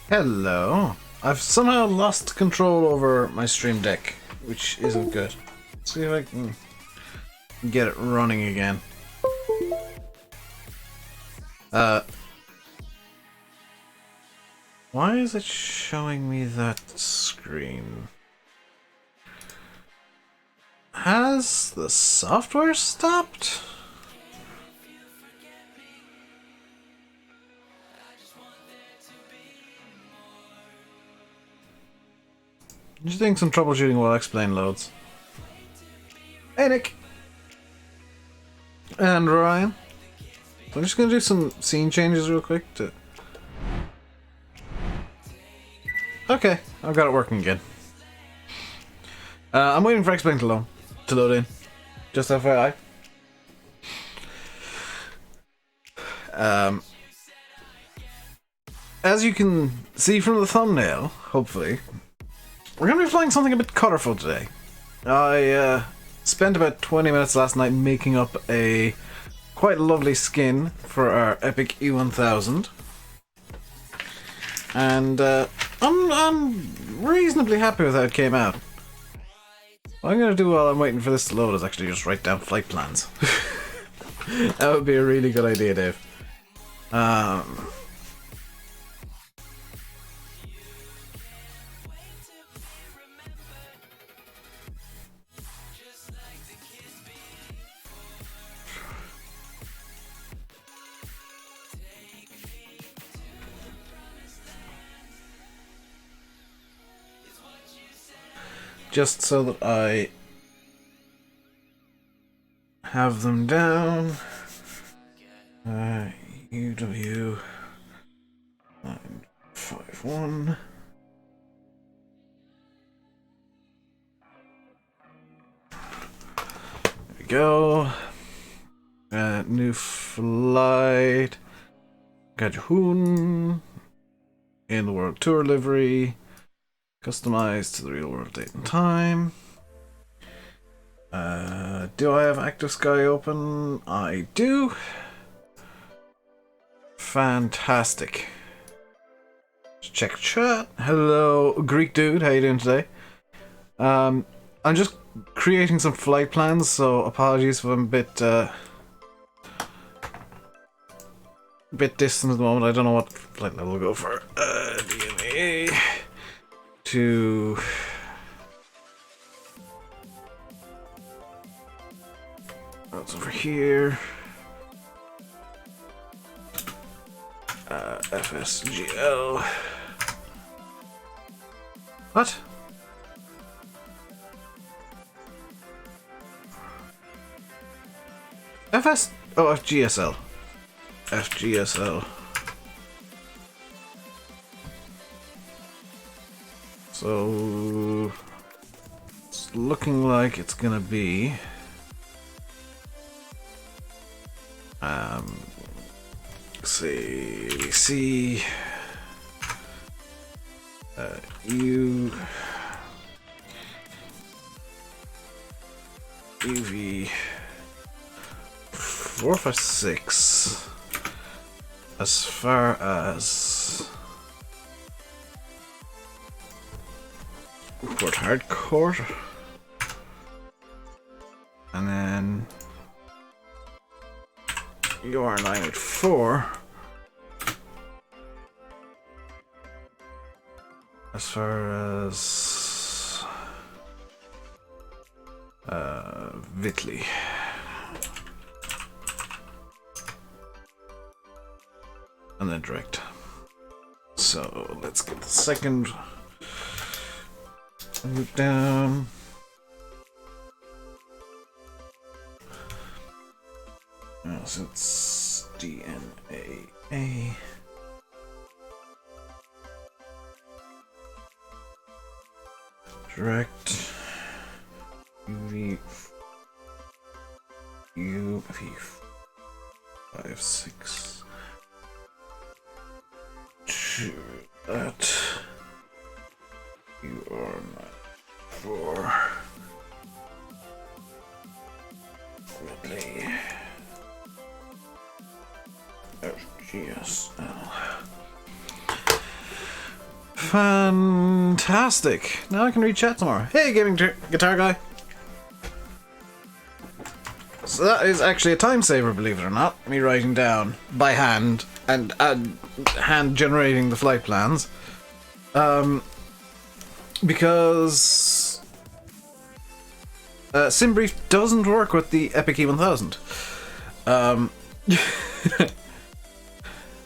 Hello. I've somehow lost control over my Stream Deck, which isn't good. Let's see if I can get it running again. Why is it showing me that screen? Has the software stopped? Just doing some troubleshooting while I explain loads. Hey Nick! And Ryan. I'm just gonna do some scene changes real quick to... Okay, I've got it working again. I'm waiting for Explain to load in. Just FYI. As you can see from the thumbnail, hopefully, we're going to be flying something a bit colourful today. I spent about 20 minutes last night making up a quite lovely skin for our Epic E1000. And I'm reasonably happy with how it came out. What I'm going to do while I'm waiting for this to load is actually just write down flight plans. That would be a really good idea, Dave. Just so that I have them down. UW 951. There we go. New flight. Gajahoon. In the world tour livery. Customized to the real world date and time. Do I have Active Sky open? I do. Fantastic. Let's check chat. Hello, Greek dude. How you doing today? I'm just creating some flight plans, so apologies if I'm a bit distant at the moment. I don't know what flight level we'll go for. DNA to that's over here. FSGL. What? FGSL. FGSL. So it's looking like it's gonna be C U UV 456 as far as Port Hardcourt, and then UR 984 as far as Whitley. And then direct. So let's get the second move down. So it's DNAA. Direct UV 56 to that UR 94 Whitley FGSL. Fantastic. Now I can read chat tomorrow. Hey, gaming guitar guy. So that is actually a time saver, believe it or not. Me writing down by hand and hand generating the flight plans. Because SimBrief doesn't work with the Epic E1000.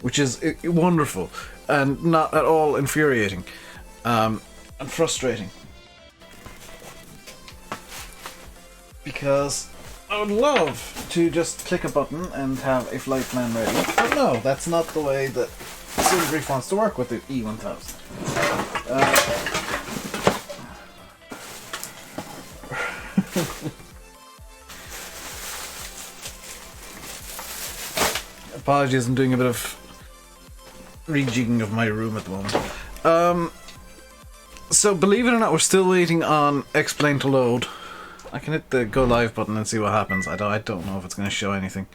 Which is wonderful and not at all infuriating and frustrating. Because I would love to just click a button and have a flight plan ready. But no, that's not the way that SimBrief wants to work with the E1000. Apologies, I'm doing a bit of rejigging of my room at the moment. So believe it or not, we're still waiting on Explain to load. I can hit the go live button and see what happens. I don't know if it's going to show anything.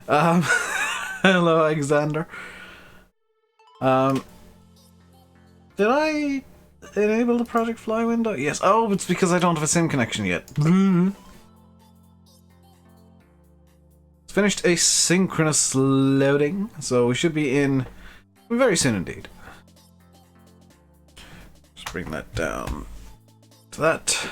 Hello, Alexander. Did I enable the Project Fly window? Yes. Oh, it's because I don't have a sim connection yet. Finished asynchronous loading, so we should be in very soon indeed. Just bring that down to that.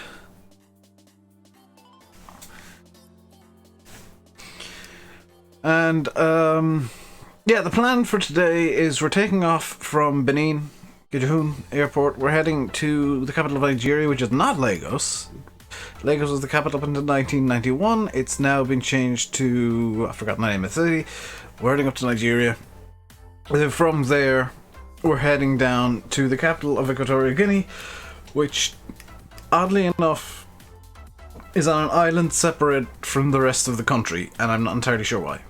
And yeah, the plan for today is we're taking off from Benin, Gijun Airport. We're heading to the capital of Nigeria, which is not Lagos. Lagos was the capital up until 1991. It's now been changed to... I forgot the name of the city. We're heading up to Nigeria. And then from there, we're heading down to the capital of Equatorial Guinea, which, oddly enough, is on an island separate from the rest of the country, and I'm not entirely sure why.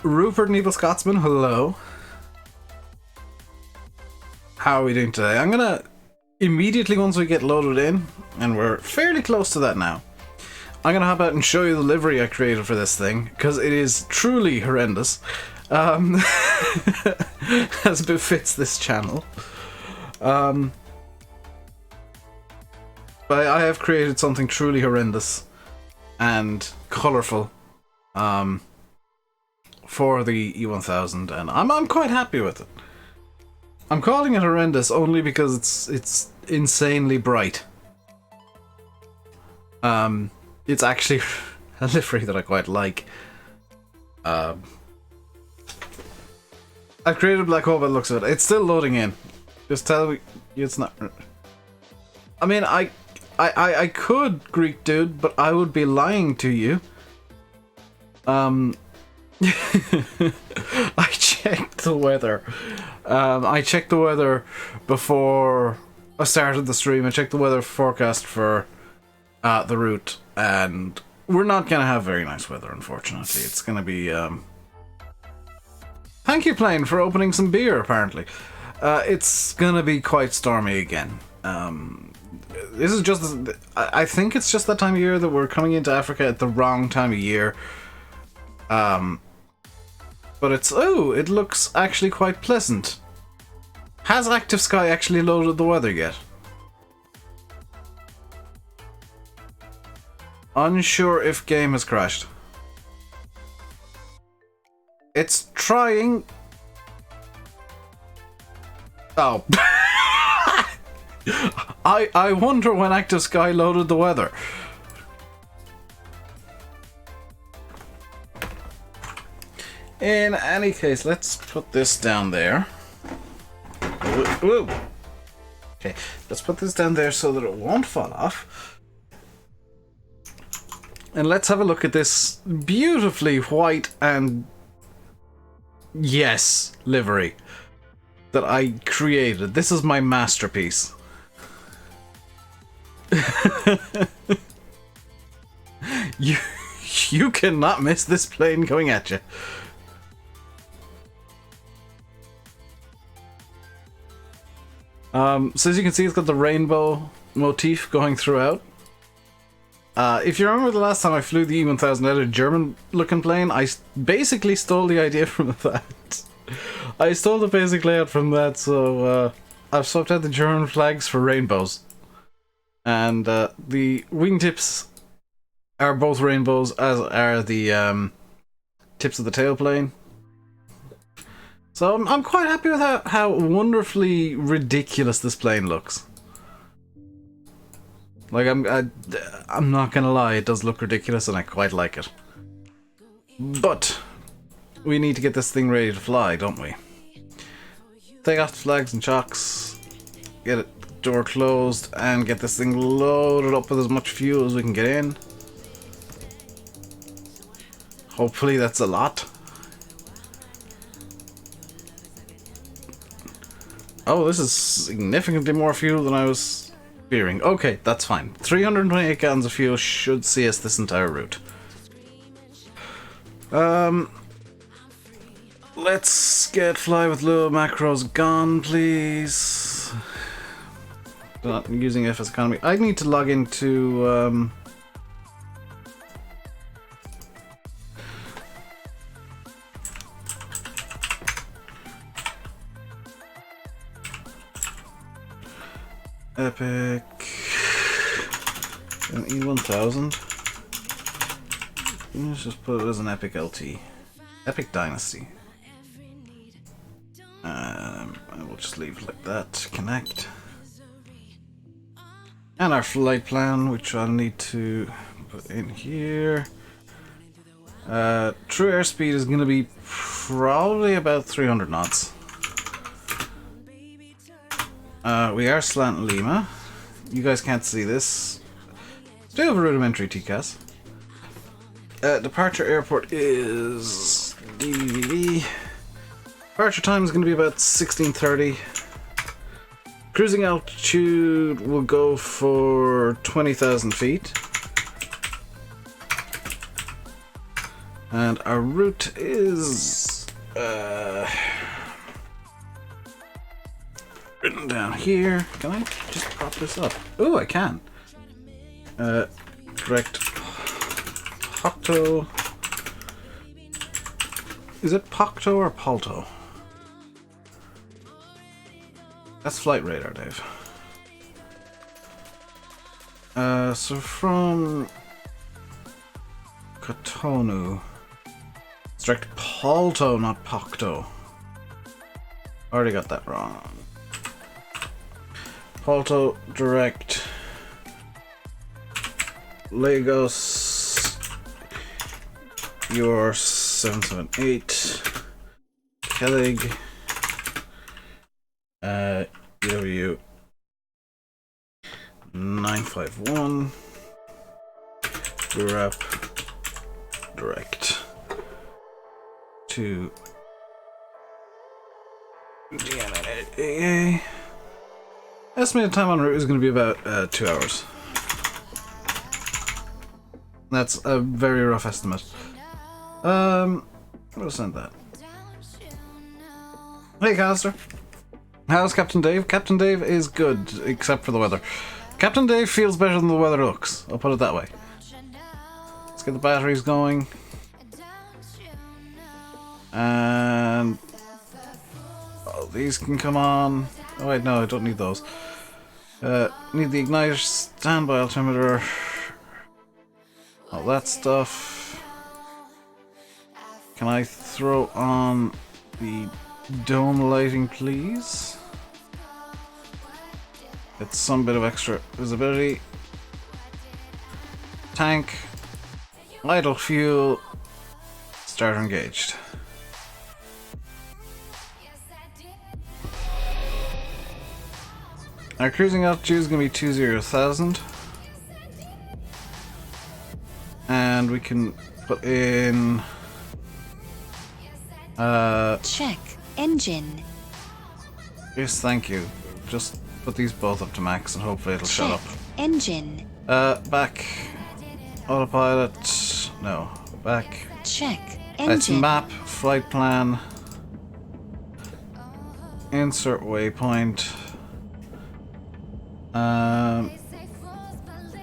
Rupert and Evil Scotsman, hello. How are we doing today? I'm gonna... Immediately once we get loaded in, and we're fairly close to that now, I'm gonna hop out and show you the livery I created for this thing, because it is truly horrendous, as befits this channel. But I have created something truly horrendous and colourful for the E1000, and I'm quite happy with it. I'm calling it horrendous only because it's insanely bright. It's actually a livery that I quite like. I've created a black hole by the looks of it. It's still loading in. Just tell me it's not. I mean, I could Greek dude, but I would be lying to you. I checked the weather. I checked the weather before I started the stream. I checked the weather forecast for the route, and we're not gonna have very nice weather, unfortunately. It's gonna be thank you, Plane, for opening some beer, apparently. It's gonna be quite stormy again. This is just... I think it's just that time of year that we're coming into Africa at the wrong time of year. But it's... Oh, it looks actually quite pleasant. Has Active Sky actually loaded the weather yet? Unsure if game has crashed. It's trying... Oh. I wonder when Active Sky loaded the weather. In any case, let's put this down there. Ooh. Okay, let's put this down there so that it won't fall off. And let's have a look at this beautifully white and... yes, livery that I created. This is my masterpiece. You cannot miss this plane going at you. So as you can see, it's got the rainbow motif going throughout. If you remember the last time I flew the E1000 out of a German-looking plane, I basically stole the idea from that. I stole the basic layout from that, so I've swapped out the German flags for rainbows. And the wingtips are both rainbows, as are the tips of the tailplane. So I'm quite happy with how wonderfully ridiculous this plane looks. Like, I'm not gonna lie, it does look ridiculous and I quite like it. But we need to get this thing ready to fly, don't we? Take off the flags and chocks, get it door closed, and get this thing loaded up with as much fuel as we can get in. Hopefully that's a lot. Oh, this is significantly more fuel than I was fearing. Okay, that's fine. 328 gallons of fuel should see us this entire route. Let's get fly with low macros gone, please. Not using FS economy. I need to log into Epic E1000. Let's just put it as an Epic LT. Epic Dynasty. I will just leave it like that. Connect. And our flight plan, which I'll need to put in here. True airspeed is going to be probably about 300 knots. We are slant Lima. You guys can't see this. Still have a rudimentary TCAS. Departure airport is DBBB. Departure time is going to be about 16:30. Cruising altitude will go for 20,000 feet. And our route is written down here. Can I just prop this up? Oh, I can. Direct Pocto. Is it Pocto or Palto? That's flight radar, Dave. So from Cotonou, it's direct Palto, not Pocto. Already got that wrong. Palto direct Lagos. Your 778 Kellig. EW 951 Europe direct to DNAA. Estimated time on route is going to be about 2 hours. That's a very rough estimate. We'll send that. Hey, Caster. How's Captain Dave? Captain Dave is good, except for the weather. Captain Dave feels better than the weather looks. I'll put it that way. Let's get the batteries going. And oh, these can come on. Oh wait, no, I don't need those. Need the igniter, standby altimeter, all that stuff. Can I throw on the dome lighting, please? It's some bit of extra visibility. Tank, idle fuel, starter engaged. Our cruising altitude is going to be 20,000. And we can put in check engine. Yes, thank you. Just put these both up to max and hopefully it'll shut up. Engine. Back. Autopilot. No. Back. Check Let's engine. map. Flight plan. Insert waypoint.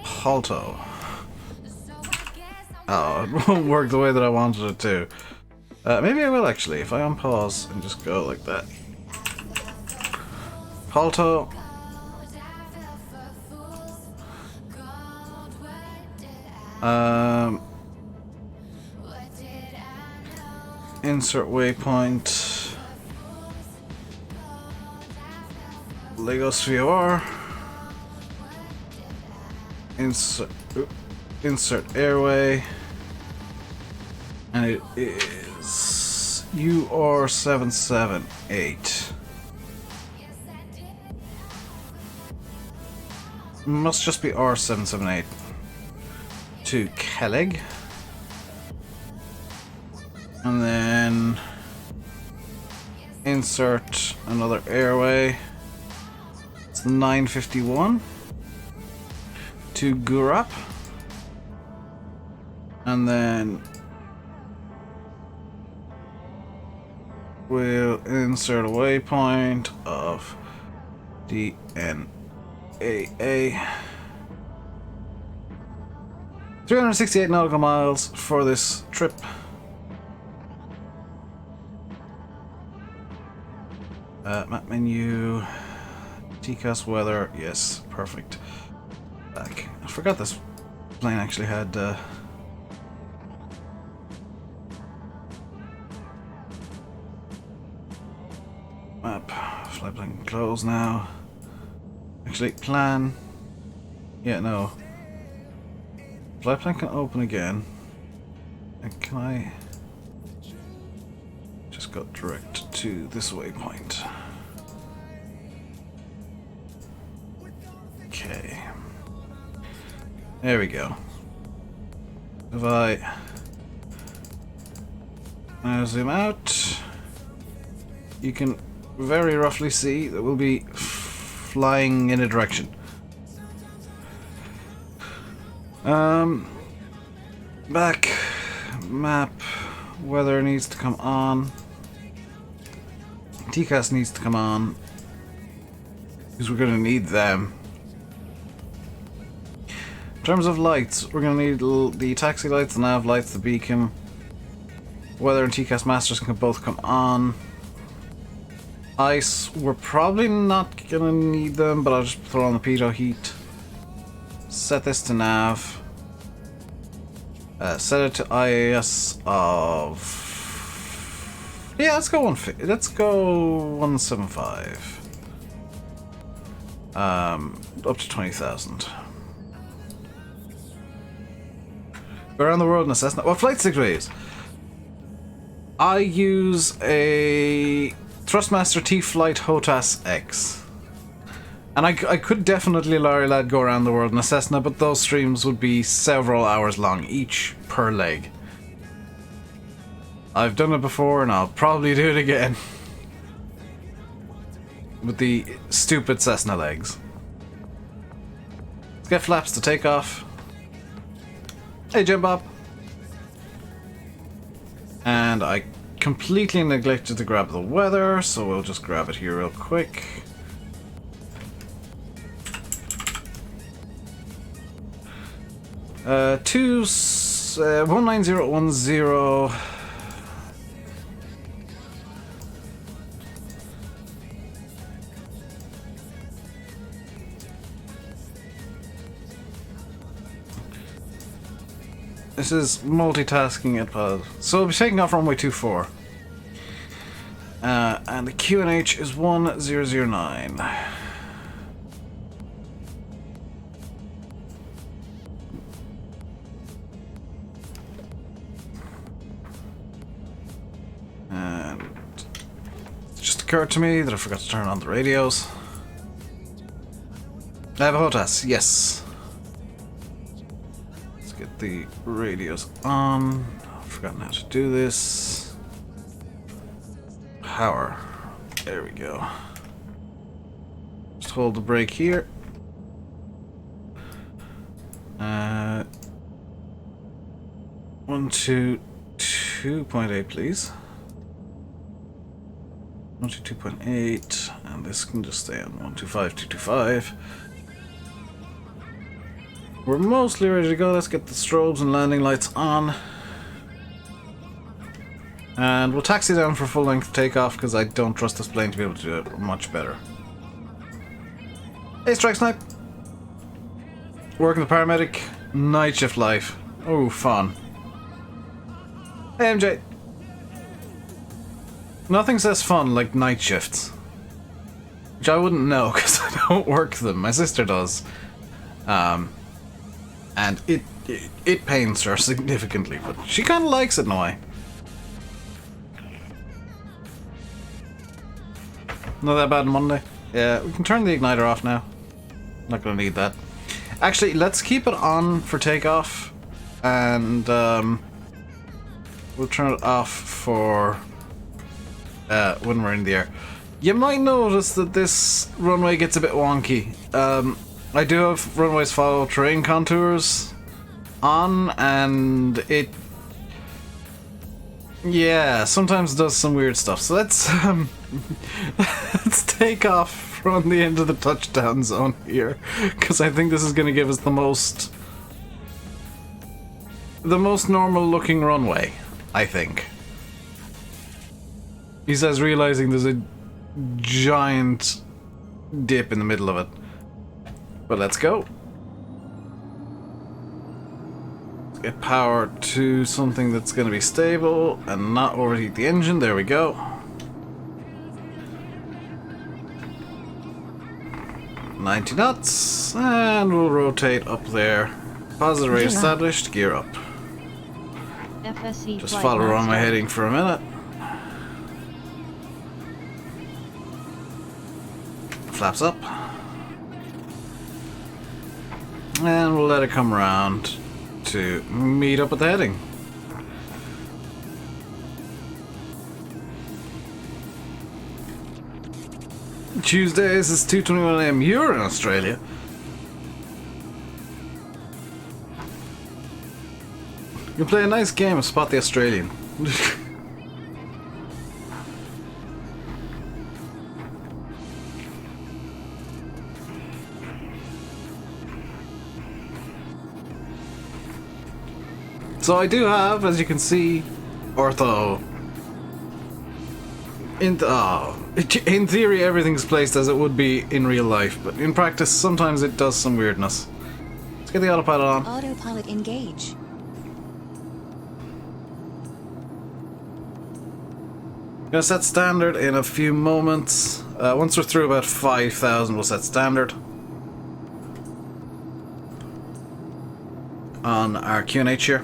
Halto. Oh, it won't work the way that I wanted it to. Maybe I will actually, if I unpause and just go like that. Palto. Insert waypoint. Lagos VOR. Insert airway. And it is UR778. Must just be R778 to Kelleg. And then insert another airway. It's 951 to Gurap. And then we'll insert a waypoint of DNAA. 368 nautical miles for this trip. Map menu, TCAS weather, yes, perfect. Back. I forgot this plane actually had map, flight plan close now. Actually, plan. Yeah, no. Flight plan can open again. And can I just go direct to this waypoint? Okay. There we go. If I now zoom out, you can very roughly see that we'll be flying in a direction. Back map, weather needs to come on. TCAS needs to come on because we're going to need them. In terms of lights, we're going to need the taxi lights, the nav lights, the beacon. Weather and TCAS masters can both come on. Ice, we're probably not going to need them, but I'll just throw on the pitot heat. Set this to nav. Set it to IAS of... Yeah, let's go 175. Up to 20,000. Around the world in a Cessna. What flight stick do I use? I use a Thrustmaster T-Flight HOTAS X. And I could definitely Larry Lad go around the world in a Cessna, but those streams would be several hours long each per leg. I've done it before and I'll probably do it again. With the stupid Cessna legs. Let's get flaps to take off. Hey Jim Bob. And I completely neglected to grab the weather, so we'll just grab it here real quick. Uh, 19010. This is multitasking at pod. So we'll be taking off runway 24. And the QNH is 1009. And it just occurred to me that I forgot to turn on the radios. I have a HOTAS, yes. Get the radios on. I've forgotten how to do this. Power. There we go. Just hold the brake here. 122.8, please. 122.8, and this can just stay on 125.225. We're mostly ready to go. Let's get the strobes and landing lights on. And we'll taxi down for full length takeoff because I don't trust this plane to be able to do it much better. Hey, Strike Snipe. Working the paramedic. Night shift life. Oh, fun. Hey, MJ. Nothing says fun like night shifts. Which I wouldn't know because I don't work them. My sister does. And it pains her significantly, but she kind of likes it in a way. Not that bad on Monday. Yeah, we can turn the igniter off now. Not gonna need that. Actually, let's keep it on for takeoff, and we'll turn it off for when we're in the air. You might notice that this runway gets a bit wonky. I do have runways follow terrain contours on, and it, yeah, sometimes does some weird stuff. So let's let's take off from the end of the touchdown zone here, because I think this is going to give us the most normal looking runway, I think. He says, realizing there's a giant dip in the middle of it. But let's go. Let's get power to something that's going to be stable and not overheat the engine. There we go. $90 knots, and we'll rotate up there. Positive rate established, gear up. FSC Just follow around my heading for a minute. Flaps up. And we'll let it come around to meet up at the heading. Tuesdays is 2:21 AM. You're in Australia. You can play a nice game of Spot the Australian. So I do have, as you can see, ortho. In theory, everything's placed as it would be in real life, but in practice, sometimes it does some weirdness. Let's get the autopilot on. Autopilot engage. Gonna set standard in a few moments. Once we're through about 5,000, we'll set standard on our QNH here.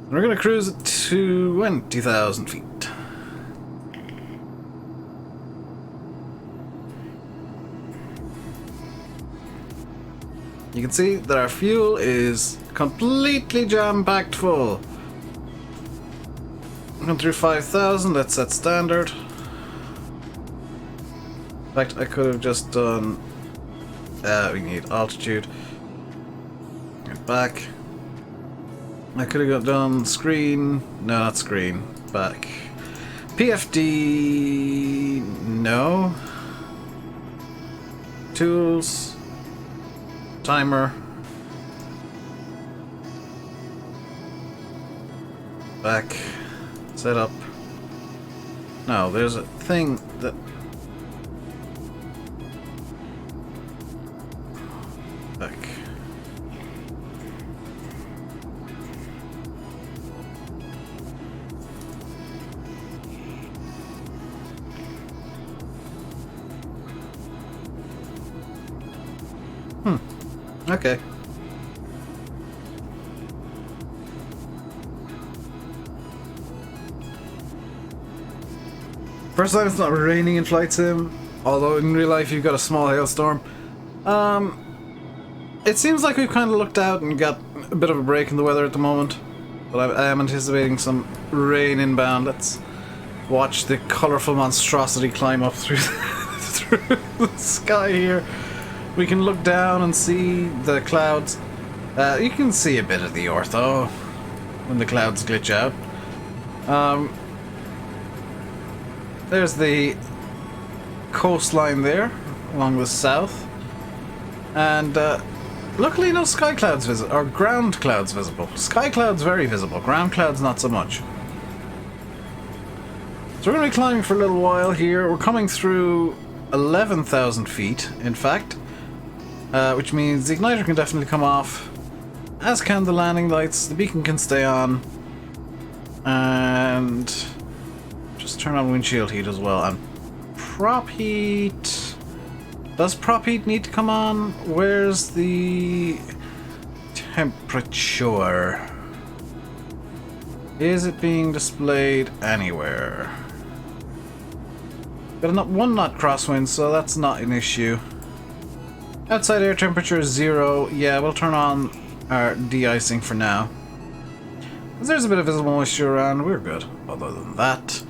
And we're gonna cruise it to 20,000 feet. You can see that our fuel is completely jam-packed full. Going through 5,000, let's set standard. In fact, I could have just done... we need altitude. Get back. I could have done screen... No, not screen. Back. PFD... No. Tools. Timer. Back. Set up. No, there's a thing that... Back. Okay. First time it's not raining in Flight Sim, although in real life you've got a small hailstorm. It seems like we've kind of looked out and got a bit of a break in the weather at the moment, but I am anticipating some rain inbound. Let's watch the colourful monstrosity climb up through through the sky here. We can look down and see the clouds. You can see a bit of the ortho when the clouds glitch out. There's the coastline there along the south, and luckily no sky clouds visible, or ground clouds visible. Sky clouds very visible, ground clouds not so much. So we're going to be climbing for a little while here. We're coming through 11,000 feet, in fact, which means the igniter can definitely come off, as can the landing lights. The beacon can stay on, and just turn on windshield heat as well, and prop heat. Does prop heat need to come on? Where's the temperature? Is it being displayed anywhere? Got a 1 knot crosswind, so that's not an issue. Outside air temperature is 0. Yeah, we'll turn on our de-icing for now. There's a bit of visible moisture around, we're good. Other than that,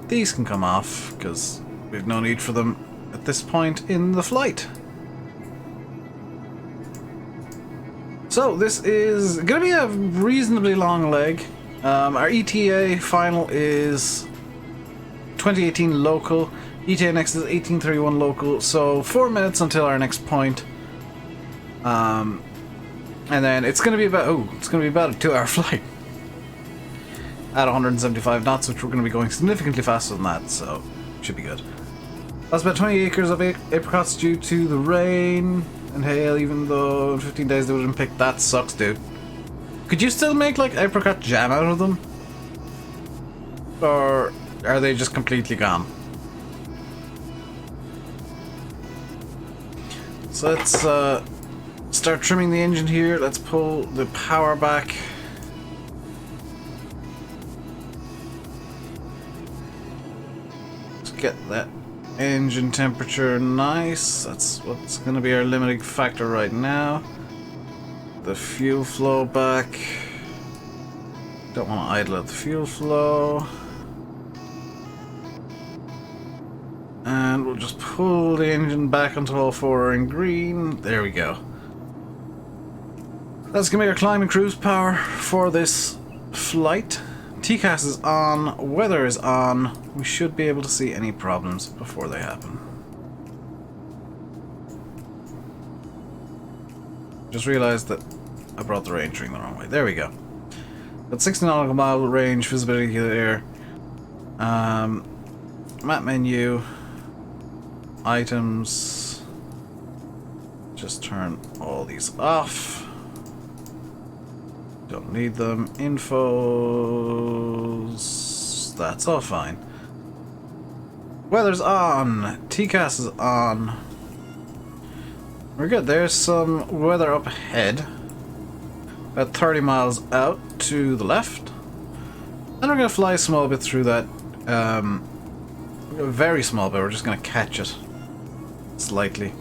these can come off, because we've no need for them at this point in the flight. So this is going to be a reasonably long leg. Our ETA final is 2018 local. ETA next is 1831 local. So 4 minutes until our next point. And then it's going to be about a 2-hour flight at 175 knots, which we're going to be going significantly faster than that. So should be good. That's about 20 acres of apricots due to the rain and hail, even though in 15 days they wouldn't pick. That sucks, dude. Could you still make like apricot jam out of them? Or are they just completely gone? So let's start trimming the engine here. Let's pull the power back. Let's get that engine temperature nice. That's what's going to be our limiting factor right now. The fuel flow back. Don't want to idle out the fuel flow. And we'll just pull the engine back until all 4 are in green. There we go. That's going to be our climb and cruise power for this flight. TCAS is on, weather is on. We should be able to see any problems before they happen. Just realized that I brought the range ring the wrong way. There we go. Got 60 nautical mile range, visibility there. Map menu. Items. Just turn all these off. Don't need them. Infos. That's all fine. Weather's on. TCAS is on. We're good. There's some weather up ahead. About 30 miles out to the left. And we're going to fly a small bit through that. Very small bit. We're just going to catch it. Slightly.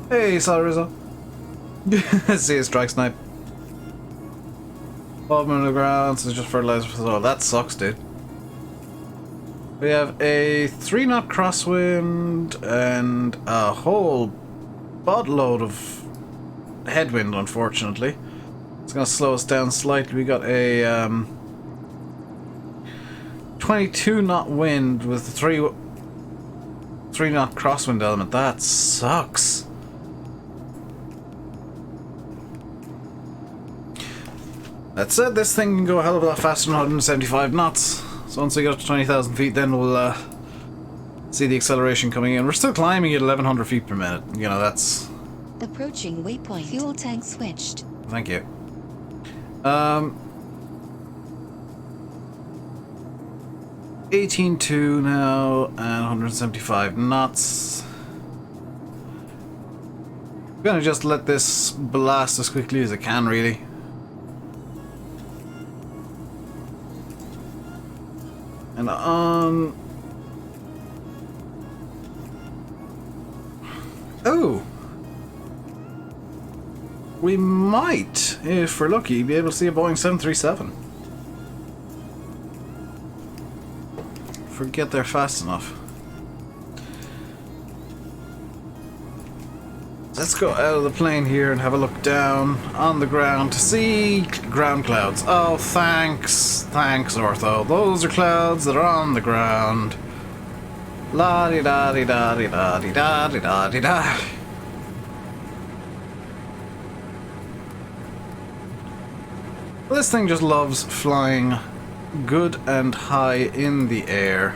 Hey, Salarizo. See a strike snipe. 12 minutes on the ground, so it's just fertilizer for the soil. That sucks, dude. We have a 3 knot crosswind and a whole buttload of headwind, unfortunately. It's going to slow us down slightly. We got a 22 knot wind with the 3 knot crosswind element. That sucks. That said, this thing can go a hell of a lot faster than 175 knots. So once we get up to 20,000 feet, then we'll see the acceleration coming in. We're still climbing at 1,100 feet per minute. You know, that's... Approaching waypoint. Fuel tank switched. Thank you. 18.2 now, and 175 knots. I'm gonna just let this blast as quickly as it can, really. And on... Oh! We might, if we're lucky, be able to see a Boeing 737. If we get there fast enough. Let's go out of the plane here and have a look down on the ground to see ground clouds. Oh, thanks. Thanks, Ortho. Those are clouds that are on the ground. La-di-da-di-da-di-da-di-da-di-da-di-da. This thing just loves flying good and high in the air.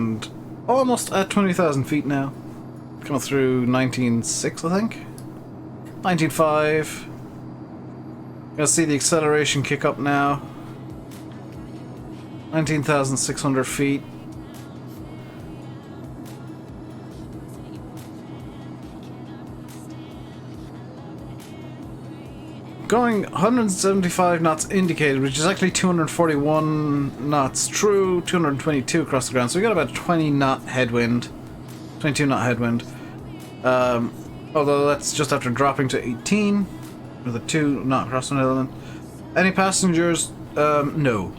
and almost at 20,000 feet now. Coming through 19.6, I think. 19.5. Gonna see the acceleration kick up now. 19,600 feet. Going 175 knots indicated, which is actually 241 knots true, 222 across the ground. So we got about 20 knot headwind, 22 knot headwind. Although that's just after dropping to 18 with a 2 knot cross the Netherlands. Any passengers? No.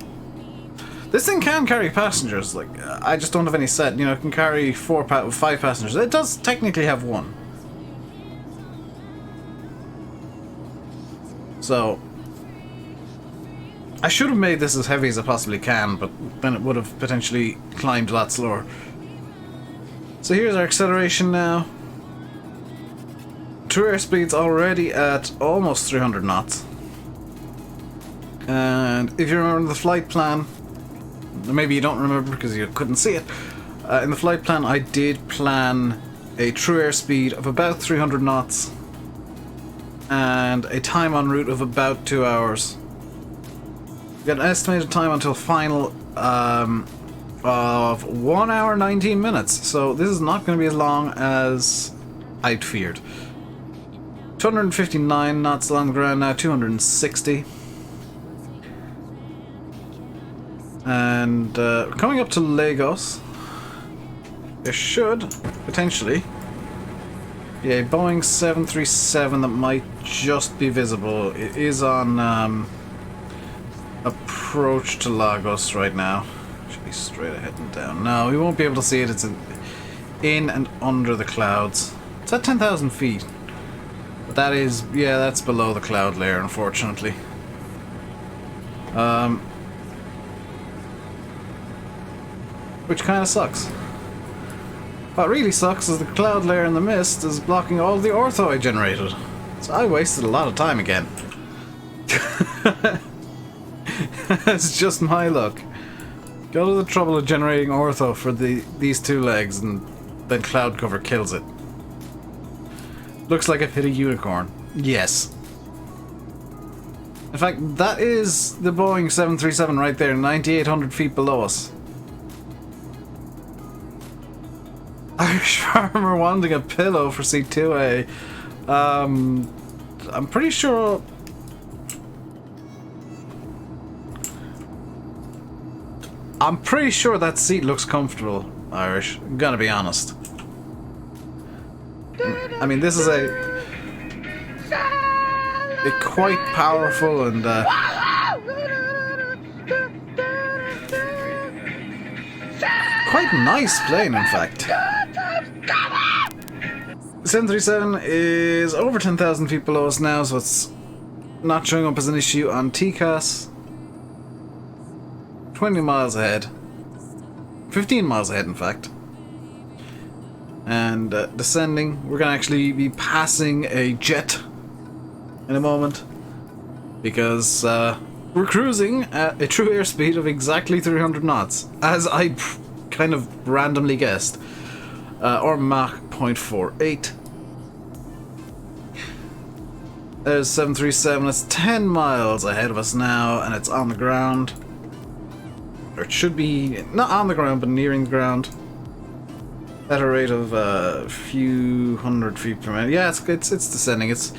This thing can carry passengers. Like I just don't have any set. You know, it can carry 5 passengers. It does technically have 1. So, I should have made this as heavy as I possibly can, but then it would have potentially climbed a lot slower. So here's our acceleration now. True airspeed's already at almost 300 knots. And if you remember the flight plan, maybe you don't remember because you couldn't see it, in the flight plan I did plan a true airspeed of about 300 knots. And a time en route of about 2 hours. We've got an estimated time until final of 1 hour 19 minutes. So this is not going to be as long as I'd feared. 259 knots along the ground now, 260. And coming up to Lagos, there should potentially be a Boeing 737 that might just be visible. It is on approach to Lagos right now. Should be straight ahead and down. No, we won't be able to see it. It's in and under the clouds. It's at 10,000 feet. But that is, yeah, that's below the cloud layer, unfortunately. Which kind of sucks. What really sucks is the cloud layer in the mist is blocking all the ortho I generated. So I wasted a lot of time again. It's just my luck. Go to the trouble of generating ortho for these 2 legs and then cloud cover kills it. Looks like I've hit a unicorn. Yes. In fact, that is the Boeing 737 right there, 9,800 feet below us. Irish farmer wanting a pillow for C2A. I'm pretty sure. That seat looks comfortable, Irish. I'm gonna be honest. I mean, this is a quite powerful and quite nice plane, in fact. 737 is over 10,000 feet below us now, so it's not showing up as an issue on TCAS. 20 miles ahead. 15 miles ahead, in fact. And descending, we're going to actually be passing a jet in a moment. Because we're cruising at a true airspeed of exactly 300 knots. As I kind of randomly guessed. Or Mach 0.48. There's 737, it's 10 miles ahead of us now, and it's on the ground. Or it should be, not on the ground, but nearing the ground. At a rate of a few hundred feet per minute. Yeah, it's descending. It's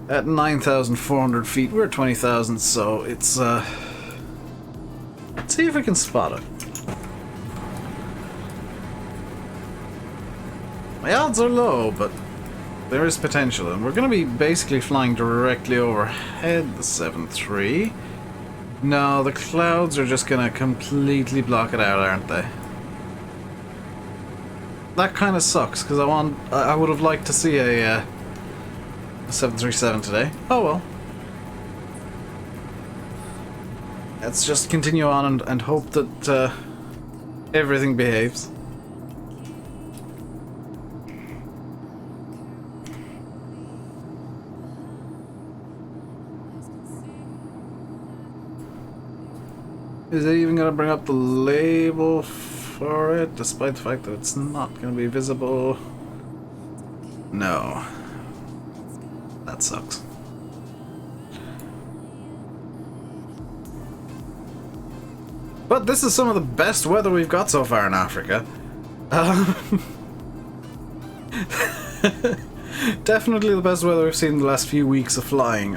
at 9,400 feet. We're at 20,000, so it's, let's see if we can spot it. My odds are low, but there is potential, and we're going to be basically flying directly overhead the 7-3. No, the clouds are just going to completely block it out, aren't they? That kind of sucks, because I would have liked to see a 737 today. Oh well. Let's just continue on and hope that everything behaves. Is it even going to bring up the label? for it, despite the fact that it's not going to be visible. No. That sucks. But this is some of the best weather we've got so far in Africa. Definitely the best weather we've seen in the last few weeks of flying.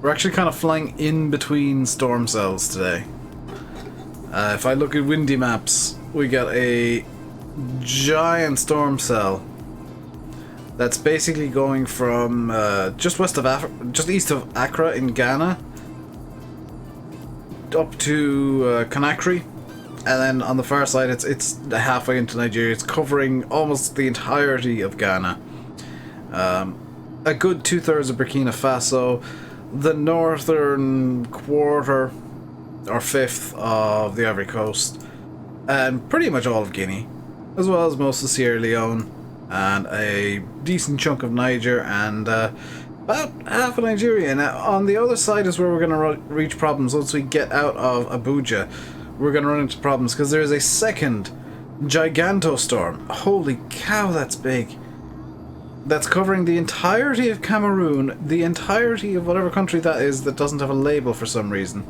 We're actually kind of flying in between storm cells today. If I look at windy maps, we got a giant storm cell that's basically going from just east of Accra in Ghana up to Conakry, and then on the far side it's halfway into Nigeria. It's covering almost the entirety of Ghana, a good 2/3 of Burkina Faso, the northern quarter or fifth of the Ivory Coast, and pretty much all of Guinea, as well as most of Sierra Leone, and a decent chunk of Niger, and about half of Nigeria. Now, on the other side is where we're going to reach problems. Once we get out of Abuja, we're going to run into problems, because there is a second gigantostorm. Holy cow, that's big. That's covering the entirety of Cameroon, the entirety of whatever country that is that doesn't have a label for some reason.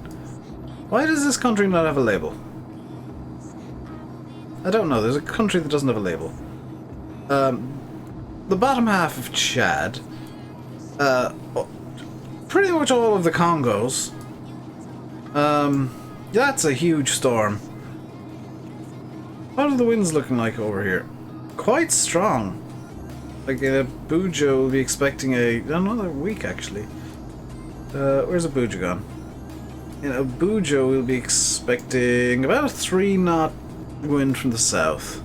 Why does this country not have a label? I don't know. There's a country that doesn't have a label. The bottom half of Chad, pretty much all of the Congos. That's a huge storm. What are the winds looking like over here? Quite strong. Like in Abuja, we'll be expecting another week actually. Where's Abuja gone? In Abuja, we'll be expecting about a 3-knot wind from the south,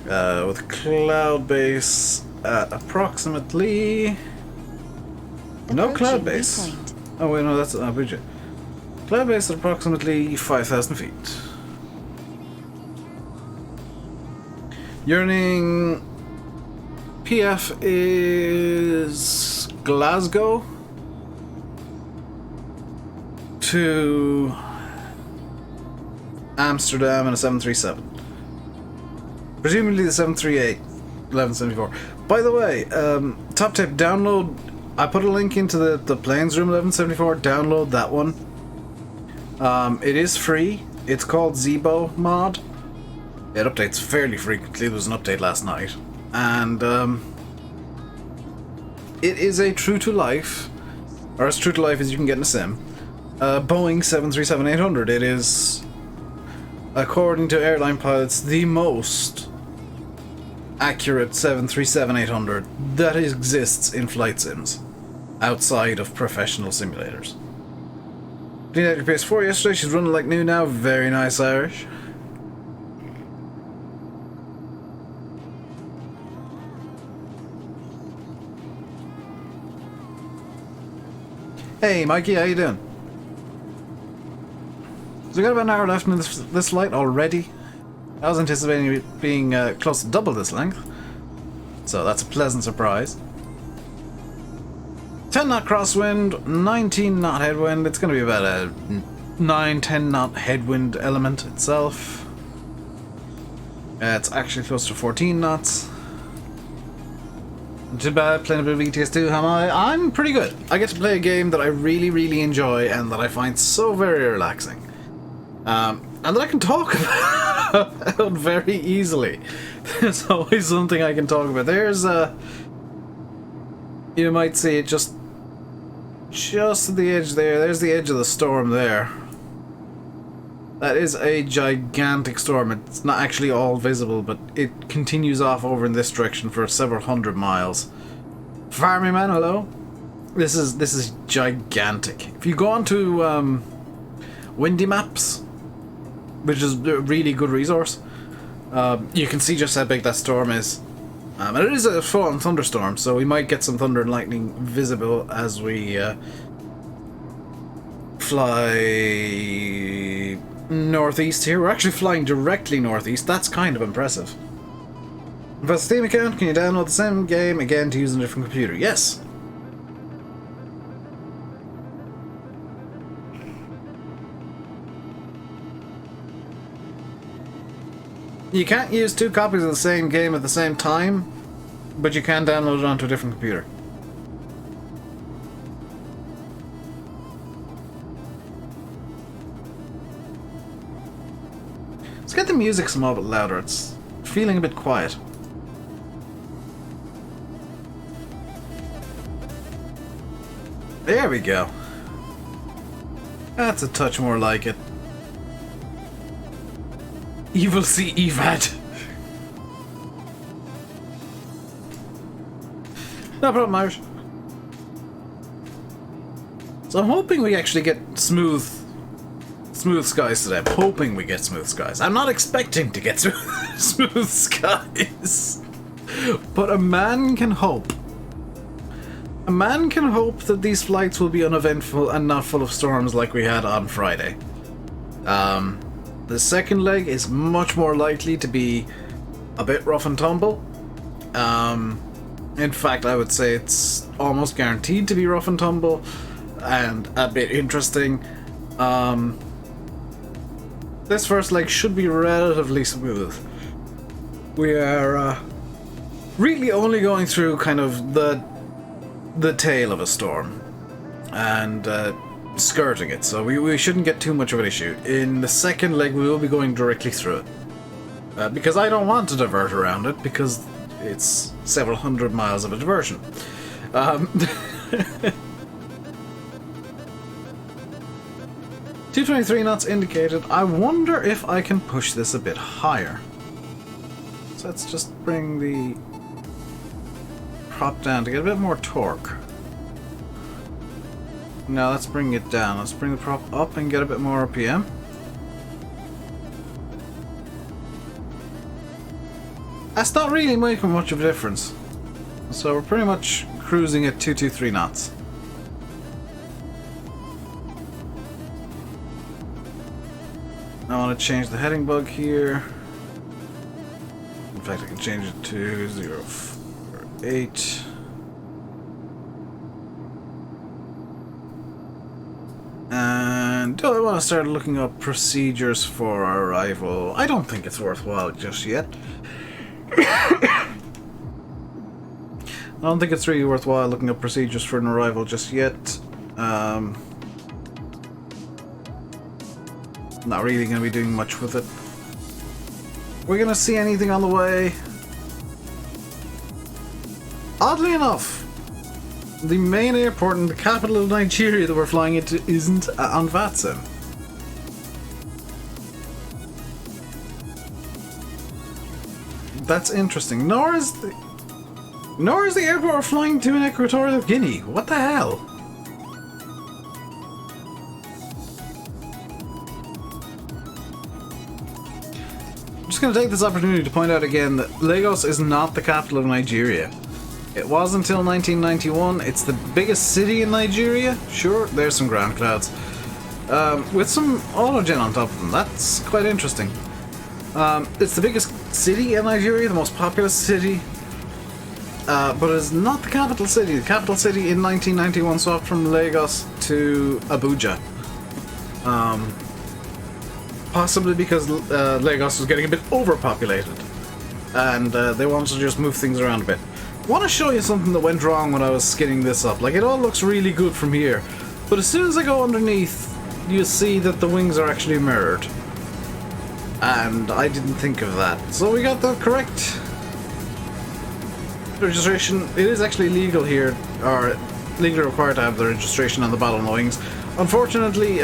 with cloud base at approximately. No cloud base. Oh wait, no, that's Abuja. Cloud base at approximately 5,000 feet. Yearning PF is Glasgow to Amsterdam in a 737. Presumably the 738 1174. By the way, top tip, download. I put a link into the Planes Room 1174. Download that one. It is free. It's called Zebo mod. It updates fairly frequently. There was an update last night. And it is a true to life, or as true to life as you can get in a sim, Boeing 737-800. It is, according to airline pilots, the most accurate 737-800 that exists in flight sims outside of professional simulators. Cleaned out your PS4 yesterday. She's running like new now. Very nice, Irish. Hey Mikey, how you doing? So we got about an hour left in this flight already. I was anticipating it being close to double this length, so that's a pleasant surprise. 10-knot crosswind, 19-knot headwind. It's going to be about a 9-10 knot headwind element itself. It's actually close to 14 knots. Too bad playing a bit of ETS2. How am I? I'm pretty good. I get to play a game that I really, really enjoy and that I find so very relaxing. And that I can talk about very easily. There's always something I can talk about. There's you might see it just at the edge there. There's the edge of the storm there. That is a gigantic storm. It's not actually all visible, but it continues off over in this direction for several hundred miles. Farming man, hello. This is gigantic. If you go onto Windy Maps, which is a really good resource, you can see just how big that storm is. And it is a full-on thunderstorm, so we might get some thunder and lightning visible as we fly northeast here. We're actually flying directly northeast. That's kind of impressive. If it's a Steam account, can you download the same game again to use on a different computer? Yes. You can't use 2 copies of the same game at the same time, but you can download it onto a different computer. Let's get the music some bit louder. It's feeling a bit quiet. There we go. That's a touch more like it. Evil C EVAD. No problem, Irish. So I'm hoping we actually get smooth skies today. I'm hoping we get smooth skies. I'm not expecting to get smooth skies. But a man can hope. A man can hope that these flights will be uneventful and not full of storms like we had on Friday. The second leg is much more likely to be a bit rough and tumble. In fact, I would say it's almost guaranteed to be rough and tumble and a bit interesting. This first leg should be relatively smooth. We are really only going through kind of the tail of a storm and skirting it, so we shouldn't get too much of an issue. In the second leg we will be going directly through it because I don't want to divert around it because it's several hundred miles of a diversion. 223 knots indicated. I wonder if I can push this a bit higher. So let's just bring the prop down to get a bit more torque. Now let's bring it down. Let's bring the prop up and get a bit more RPM. That's not really making much of a difference. So we're pretty much cruising at 223 knots. I want to change the heading bug here. In fact, I can change it to 048. And do I want to start looking up procedures for arrival? I don't think it's worthwhile just yet. I don't think it's really worthwhile looking up procedures for an arrival just yet. Not really going to be doing much with it. We're going to see anything on the way. Oddly enough, the main airport in the capital of Nigeria that we're flying into isn't on VATSIM. That's interesting. Nor is the airport we're flying to in Equatorial Guinea. What the hell? I'm just going to take this opportunity to point out again that Lagos is not the capital of Nigeria. It was until 1991. It's the biggest city in Nigeria. Sure, there's some ground clouds. With some autogen on top of them. That's quite interesting. It's the biggest city in Nigeria, the most populous city. But it's not the capital city. The capital city in 1991 swapped from Lagos to Abuja. Possibly because Lagos was getting a bit overpopulated. And they wanted to just move things around a bit. I want to show you something that went wrong when I was skinning this up. Like, it all looks really good from here. But as soon as I go underneath, you see that the wings are actually mirrored. And I didn't think of that. So we got the correct registration. It is actually legal here, or legally required to have the registration on the bottom of the wings. Unfortunately,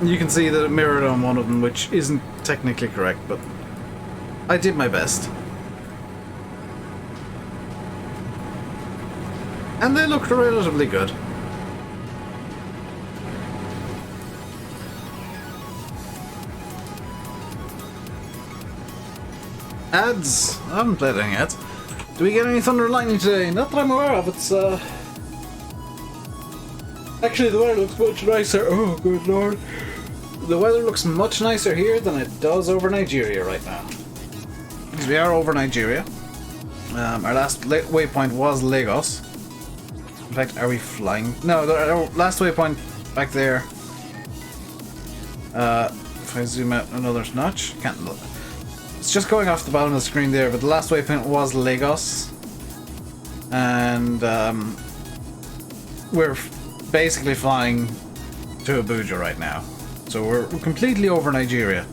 you can see that it mirrored on one of them, which isn't technically correct, but I did my best. And they looked relatively good. Ads? I haven't played any ads. Do we get any thunder and lightning today? Not that I'm aware of. It's actually, the weather looks much nicer. Oh, good lord. The weather looks much nicer here than it does over Nigeria right now. Because we are over Nigeria. Our last waypoint was Lagos. In fact, are we flying? No, our last waypoint back there If I zoom out another notch, can't look. It's just going off the bottom of the screen there, but the last waypoint was Lagos. And we're basically flying to Abuja right now. So we're completely over Nigeria.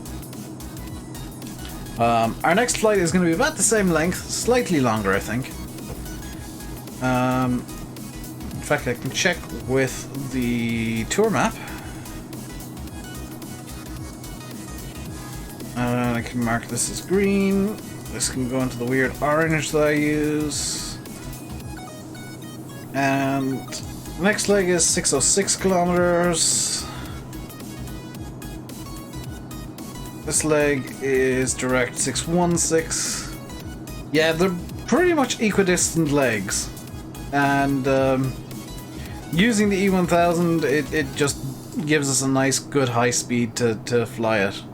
Our next flight is going to be about the same length, slightly longer, I think. In fact, I can check with the tour map. I can mark this as green. This can go into the weird orange that I use. And the next leg is 606 kilometers. This leg is direct 616. Yeah, they're pretty much equidistant legs. And using the E1000, it just gives us a nice, good high speed to fly it.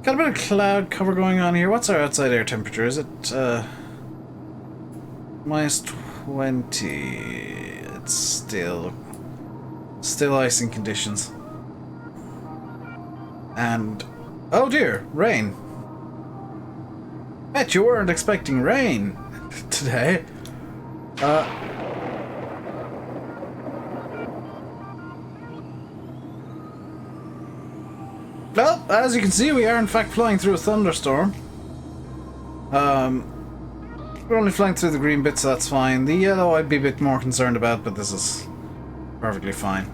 Got a bit of cloud cover going on here. What's our outside air temperature? Is it minus 20? It's still icing conditions. And oh dear, rain. Bet you weren't expecting rain today. Well, as you can see, we are in fact flying through a thunderstorm. We're only flying through the green bit, so that's fine. The yellow I'd be a bit more concerned about, but this is perfectly fine.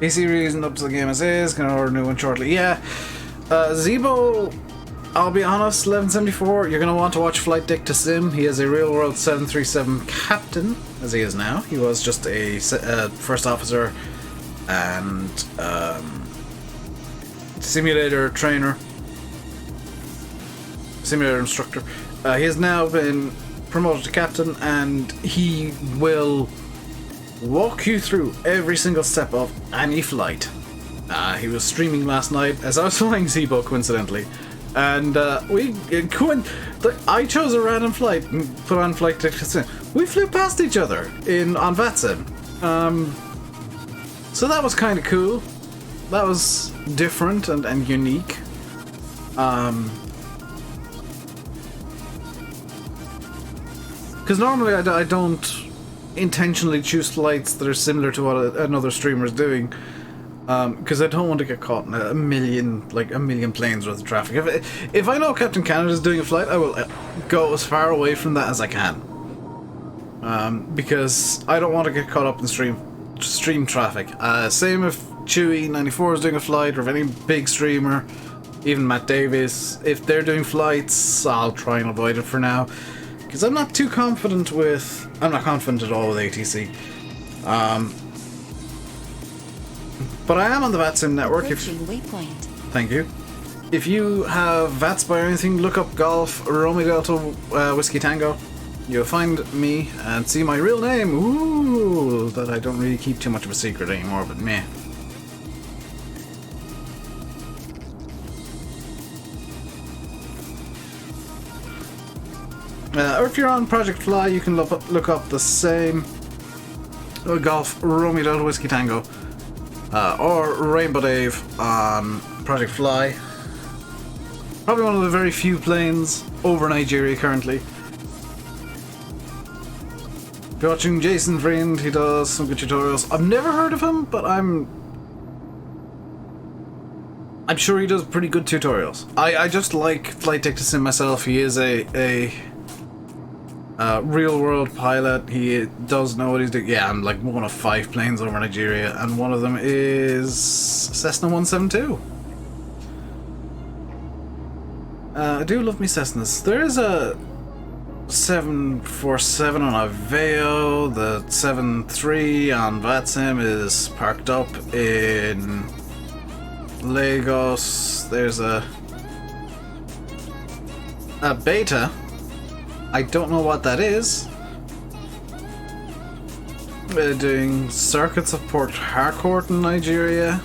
PC reason up to the game as is, gonna order a new one shortly. Yeah, Zebo, I'll be honest, 1174, you're gonna want to watch Flight Deck to Sim. He is a real world 737 captain, as he is now. He was just a first officer and simulator trainer, simulator instructor. He has now been promoted to captain, and he will walk you through every single step of any flight. He was streaming last night as I was flying Zebo, coincidentally, and I chose a random flight and put on Flight Deck to Sim. We flew past each other on VATSIM. So that was kind of cool. That was different and unique. Because normally I don't intentionally choose flights that are similar to what another streamer is doing. Because I don't want to get caught in a million planes worth of traffic. If I know Captain Canada is doing a flight, I will go as far away from that as I can. Because I don't want to get caught up in stream traffic. Same if Chewy94 is doing a flight, or if any big streamer, even Matt Davis, if they're doing flights, I'll try and avoid it for now, because I'm not confident at all with ATC. But I am on the VATSIM network. Waypoint. Thank you. If you have VATS by anything, look up Golf Romeo Delta Whiskey Tango. You'll find me and see my real name. Ooh, that I don't really keep too much of a secret anymore, but meh. Or if you're on Project Fly, you can look up the same Golf Romeo Delta Whiskey Tango, or Rainbow Dave on Project Fly. Probably one of the very few planes over Nigeria currently. If you're watching Jason Friend, he does some good tutorials. I've never heard of him, but I'm sure he does pretty good tutorials. I just like Flight Deck to Sim myself. He is a real world pilot. He does know what he's doing. Yeah, I'm like one of 5 planes over Nigeria, and one of them is Cessna 172. I do love me Cessnas. There is a 747 on Aveo. The 73 on VATSIM is parked up in Lagos. There's a Beta. I don't know what that is. We're doing circuits of Port Harcourt in Nigeria.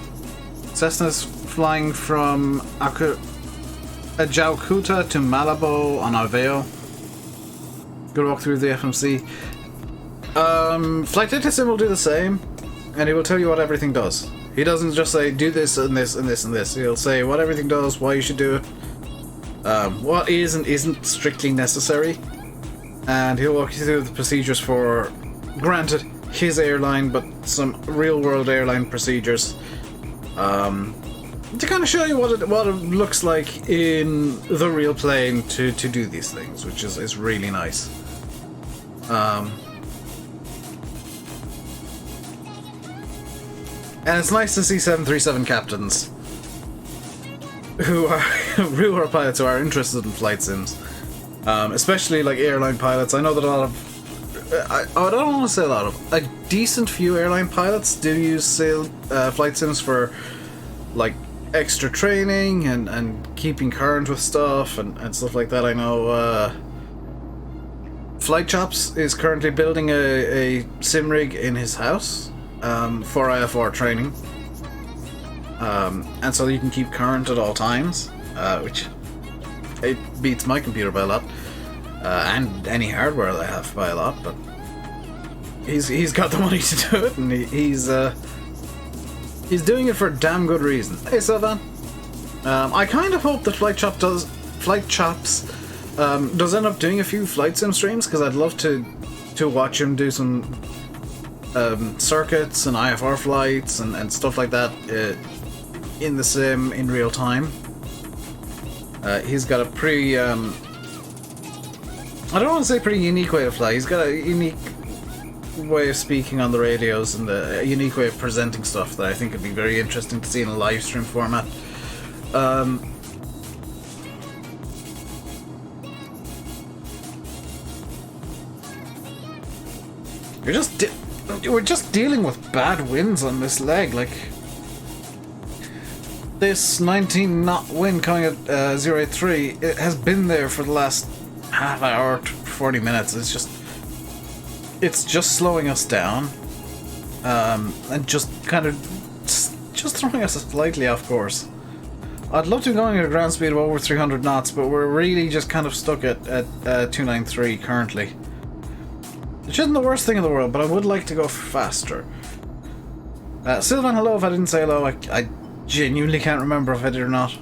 Cessna's flying from Ajaokuta to Malabo on Aveo. Go walk through the FMC. Flight Deck to Sim will do the same, and he will tell you what everything does. He doesn't just say, do this and this and this and this. He'll say what everything does, why you should do it, what is and isn't strictly necessary. And he'll walk you through the procedures for, granted, his airline, but some real-world airline procedures. To kind of show you what it looks like in the real plane to do these things, which is really nice. And it's nice to see 737 captains who are pilots who are interested in flight sims, especially like airline pilots. I know that a lot of I don't want to say a lot of, a decent few airline pilots do use flight sims for like extra training and keeping current with stuff and stuff like that. I know Flight Chops is currently building a sim rig in his house for IFR training, and so you can keep current at all times, which it beats my computer by a lot, and any hardware that I have by a lot. But he's got the money to do it, and he's doing it for a damn good reason. Hey Sylvan, I kind of hope that Flight Chops does end up doing a few flight sim streams, because I'd love to watch him do some circuits and IFR flights and stuff like that in the sim in real time. He's got a pretty I don't want to say pretty unique way to fly. He's got a unique way of speaking on the radios and a unique way of presenting stuff that I think would be very interesting to see in a live stream format. We're just dealing with bad winds on this leg. Like this 19 knot wind coming at 083, it has been there for the last half hour to 40 minutes. It's just slowing us down, and just kind of just throwing us slightly off course. I'd love to be going at a ground speed of over 300 knots, but we're really just kind of stuck at 293 currently. Which isn't the worst thing in the world, but I would like to go faster. Sylvan, hello. If I didn't say hello, I genuinely can't remember if I did or not.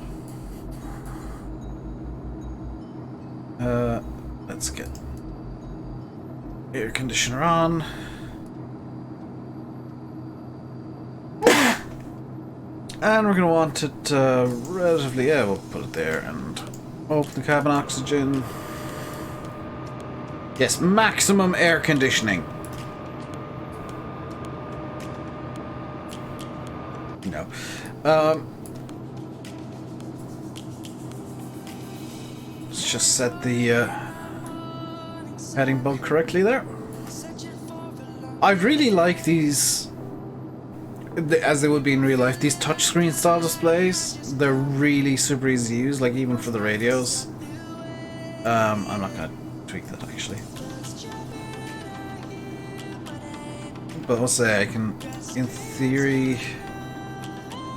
Let's get air conditioner on. And we're going to want it relatively, yeah, we'll put it there and open the cabin oxygen. Yes, maximum air conditioning. No. Let's just set the heading bug correctly there. I really like these, as they would be in real life, these touchscreen style displays. They're really super easy to use, like even for the radios. I'm not going to tweak that actually. But I'll say I can, in theory...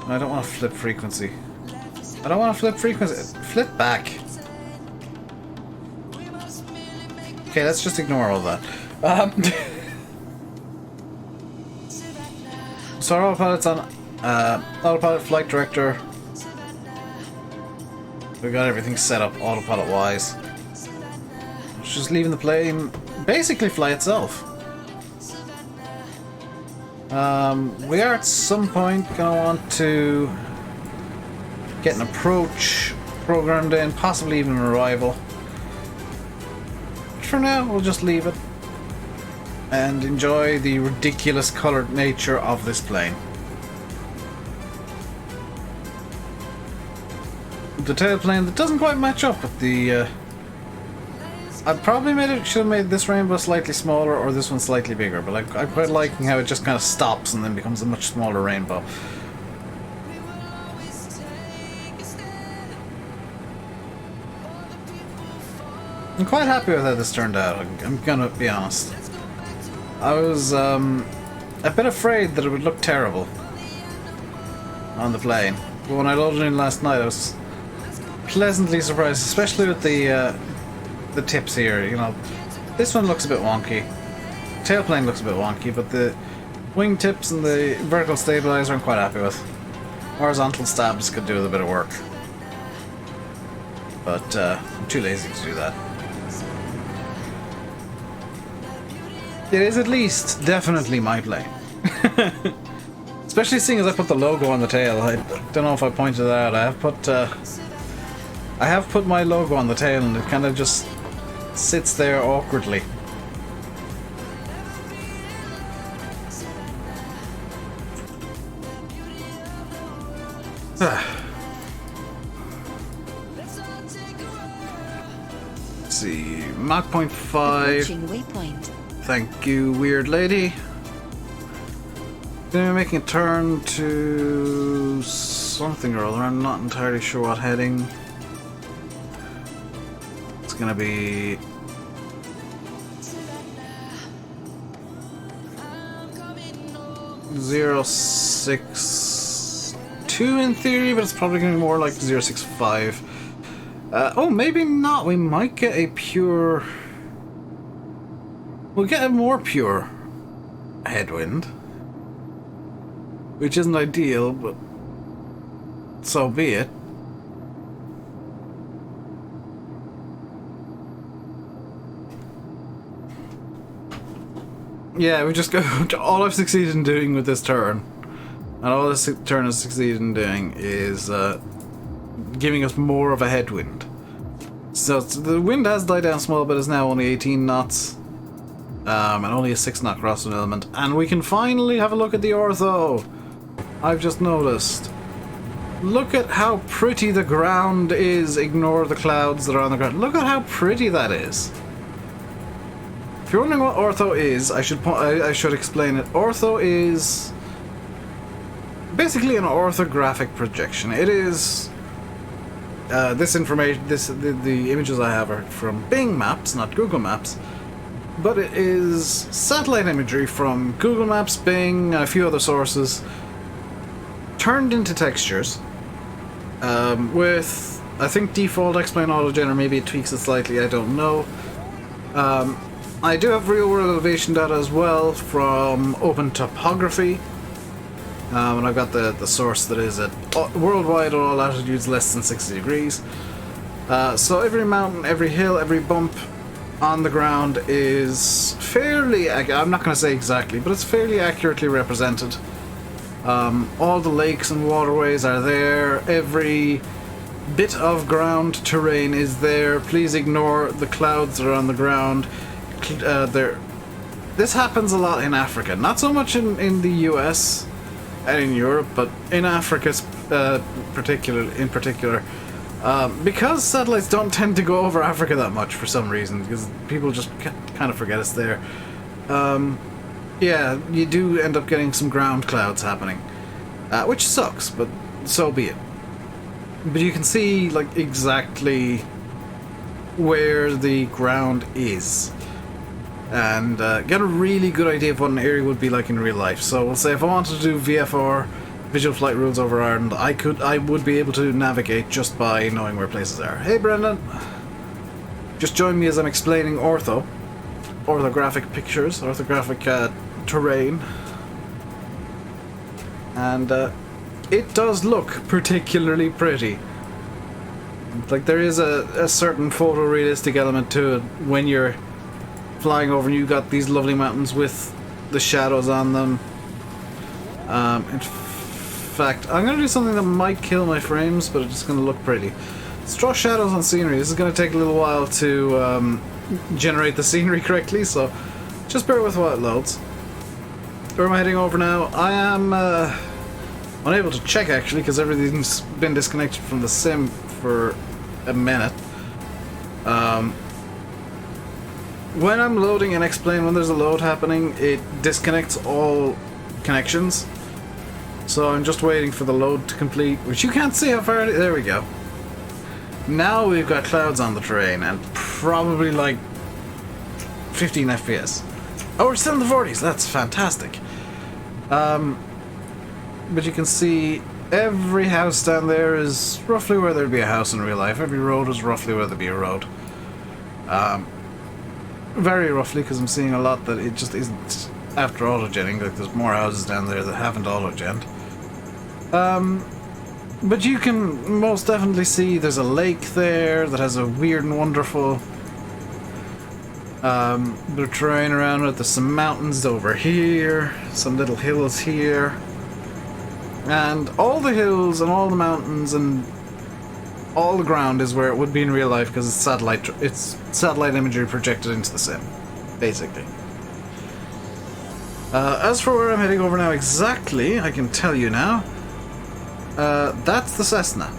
I don't want to flip frequency. I don't want to flip frequency. Flip back. Okay, let's just ignore all that. So our autopilot's on autopilot flight director. We've got everything set up autopilot wise. It's just leaving the plane basically fly itself. We are at some point gonna want to get an approach programmed in, possibly even an arrival. But for now, we'll just leave it and enjoy the ridiculous colored nature of this plane. The tailplane that doesn't quite match up with the I probably should have made this rainbow slightly smaller or this one slightly bigger, but I'm quite liking how it just kind of stops and then becomes a much smaller rainbow. I'm quite happy with how this turned out, I'm gonna be honest. I was a bit afraid that it would look terrible on the plane, but when I loaded in last night I was pleasantly surprised, especially with the tips here. You know, this one looks a bit wonky. Tailplane looks a bit wonky, but the wingtips and the vertical stabilizer I'm quite happy with. Horizontal stabs could do with a bit of work. But I'm too lazy to do that. It is at least definitely my plane. Especially seeing as I put the logo on the tail. I don't know if I pointed that out. I have put my logo on the tail and it kind of just sits there awkwardly. Let's see, Mach point 5. Approaching waypoint. Thank you, weird lady. Then we're making a turn to something or other. I'm not entirely sure what heading. It's gonna be 062 in theory, but it's probably gonna be more like 065. Oh, maybe not. We might get a pure. We'll get a more pure headwind. Which isn't ideal, but so be it. Yeah, we just go. All I've succeeded in doing with this turn, and all this turn has succeeded in doing, is giving us more of a headwind. So the wind has died down small, but it's now only 18 knots. And only a 6-knot crosswind element. And we can finally have a look at the ortho. I've just noticed. Look at how pretty the ground is. Ignore the clouds that are on the ground. Look at how pretty that is. If you're wondering what ortho is, I should explain it. Ortho is basically an orthographic projection. It is this information. The images I have are from Bing Maps, not Google Maps. But it is satellite imagery from Google Maps, Bing, and a few other sources, turned into textures, with, I think, default X-Plane Autogen, or maybe it tweaks it slightly, I don't know. I do have real-world elevation data as well from Open Topography, and I've got the source that is at worldwide at all altitudes less than 60 degrees. So every mountain, every hill, every bump on the ground is fairly, I'm not going to say exactly, but it's fairly accurately represented. All the lakes and waterways are there. Every bit of ground terrain is there. Please ignore the clouds that are on the ground. This happens a lot in Africa. Not so much in the US and in Europe, but in Africa in particular. Because satellites don't tend to go over Africa that much for some reason, because people just kind of forget it's there. Yeah, you do end up getting some ground clouds happening, which sucks, but so be it. But you can see like exactly where the ground is, and get a really good idea of what an area would be like in real life. So we'll say if I wanted to do VFR, Visual Flight Rules over Ireland, I would be able to navigate just by knowing where places are. Hey Brendan! Just join me as I'm explaining orthographic pictures, orthographic terrain. And it does look particularly pretty. Like there is a certain photorealistic element to it when you're flying over and you've got these lovely mountains with the shadows on them. In fact, I'm going to do something that might kill my frames, but it's just going to look pretty. Let's draw shadows on scenery. This is going to take a little while to generate the scenery correctly, so just bear with while it loads. Where am I heading over now? I am unable to check actually, because everything's been disconnected from the sim for a minute. When I'm loading and explain when there's a load happening, it disconnects all connections. So I'm just waiting for the load to complete, which you can't see how far it is. There we go. Now we've got clouds on the terrain and probably like 15 FPS. Oh, we're still in the 40s. That's fantastic. But you can see every house down there is roughly where there'd be a house in real life. Every road is roughly where there'd be a road. Very roughly, because I'm seeing a lot that it just isn't. after autogenning. Like, there's more houses down there that haven't autogenned. But you can most definitely see there's a lake there that has a weird and wonderful bit of terrain around it. There's some mountains over here, some little hills here. And all the hills and all the mountains and all the ground is where it would be in real life because it's satellite imagery projected into the sim, basically. As for where I'm heading over now exactly, I can tell you now. That's the Cessna.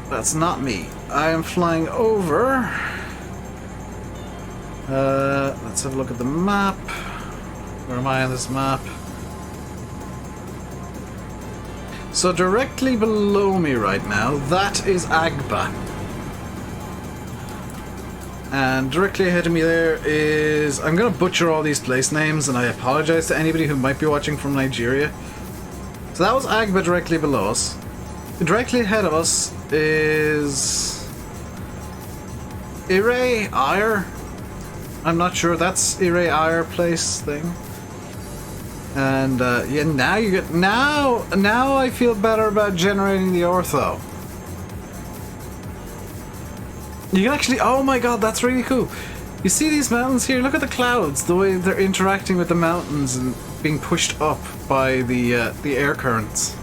That's not me. I am flying over. Let's have a look at the map. Where am I on this map? So directly below me right now, that is Agba. And directly ahead of me there is... I'm going to butcher all these place names, and I apologize to anybody who might be watching from Nigeria. So that was Agba directly below us. Directly ahead of us is... Ire Ire? I'm not sure. That's Ire Ire place thing. And yeah, now you get now I feel better about generating the ortho. You can actually, oh my god, that's really cool. You see these mountains here? Look at the clouds, the way they're interacting with the mountains and being pushed up by the air currents.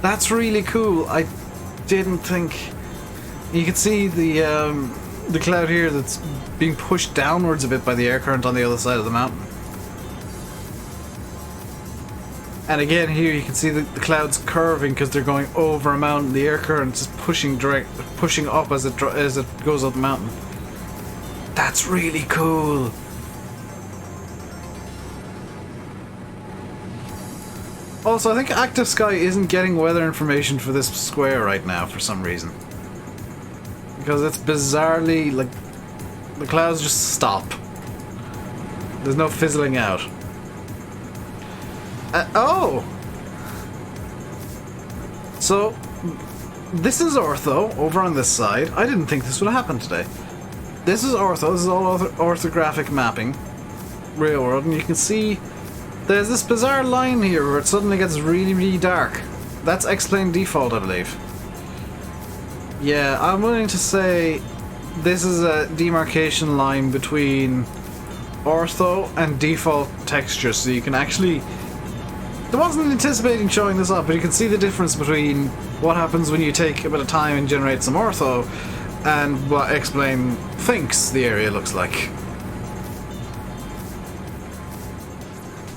That's really cool. I didn't think you could see the cloud here that's being pushed downwards a bit by the air current on the other side of the mountain. And again, here you can see the clouds curving because they're going over a mountain. The air current is pushing up as it goes up the mountain. That's really cool. Also, I think Active Sky isn't getting weather information for this square right now for some reason. Because it's bizarrely, like, the clouds just stop. There's no fizzling out. Oh! So, this is ortho, over on this side. I didn't think this would happen today. This is ortho, this is all orthographic mapping. Real world, and you can see there's this bizarre line here where it suddenly gets really, really dark. That's explained default, I believe. Yeah, I'm willing to say this is a demarcation line between ortho and default texture, so you can actually... I wasn't anticipating showing this up, but you can see the difference between what happens when you take a bit of time and generate some ortho and what Explain thinks the area looks like.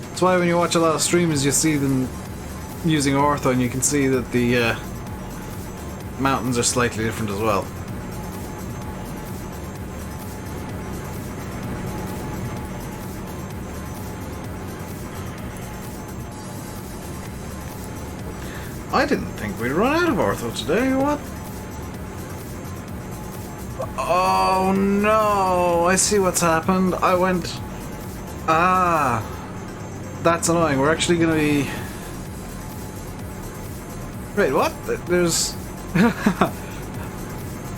That's why when you watch a lot of streamers you see them using ortho and you can see that the mountains are slightly different as well. I didn't think we'd run out of ortho today, what? Oh no, I see what's happened. I went... Ah, that's annoying. We're actually gonna be... Wait, what? There's...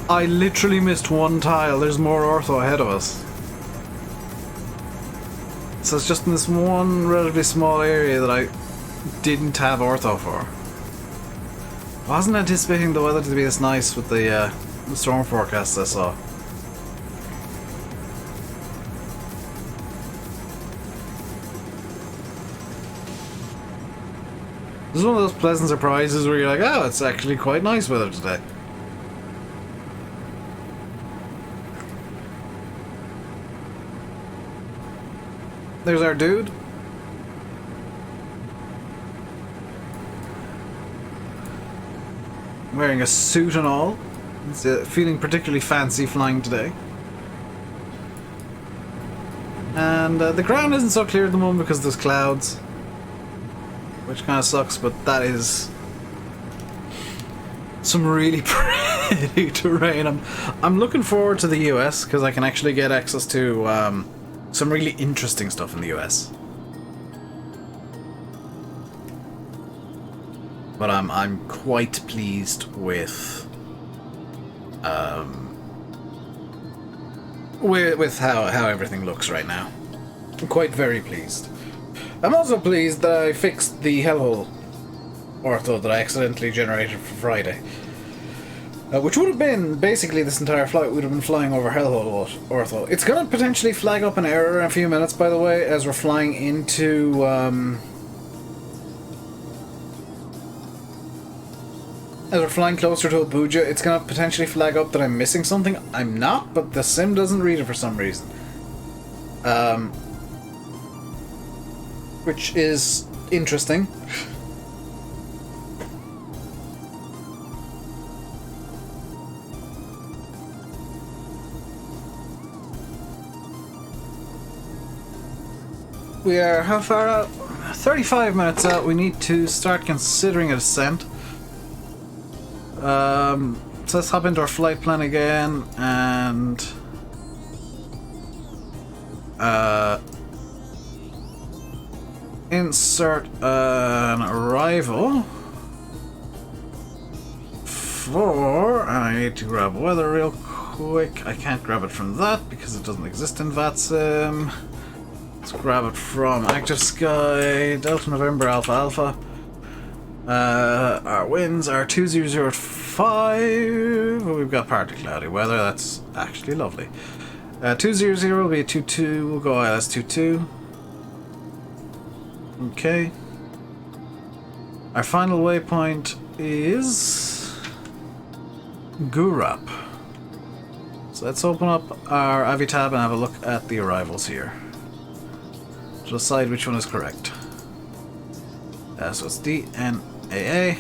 I literally missed one tile. There's more ortho ahead of us. So it's just in this one relatively small area that I didn't have ortho for. I wasn't anticipating the weather to be this nice with the storm forecasts I saw. This is one of those pleasant surprises where you're like, oh, it's actually quite nice weather today. There's our dude. Wearing a suit and all. He's feeling particularly fancy flying today. And the ground isn't so clear at the moment because there's clouds. Which kind of sucks, but that is some really pretty terrain. I'm looking forward to the US because I can actually get access to some really interesting stuff in the US. But I'm quite pleased with how everything looks right now. I'm quite very pleased. I'm also pleased that I fixed the hellhole ortho that I accidentally generated for Friday. Which would have been, basically this entire flight would have been flying over hellhole ortho. It's going to potentially flag up an error in a few minutes, by the way, as we're flying into... as we're flying closer to Abuja, it's going to potentially flag up that I'm missing something. I'm not, but the sim doesn't read it for some reason. Which is interesting. We are how far out? 35 minutes out. We need to start considering a descent. So let's hop into our flight plan again and insert an arrival for, and I need to grab weather real quick. I can't grab it from that because it doesn't exist in VATSIM. Let's grab it from Active Sky, Delta November Alpha Alpha. Our winds are 2005. We've got partly cloudy weather. That's actually lovely. 200 will be a 22. We'll go ILS 22. Okay. Our final waypoint is Gurap. So let's open up our Avi tab and have a look at the arrivals here to decide which one is correct. So it's DNAA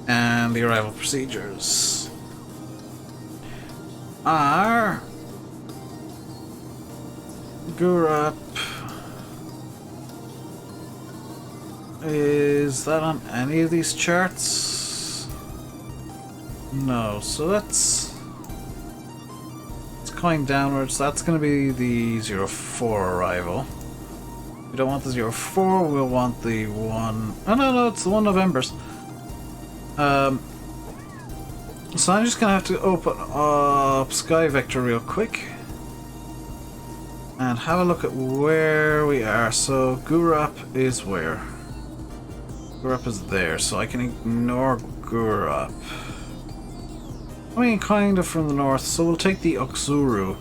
and the arrival procedures are Gurap. Is that on any of these charts? No, so that's going downwards. That's going to be the 04 arrival. We don't want the 04, we'll want the 1... Oh no, it's the 1 Novembers. So I'm just going to have to open up Sky Vector real quick and have a look at where we are. So Gurap is where? Gurap is there, so I can ignore Gurap. I mean, kind of from the north, so we'll take the Oksuru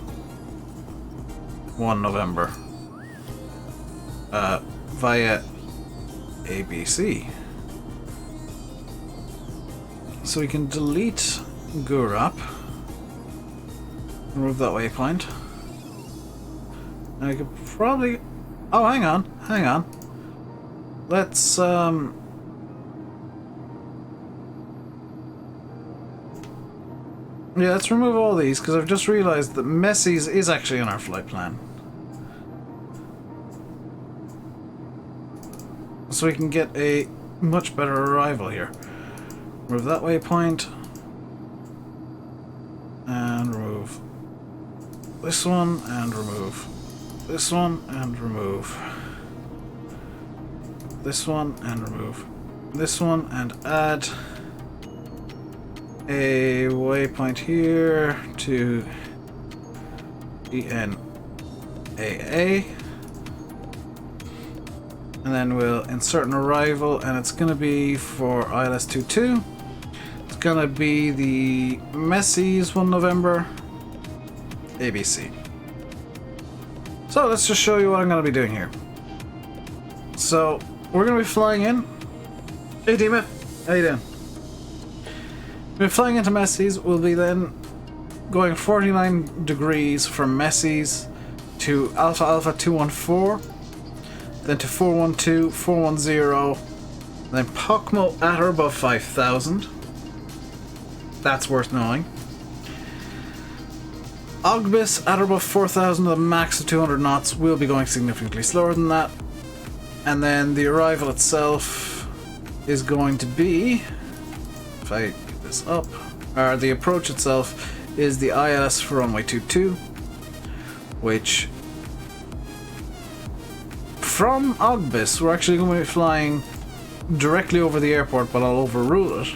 1 November via ABC. So we can delete Gurap, remove that waypoint. And I could probably... Oh, hang on. Let's, yeah, let's remove all these, because I've just realized that Messi's is actually on our flight plan. So we can get a much better arrival here. Remove that waypoint. And remove this one, and remove this one, and remove this one, and remove this one, and add a waypoint here to DNAA, and then we'll insert an arrival, and it's going to be for ILS 22. It's going to be the Messi's 1 November ABC. So let's just show you what I'm going to be doing here. So we're going to be flying in. Hey Dima, how you doing? We're flying into Messi's. We'll be then going 49 degrees from Messi's to Alpha Alpha 214, then to 412, 410, then Pocmo at or above 5,000. That's worth knowing. Ogbis at or above 4,000 with a max of 200 knots. We'll be going significantly slower than that. And then the arrival itself is going to be, if I get this up, or the approach itself is the ILS for runway 22, which from Ogbis we're actually going to be flying directly over the airport, but I'll overrule it.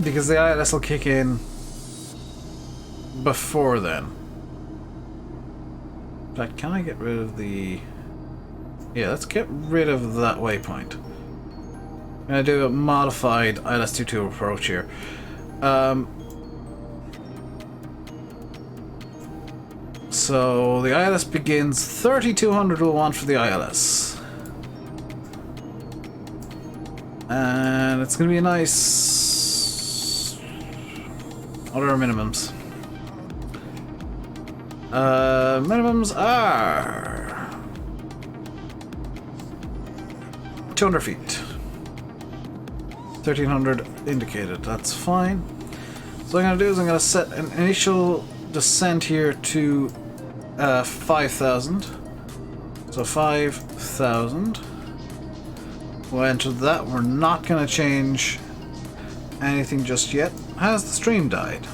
because the ILS will kick in before then. In fact, can I get rid of the... Yeah, let's get rid of that waypoint. I'm going to do a modified ILS-22 approach here. So the ILS begins 3,200 we'll want for the ILS. And it's going to be a nice... What are our minimums? Minimums are 200 feet. 1,300 indicated. That's fine. So what I'm going to do is I'm going to set an initial descent here to 5,000. So 5,000. We'll enter that. We're not going to change anything just yet. Has the stream died?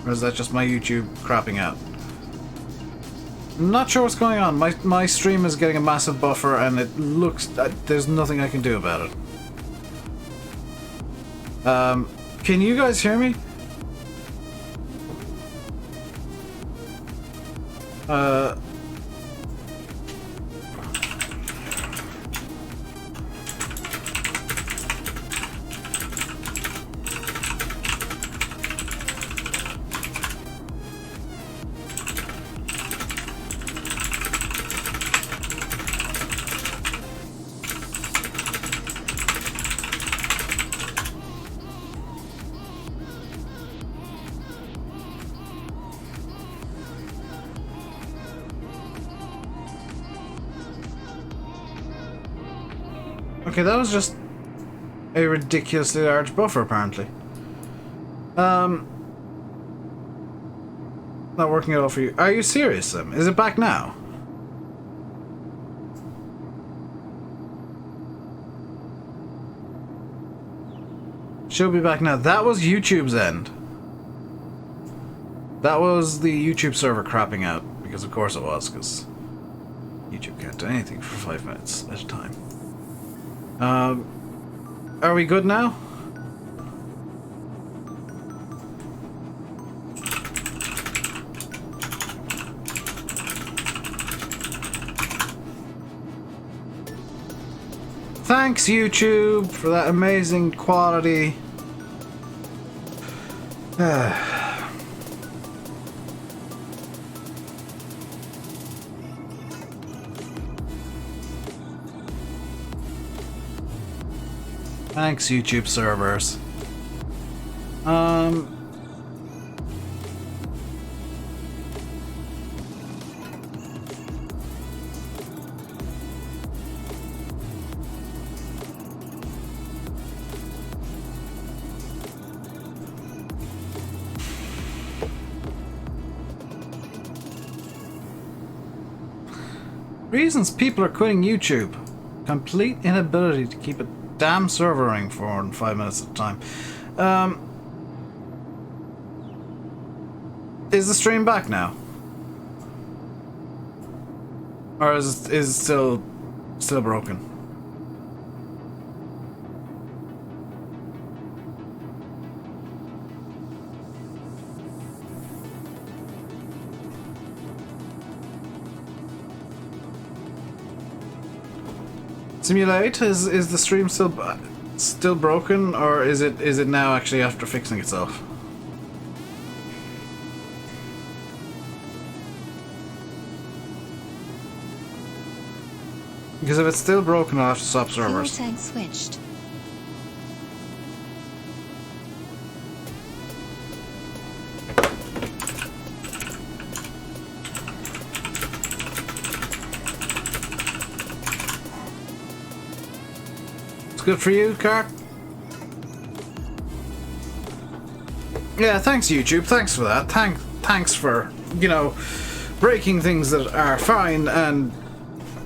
Or is that just my YouTube crapping out? Not sure what's going on. My stream is getting a massive buffer and it looks... there's nothing I can do about it. Can you guys hear me? Okay, that was just a ridiculously large buffer, apparently. Not working at all for you. Are you serious, Sim? Is it back now? Should be back now. That was YouTube's end. That was the YouTube server crapping out, because of course it was, because YouTube can't do anything for 5 minutes at a time. Are we good now? Thanks, YouTube, for that amazing quality. Thanks, YouTube servers. Reasons people are quitting YouTube. Complete inability to keep a damn server running for more than 5 minutes at a time. Is the stream back now? Or is it still broken? Simulate, is the stream still broken, or is it now actually after fixing itself? Because if it's still broken, I'll have to swap servers. Fuel tank switched. Good for you, Car? Yeah, thanks, YouTube. Thanks for that. Thanks for, you know, breaking things that are fine and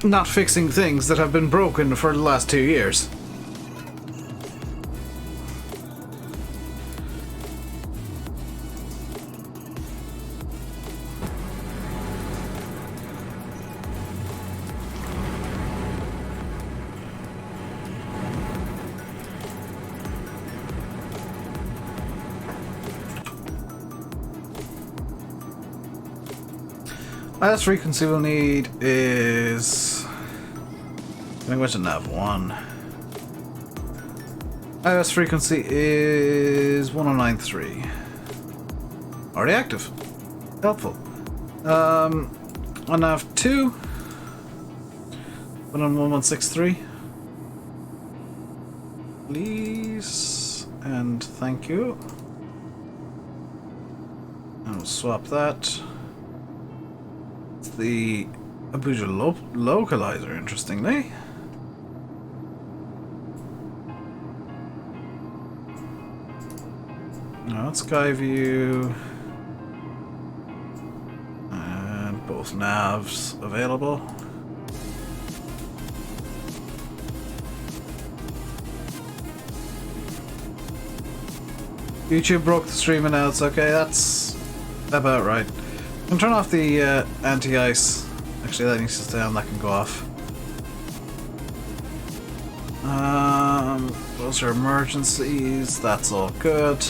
not fixing things that have been broken for the last 2 years. Highest frequency we'll need is... I think we're to nav 1. Highest frequency is 1093. Already active. Helpful. On nav 2. 1163. Please. And thank you. And we'll swap that. It's the Abuja localizer, interestingly. Now it's Skyview. And both navs available. YouTube broke the stream and outs. Okay, that's about right. I can turn off the anti-ice. Actually, that needs to stay on. That can go off. Those are emergencies. That's all good.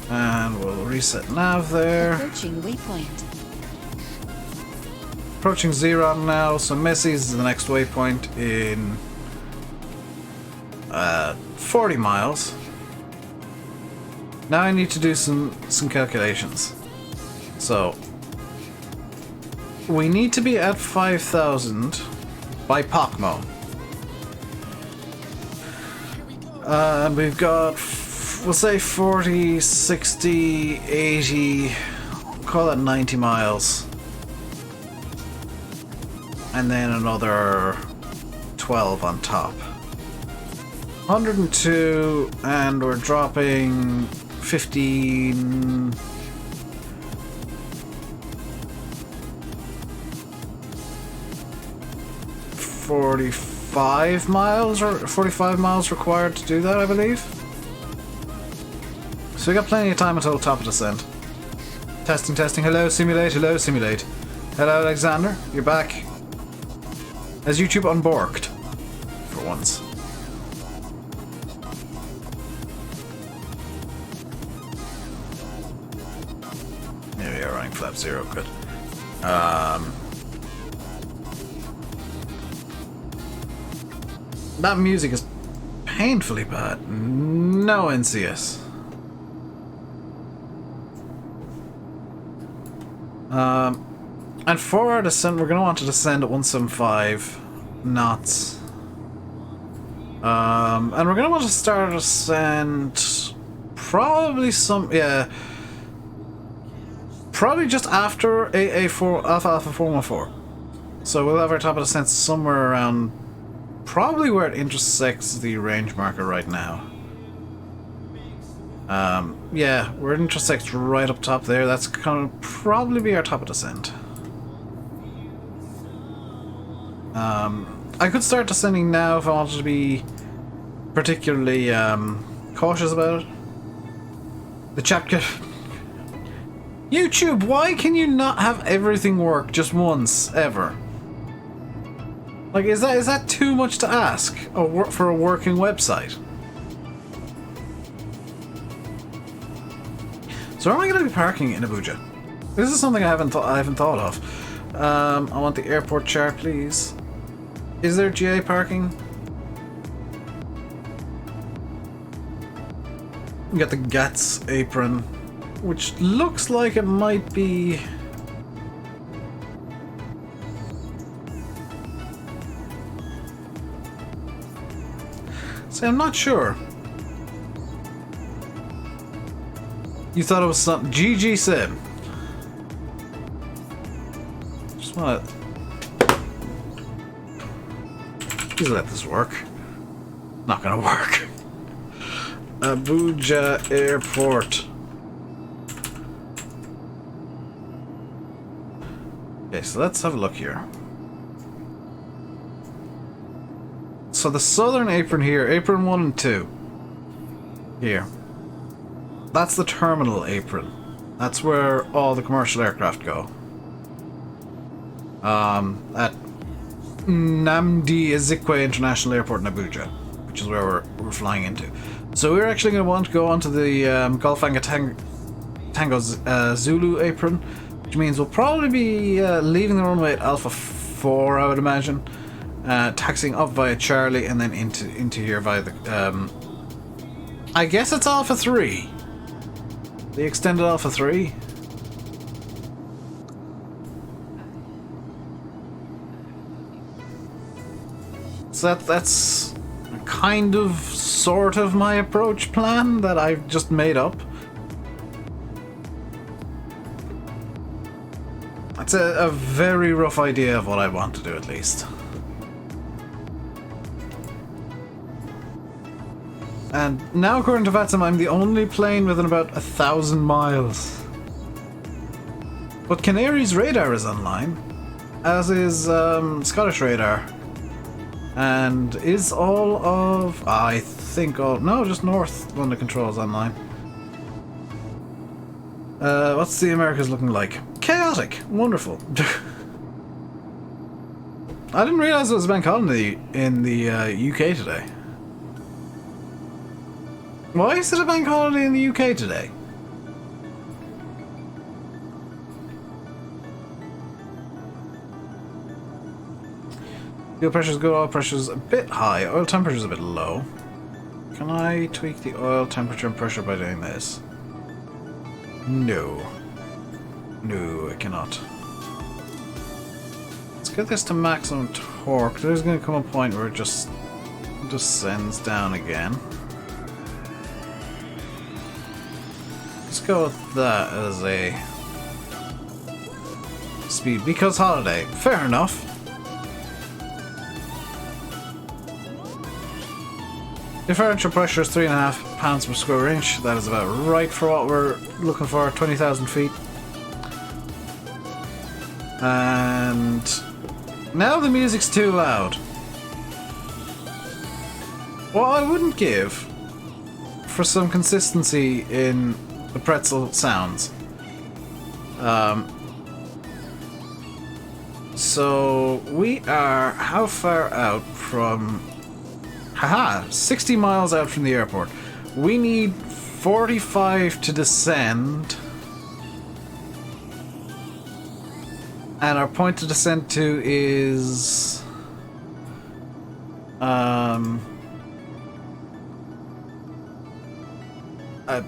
And we'll reset nav there. Approaching waypoint. Approaching Xeron now, so Messi's is the next waypoint in 40 miles. Now I need to do some calculations. So we need to be at 5,000 by Pacmo. And we've got, we'll say 40, 60, 80, call that 90 miles. And then another 12 on top. 102, and we're dropping 15. 45 miles, or 45 miles required to do that, I believe. So we got plenty of time until the top of descent. Testing, testing. Hello, simulate. Hello, simulate. Hello, Alexander. You're back. Has YouTube unborked? For once. There we are, running flap 0, good. That music is painfully bad. No NCS. And for our descent, we're going to want to descend at 175 knots. And we're going to want to start a descent probably probably just after AA4 Alpha 414. So we'll have our top of descent somewhere around probably where it intersects the range marker right now. Yeah, where it intersects right up top there. That's gonna probably be our top of descent. I could start descending now if I wanted to be particularly cautious about it. The chat could... YouTube, why can you not have everything work just once, ever? Like, is that too much to ask for a working website? So where am I going to be parking in Abuja? This is something I haven't thought of. I want the airport chart, please. Is there GA parking? We got the GATS apron, which looks like it might be... See, I'm not sure. You thought it was something... GG said. Just wanna... Please let this work. Not gonna work. Abuja Airport. Okay, so let's have a look here. So the southern apron here, apron 1 and 2. Here. That's the terminal apron. That's where all the commercial aircraft go. At Nnamdi Ezekwe International Airport in Abuja, which is where we're flying into. So we're actually going to want to go onto the Golfanga Tango Zulu apron, which means we'll probably be leaving the runway at Alpha 4, I would imagine, taxiing up via Charlie and then into here via the I guess it's Alpha 3, the extended Alpha 3. So that's kind of, sort of my approach plan that I've just made up. That's a very rough idea of what I want to do, at least. And now, according to VATSIM, I'm the only plane within about 1,000 miles. But Canary's radar is online, as is Scottish radar. And is all of... I think all... No, just North London Control's online. What's the Americas looking like? Chaotic. Wonderful. I didn't realise it was a bank holiday in the UK today. Why is it a bank holiday in the UK today? Fuel pressure's good, oil pressure's a bit high, oil temperature's a bit low. Can I tweak the oil temperature and pressure by doing this? No. No, I cannot. Let's get this to maximum torque. There's going to come a point where it just descends down again. Let's go with that as a speed, because holiday. Fair enough. Differential pressure is 3.5 pounds per square inch. That is about right for what we're looking for, 20,000 feet. And now the music's too loud. What I wouldn't give for some consistency in the pretzel sounds. So we are how far out from... Haha, 60 miles out from the airport. We need 45 to descend. And our point to descend to is...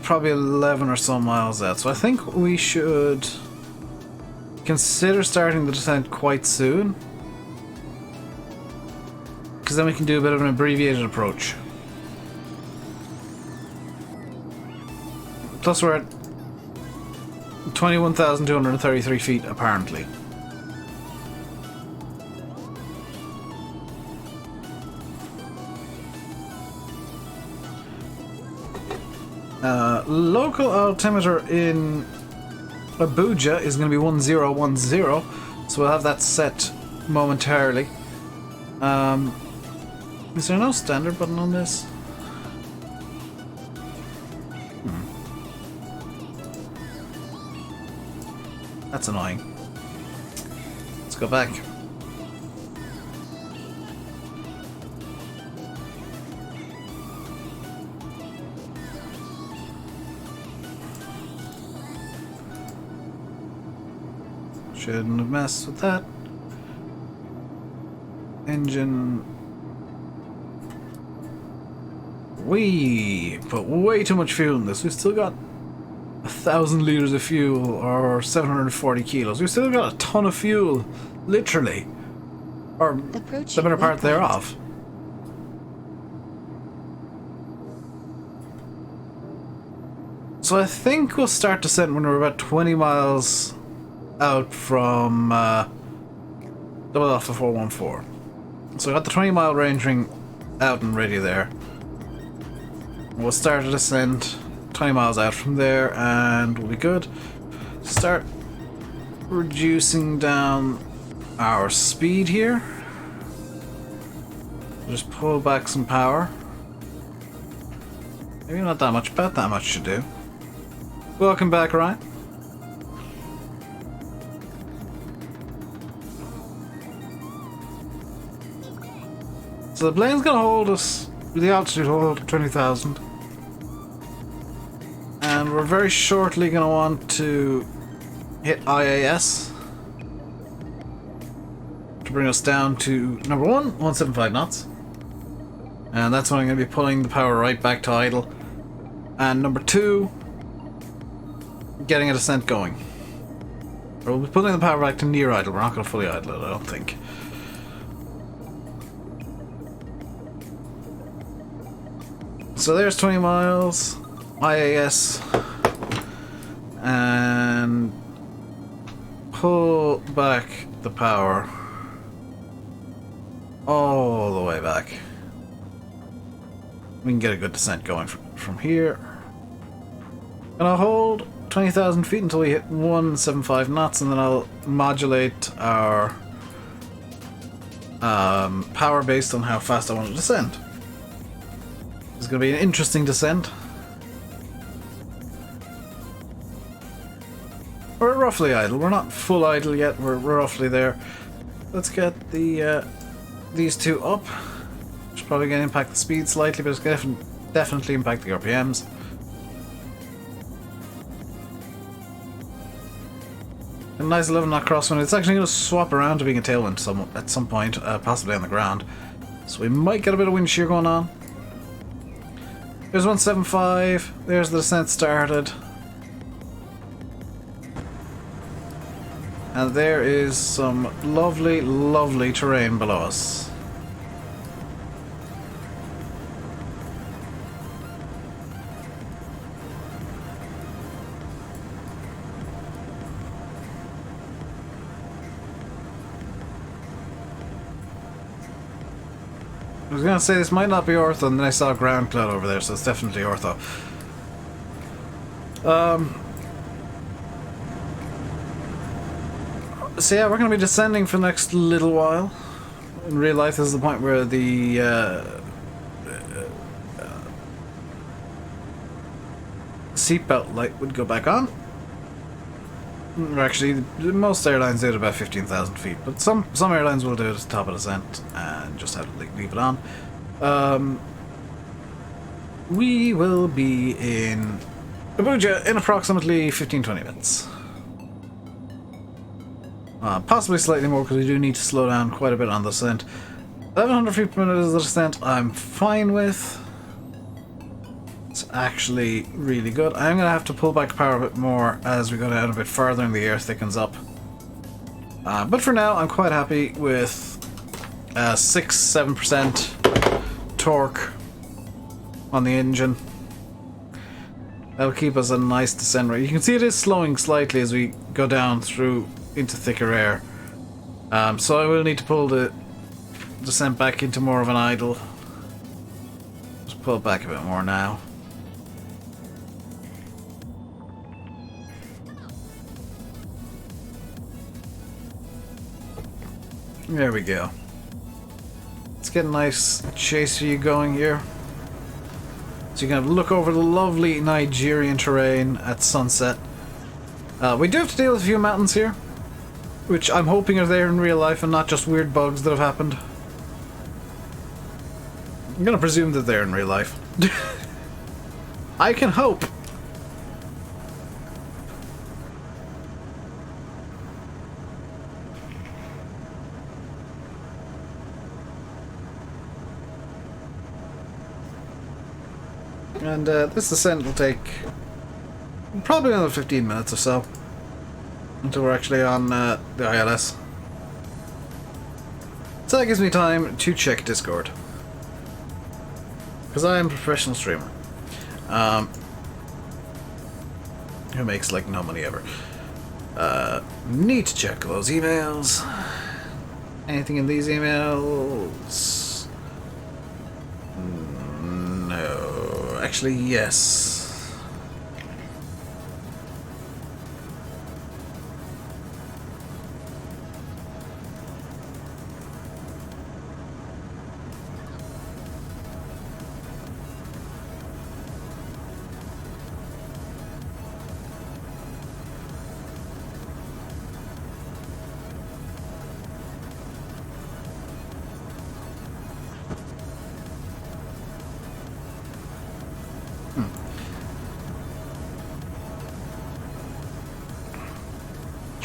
probably 11 or so miles out. So I think we should consider starting the descent quite soon. Because then we can do a bit of an abbreviated approach. Plus we're at 21,233 feet apparently. Local altimeter in Abuja is going to be 1010, so we'll have that set momentarily. Is there no standard button on this? That's annoying. Let's go back. Shouldn't have messed with that. Engine. We put way too much fuel in this. We've still got 1,000 liters of fuel, or 740 kilos. We've still got a ton of fuel, literally, or the better part thereof. So I think we'll start descent when we're about 20 miles out from Double Alpha 414. So I got the 20-mile range ring out and ready there. We'll start a descent 20 miles out from there and we'll be good. Start reducing down our speed here. Just pull back some power. Maybe not that much, about that much should do. Welcome back, Ryan. So the plane's gonna hold us The altitude hold 20,000. And we're very shortly going to want to hit IAS to bring us down to number 175 knots. And that's when I'm going to be pulling the power right back to idle. And number 2, getting a descent going. We'll be pulling the power back to near idle. We're not going to fully idle it, I don't think. So there's 20 miles, IAS, and pull back the power all the way back. We can get a good descent going from here. And I'll hold 20,000 feet until we hit 175 knots, and then I'll modulate our power based on how fast I want to descend. It's going to be an interesting descent. We're roughly idle. We're not full idle yet. We're roughly there. Let's get the these two up. It's probably going to impact the speed slightly, but it's going to definitely impact the RPMs. A nice 11 knot crosswind. It's actually going to swap around to being a tailwind at some point, possibly on the ground. So we might get a bit of wind shear going on. There's 175. There's the descent started. And there is some lovely, lovely terrain below us. I was gonna say this might not be ortho, and then I saw a ground cloud over there, so it's definitely ortho. So yeah, we're gonna be descending for the next little while. In real life, this is the point where the seatbelt light would go back on. Actually, most airlines do it about 15,000 feet, but some airlines will do it at the top of the descent and just have to leave it on. We will be in Abuja in approximately 15-20 minutes. Possibly slightly more, because we do need to slow down quite a bit on the descent. 1100 feet per minute is the descent I'm fine with. It's actually really good. I'm going to have to pull back power a bit more as we go down a bit further and the air thickens up. But for now, I'm quite happy with 6-7% torque on the engine. That'll keep us a nice descent rate. You can see it is slowing slightly as we go down through into thicker air. So I will need to pull the descent back into more of an idle. Just pull it back a bit more now. There we go. Let's get a nice chase view going here. So you can look over the lovely Nigerian terrain at sunset. We do have to deal with a few mountains here, which I'm hoping are there in real life and not just weird bugs that have happened. I'm gonna presume that they're in real life. I can hope. And this descent will take probably another 15 minutes or so until we're actually on the ILS. So that gives me time to check Discord, because I am a professional streamer who makes like no money ever. Need to check those emails. Anything in these emails? No. Actually, yes.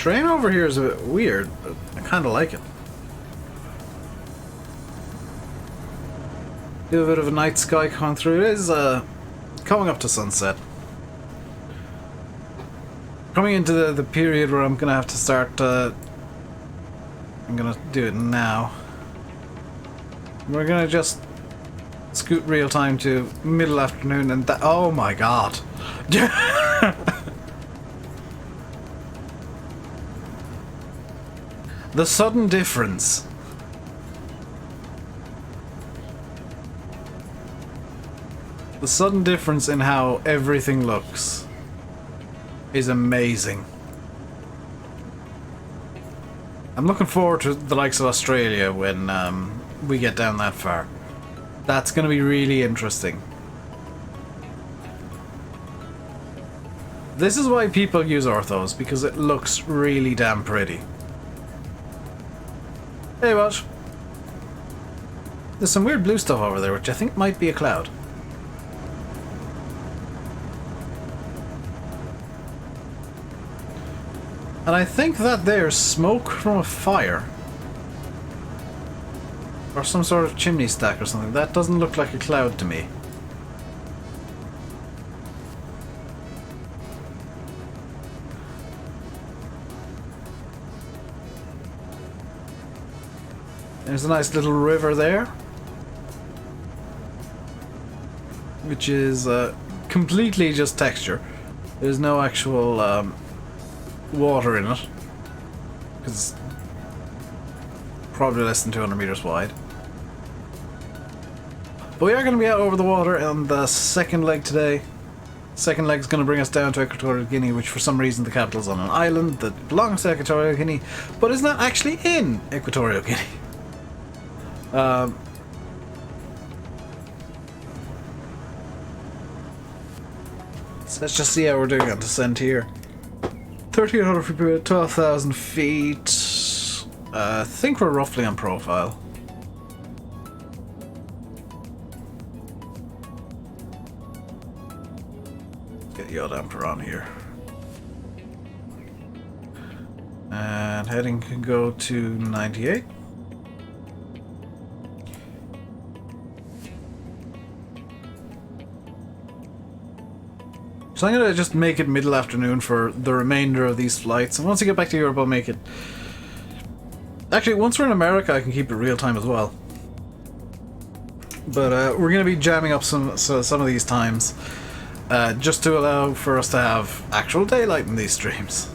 terrain over here is a bit weird, but I kind of like it. Do a bit of a night sky coming through. It is coming up to sunset. Coming into the period where I'm going to have to start... I'm going to do it now. We're going to just scoot real time to middle afternoon and that... Oh my god! The sudden difference. The sudden difference in how everything looks is amazing. I'm looking forward to the likes of Australia when we get down that far. That's going to be really interesting. This is why people use orthos, because it looks really damn pretty. Hey, watch. There's some weird blue stuff over there, which I think might be a cloud. And I think that there's smoke from a fire. Or some sort of chimney stack or something. That doesn't look like a cloud to me. There's a nice little river there. Which is completely just texture. There's no actual water in it. Because it's probably less than 200 meters wide. But we are going to be out over the water on the second leg today. Second leg is going to bring us down to Equatorial Guinea, which for some reason the capital's on an island that belongs to Equatorial Guinea, but is not actually in Equatorial Guinea. So let's just see how we're doing on descent here. 1,300 feet, 12,000 feet. I think we're roughly on profile. Get yaw damper on here. And heading can go to 98. So I'm going to just make it middle afternoon for the remainder of these flights. And once I get back to Europe, I'll make it... Actually, once we're in America, I can keep it real time as well. But we're going to be jamming up some of these times. Just to allow for us to have actual daylight in these streams.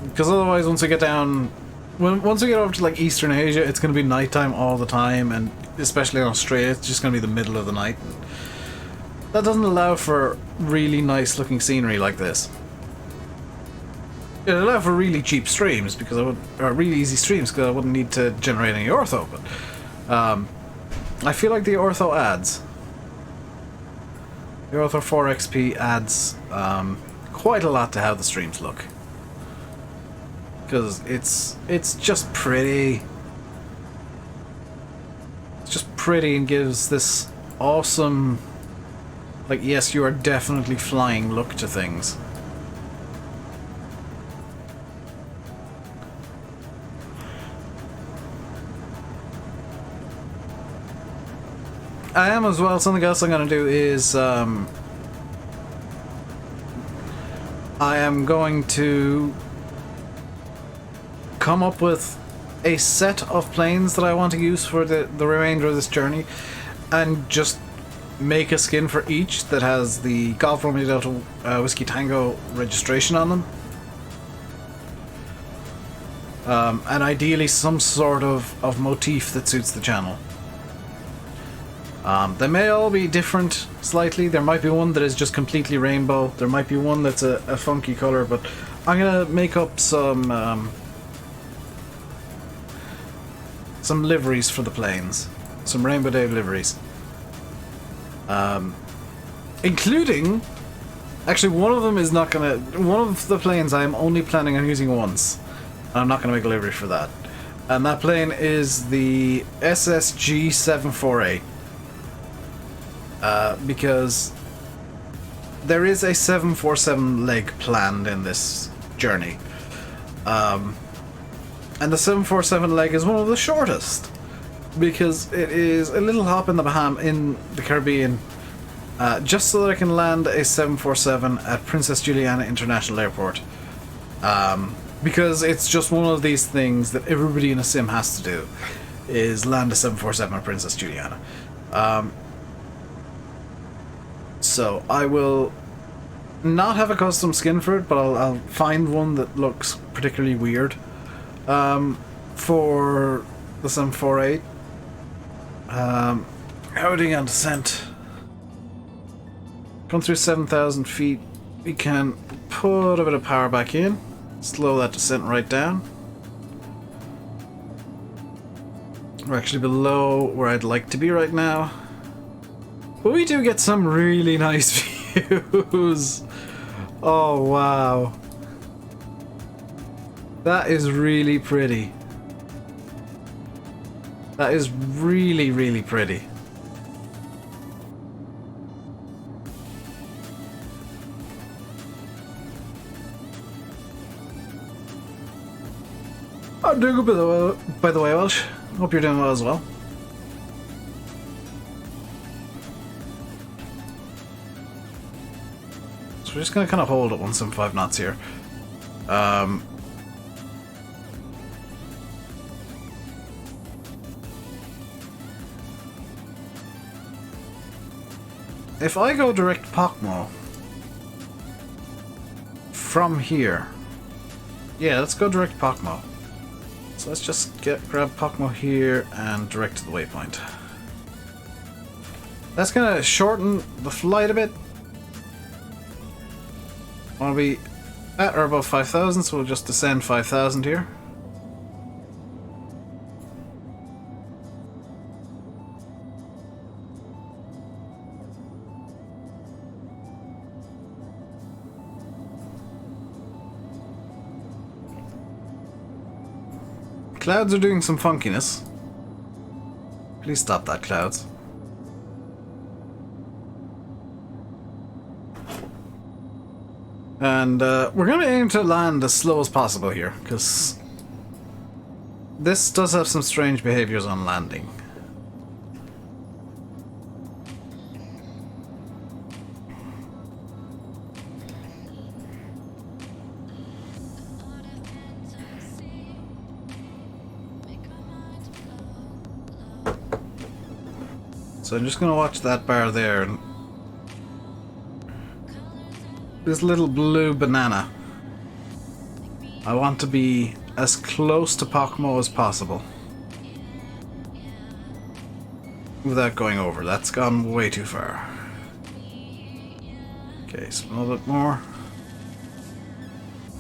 Because otherwise, once we get down... Once we get over to like Eastern Asia, it's going to be nighttime all the time. And especially in Australia, it's just going to be the middle of the night. That doesn't allow for really nice looking scenery like this. It'll allow for really cheap streams because I would, or really easy streams because I wouldn't need to generate any ortho. But I feel like the ortho adds. The ortho 4XP adds quite a lot to how the streams look because it's just pretty. It's just pretty and gives this awesome. Like, yes, you are definitely flying look to things. I am as well. Something else I'm going to do is I am going to come up with a set of planes that I want to use for the remainder of this journey and just make a skin for each that has the Golf Romeo Delta Whiskey Tango registration on them. And ideally some sort of motif that suits the channel. They may all be different slightly. There might be one that is just completely rainbow. There might be one that's a funky color, but I'm gonna make up some liveries for the planes. Some Rainbow Dave liveries. Including, actually one of them is not gonna, one of the planes I am only planning on using once. I'm not gonna make a livery for that. And that plane is the SSG-74A. Because there is a 747 leg planned in this journey. And the 747 leg is one of the shortest because it is a little hop in the Caribbean, just so that I can land a 747 at Princess Juliana International Airport. Because it's just one of these things that everybody in a sim has to do, is land a 747 at Princess Juliana. So I will not have a custom skin for it, but I'll find one that looks particularly weird for the 748. How are we doing on descent? Come through 7,000 feet. We can put a bit of power back in. Slow that descent right down. We're actually below where I'd like to be right now. But we do get some really nice views. Oh, wow. That is really pretty. That is really, really pretty. I'm doing good, by the way, Welsh. Hope you're doing well as well. So we're just going to kind of hold at 175 knots here. If I go direct Pokmo from here, yeah, let's go direct Pokmo. So let's just grab Pokmo here and direct to the waypoint. That's gonna shorten the flight a bit. Want to be at or above 5,000, so we'll just descend 5,000 here. Clouds are doing some funkiness. Please stop that, clouds. And we're going to aim to land as slow as possible here, because this does have some strange behaviors on landing. So I'm just going to watch that bar there. This little blue banana. I want to be as close to Pokmo as possible. Without going over. That's gone way too far. Okay, so a little bit more.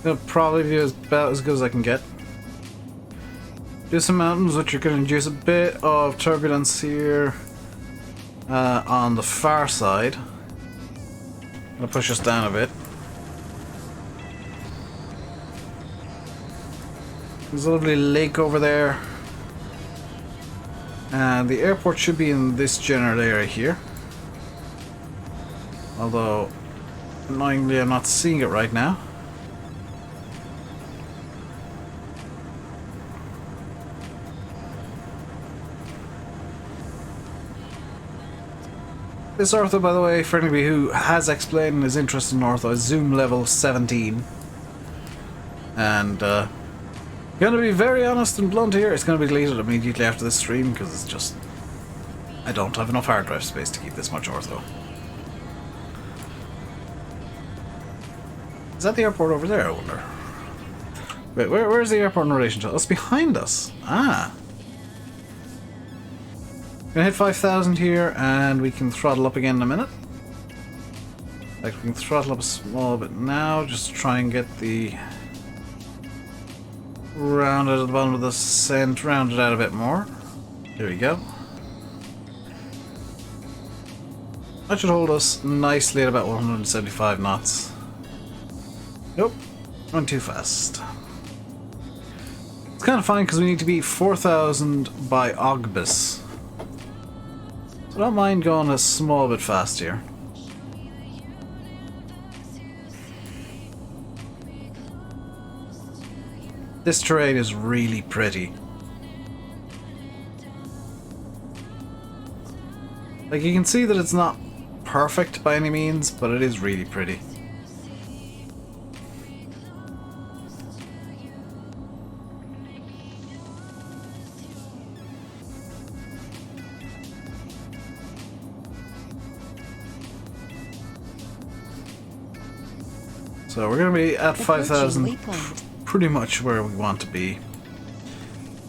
It'll probably be about as good as I can get. Do some mountains, which are going to induce a bit of turbulence here. On the far side. Gonna push us down a bit. There's a lovely lake over there. And the airport should be in this general area here. Although, annoyingly, I'm not seeing it right now. This ortho, by the way, for anybody who has explained his interest in ortho, is zoom level 17. And, gonna be very honest and blunt here, it's gonna be deleted immediately after this stream, because it's just... I don't have enough hard drive space to keep this much ortho. Is that the airport over there, I wonder? Wait, where's the airport in relation to us? It's behind us. Ah. Gonna hit 5,000 here, and we can throttle up again in a minute. Like, we can throttle up a small bit now, just to try and get the rounded at the bottom of the descent, rounded out a bit more. Here we go. That should hold us nicely at about 175 knots. Nope, went too fast. It's kind of fine because we need to be 4,000 by Ogbis. So I don't mind going a small bit fast here. This terrain is really pretty. Like, you can see that it's not perfect by any means, but it is really pretty. So we're going to be at 5,000, pretty much where we want to be.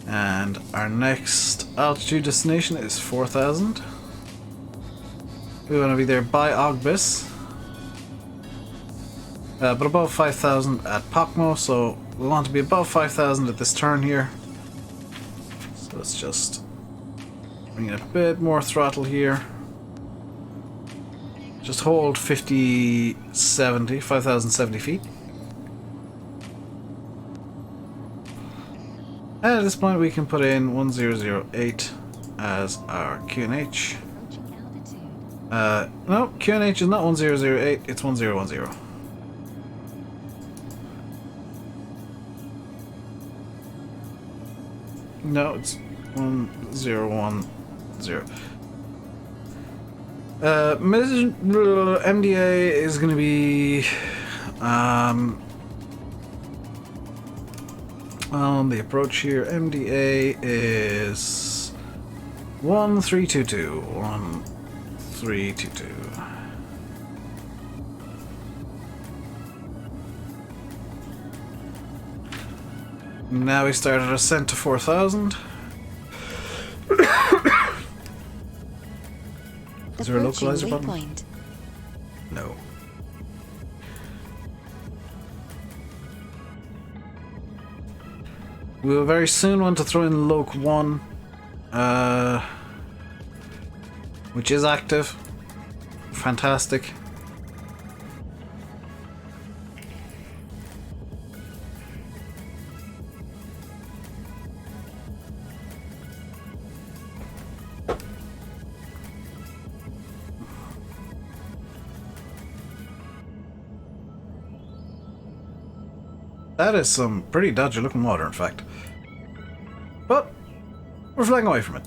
And our next altitude destination is 4,000. We want to be there by Ogbis. But above 5,000 at Pokmo, so we want to be above 5,000 at this turn here. So let's just bring in a bit more throttle here. Just hold 5,070 feet. And at this point we can put in 1008 as our QNH. No, QNH is not 1008, it's 1010. No, it's 1010. MDA is going to be on the approach here. MDA is 1322. 1322. Now we start our ascent to 4,000. Is there a localizer button? No. We will very soon want to throw in Loc 1, which is active. Fantastic. That is some pretty dodgy looking water, in fact. But we're flying away from it.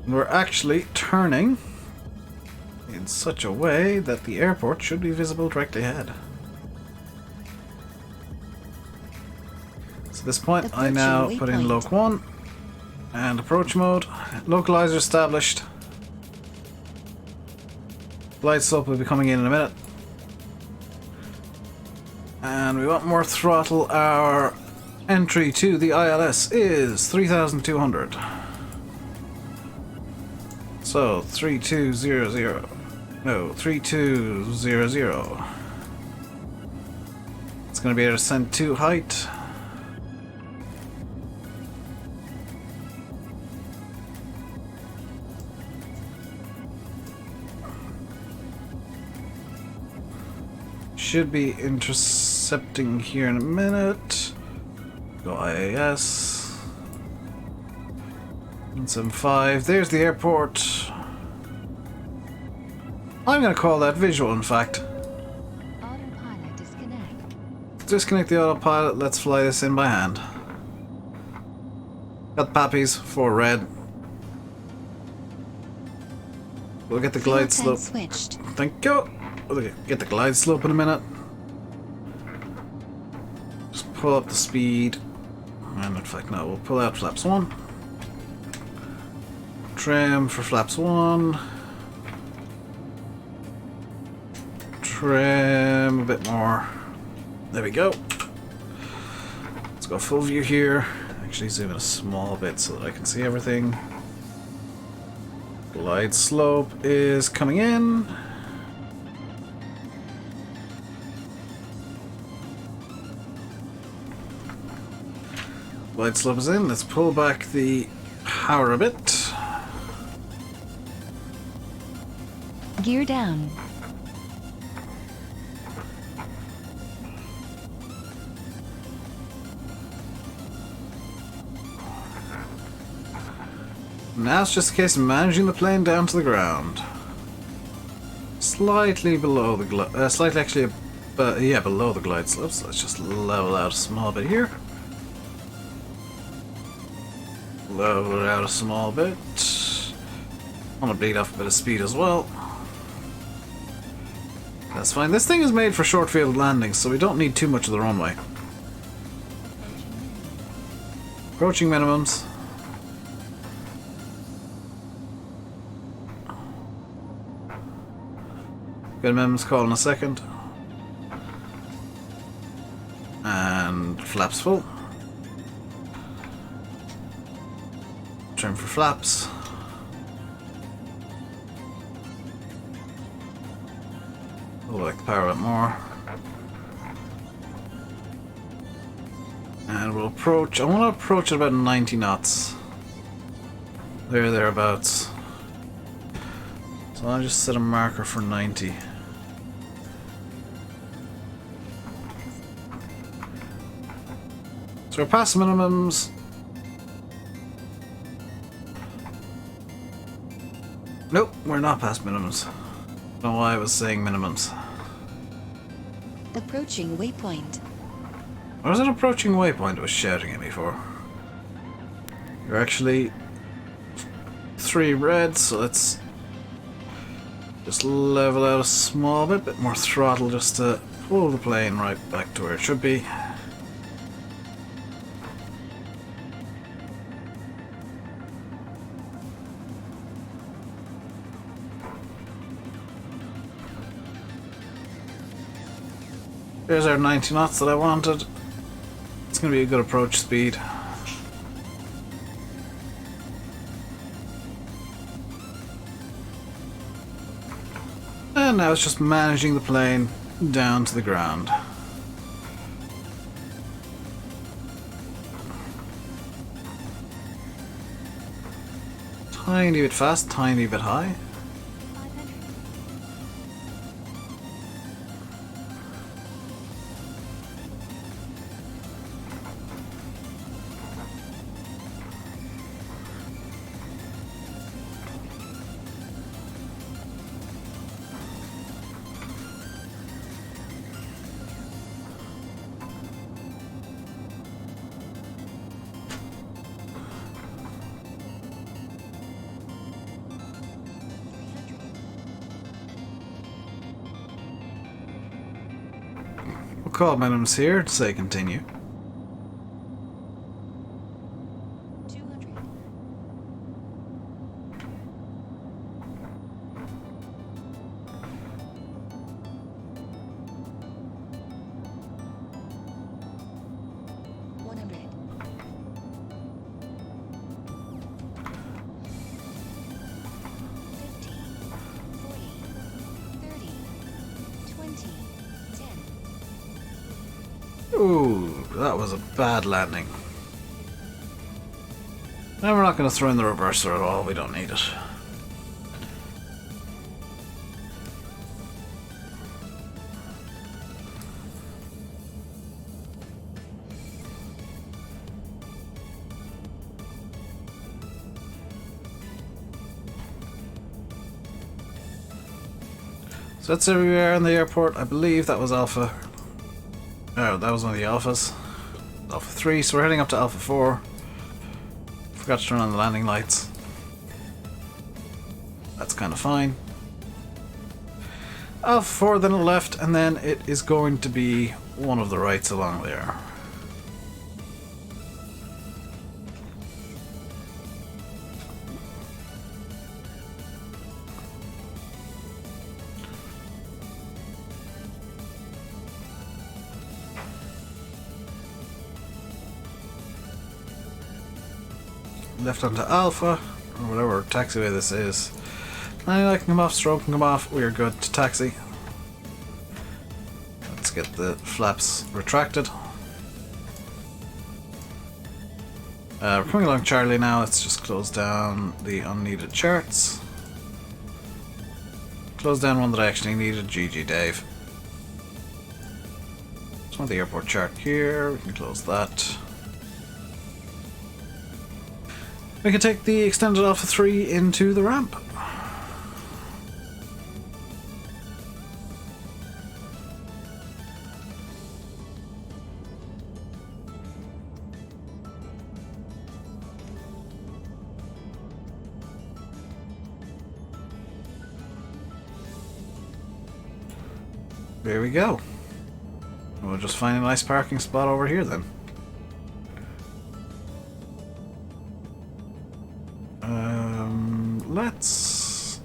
We're actually turning in such a way that the airport should be visible directly ahead. So at this point, I now put in Loc 1 and approach mode. Localizer established. Glide slope will be coming in a minute. And we want more throttle. Our entry to the ILS is 3,200. So 3200. No, 3200. It's going to be our ascent to height. Should be intercepting here in a minute. Go IAS. 175. There's the airport. I'm going to call that visual, in fact. Autopilot disconnect. Disconnect the autopilot. Let's fly this in by hand. Got pappies for red. We'll get the glide slope. Switched. Thank you. We'll get the glide slope in a minute. Just pull up the speed. And in fact, no, we'll pull out flaps 1. Trim for flaps 1. Trim a bit more. There we go. Let's go full view here. Actually zoom in a small bit so that I can see everything. Glide slope is coming in. Glide slope is in. Let's pull back the power a bit. Gear down. Now it's just a case of managing the plane down to the ground. Slightly below the slightly actually But yeah, below the glide slopes. Let's just level out a small bit here. Level it out a small bit. I want to bleed off a bit of speed as well. That's fine. This thing is made for short field landings, so we don't need too much of the runway. Approaching minimums. Get minimums call in a second. And flaps full. Trim for flaps. Oh, I like the power a bit more. And we'll approach. I want to approach at about 90 knots. Thereabouts. So I'll just set a marker for 90. So we're past minimums. Nope, we're not past minimums. I don't know why I was saying minimums. Approaching waypoint. What was it approaching waypoint it was shouting at me for? You're actually 3 red, so let's just level out a small bit more throttle just to pull the plane right back to where it should be. There's our 90 knots that I wanted. It's going to be a good approach speed. And now it's just managing the plane down to the ground. Tiny bit fast, tiny bit high. Call minimums here to say continue. 200. Ooh, that was a bad landing. Now we're not going to throw in the reverser at all, we don't need it. So that's everywhere in the airport. I believe that was Alpha. Oh, that was one of the Alphas. Alpha 3, so we're heading up to Alpha 4. Forgot to turn on the landing lights. That's kind of fine. Alpha 4, then a left, and then it is going to be one of the rights along there. Left onto Alpha, or whatever taxiway this is. Landing light can come off, strobe can come off, we are good to taxi. Let's get the flaps retracted. We're coming along Charlie now, let's just close down the unneeded charts. Close down one that I actually needed, GG Dave. Just want the airport chart here, we can close that. We can take the extended Alpha 3 into the ramp. there we go. We'll just find a nice parking spot over here then. Let's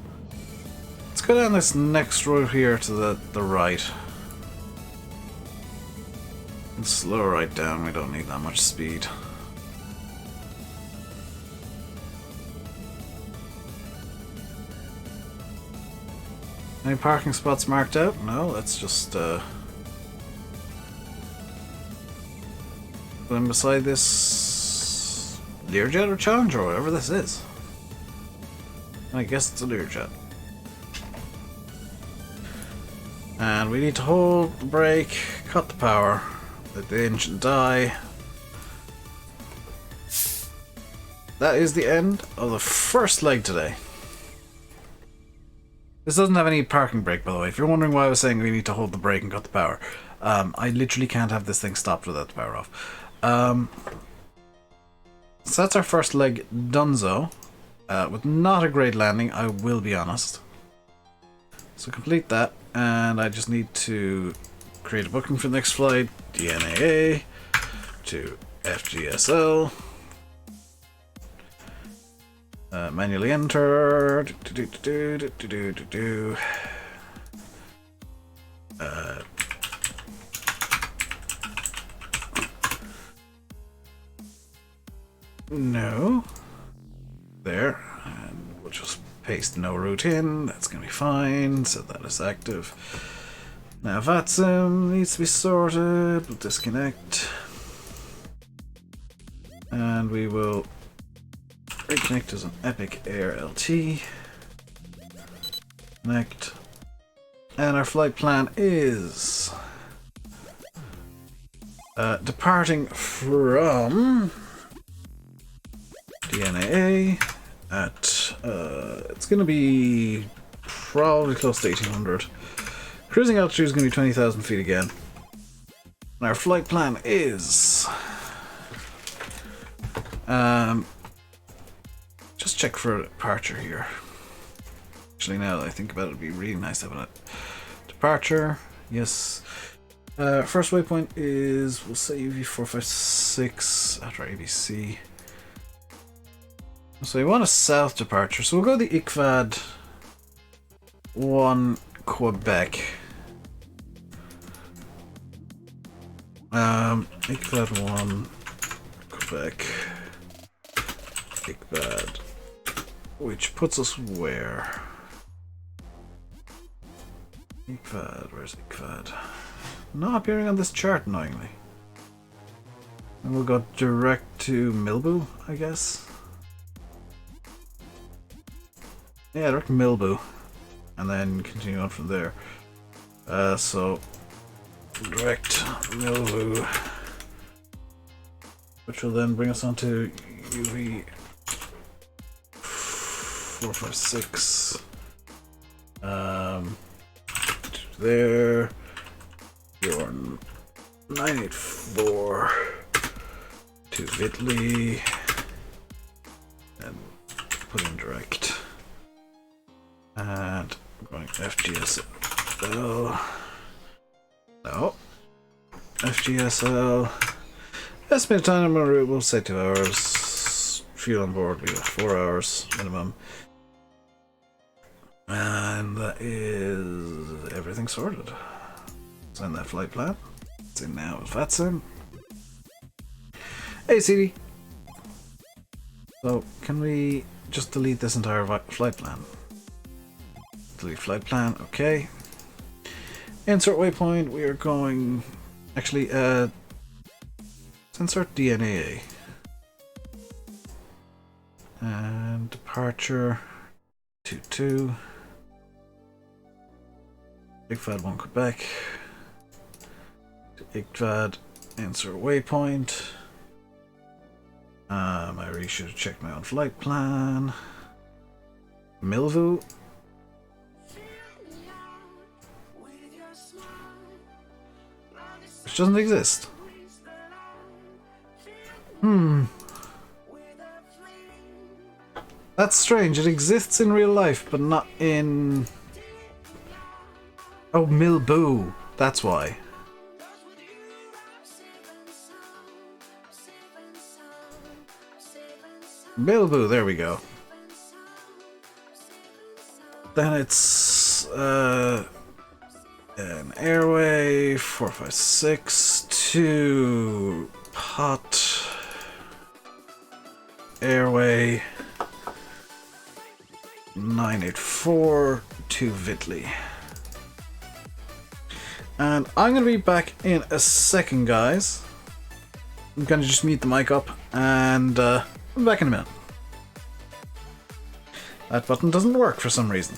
go down this next road here to the right. And slow right down, we don't need that much speed. Any parking spots marked out? No, let's just go in beside this Learjet or Challenger or whatever this is. I guess it's a Learjet. And we need to hold the brake, cut the power, let the engine die. That is the end of the first leg today. This doesn't have any parking brake, by the way. If you're wondering why I was saying we need to hold the brake and cut the power, I literally can't have this thing stopped without the power off. So that's our first leg donezo. With not a great landing, I will be honest. So complete that, and I just need to create a booking for the next flight. DNAA to FGSL. Manually enter. No. There. And we'll just paste no route in. That's going to be fine. Set that as active. Now VATSIM needs to be sorted. We'll disconnect. And we will reconnect as an Epic Air LT. Connect. And our flight plan is departing from DNAA at it's going to be probably close to 1800. Cruising altitude is going to be 20,000 feet again. And our flight plan is just check for a departure here. Actually, now that I think about it, it'd be really nice having a departure. Yes. First waypoint is, we'll say UV456 after ABC. So we want a south departure, so we'll go the ICVAD 1 Quebec. ICVAD 1 Quebec. ICVAD, which puts us where? ICVAD, where's ICVAD? Not appearing on this chart, annoyingly. And we'll go direct to Milbu, I guess. Yeah, direct to Milbu. And then continue on from there. So, direct Milbu. Which will then bring us onto UV 456. There. Your 984 to Italy. And put in direct. And I'm going FGSL. No. FGSL. Estimated time on route, we'll say 2 hours. Fuel on board, we got 4 hours minimum. And that is everything sorted. Send that flight plan. It's in now with VATSIM. Hey CD. So can we just delete this entire flight plan? Delete flight plan, okay. Insert waypoint, we are going actually let's insert DNAA. And departure 22. ICVAD 1 Quebec. ICVAD, insert waypoint. I really should have checked my own flight plan. Milvu. Which doesn't exist. That's strange. It exists in real life, but not in... Oh, Milbu. That's why. Bilbo, there we go. Then it's an airway 456 to pot airway 984 to Vidley. And I'm gonna be back in a second, guys. I'm gonna just mute the mic up and I'm back in a minute. That button doesn't work for some reason.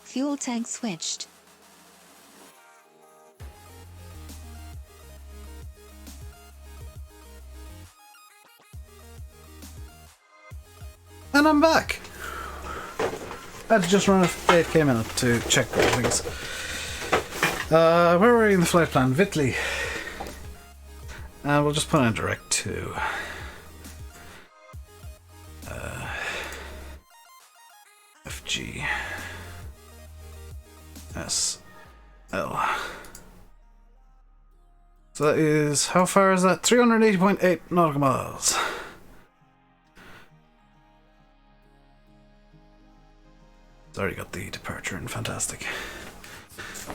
Fuel tank switched. And I'm back! I had to just run a 8k minute to check things. Where were we in the flight plan? Vitly. And we'll just put in direct to FG SL. So that is, how far is that? 380.8 nautical miles. It's already got the departure in, fantastic.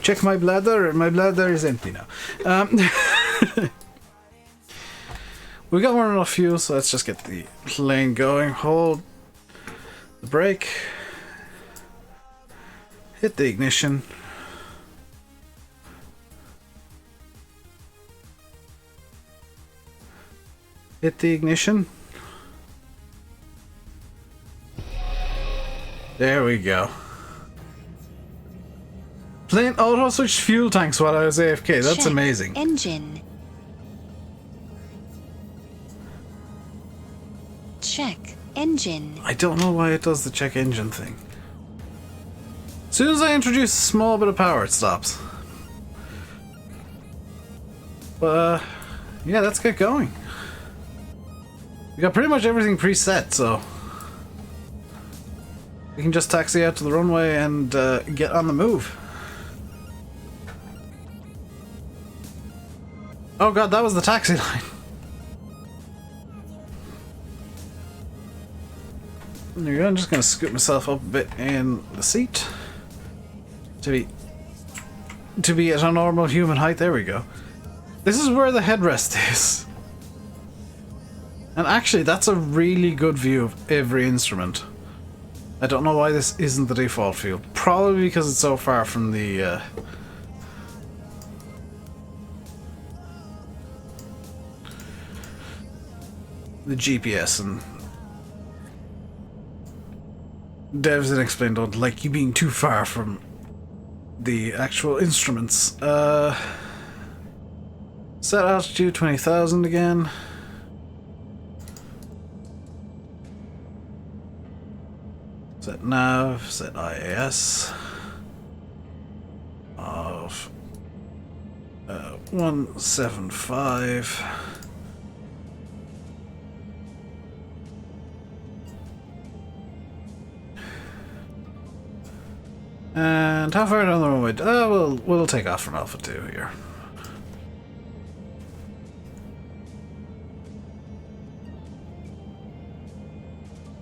Check my bladder is empty now. We got more than enough fuel, so let's just get the plane going. Hold the brake. Hit the ignition. Hit the ignition. There we go. Plane auto switched fuel tanks while I was AFK. That's Check amazing. Engine. Engine. I don't know why it does the check engine thing. As soon as I introduce a small bit of power, it stops. But, yeah, let's get going. We got pretty much everything preset, so we can just taxi out to the runway and get on the move. Oh god, that was the taxi line. There you go, I'm just going to scoot myself up a bit in the seat to be at a normal human height. There we go. This is where the headrest is. And actually, that's a really good view of every instrument. I don't know why this isn't the default view. Probably because it's so far from the GPS, and devs and explain don't like you being too far from the actual instruments. Set altitude 20,000 again. Set nav, set IAS of 175. And how far down the runway? We'll take off from Alpha 2 here.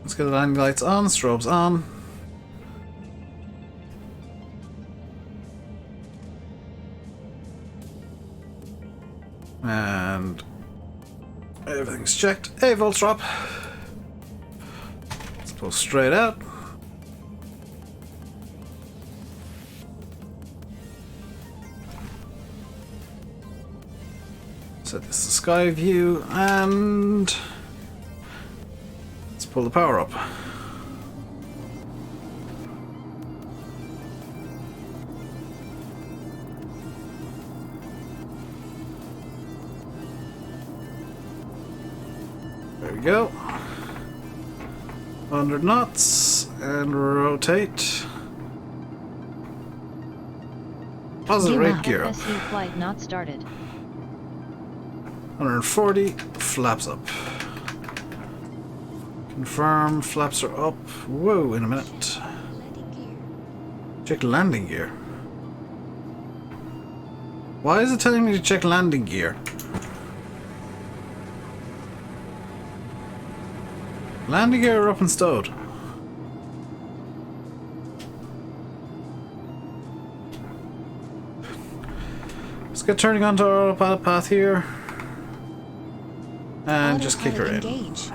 Let's get the landing lights on, strobes on. And everything's checked. Hey, volts drop. Let's pull straight out. Set this to sky view and let's pull the power up. There we go. 100 knots and rotate. Positive rate gear up. FSC flight not started. 140, flaps up. Confirm, flaps are up. Whoa, in a minute. Check landing gear. Why is it telling me to check landing gear? Landing gear are up and stowed. Let's get turning onto our autopilot path here. And just kick her in. Engage.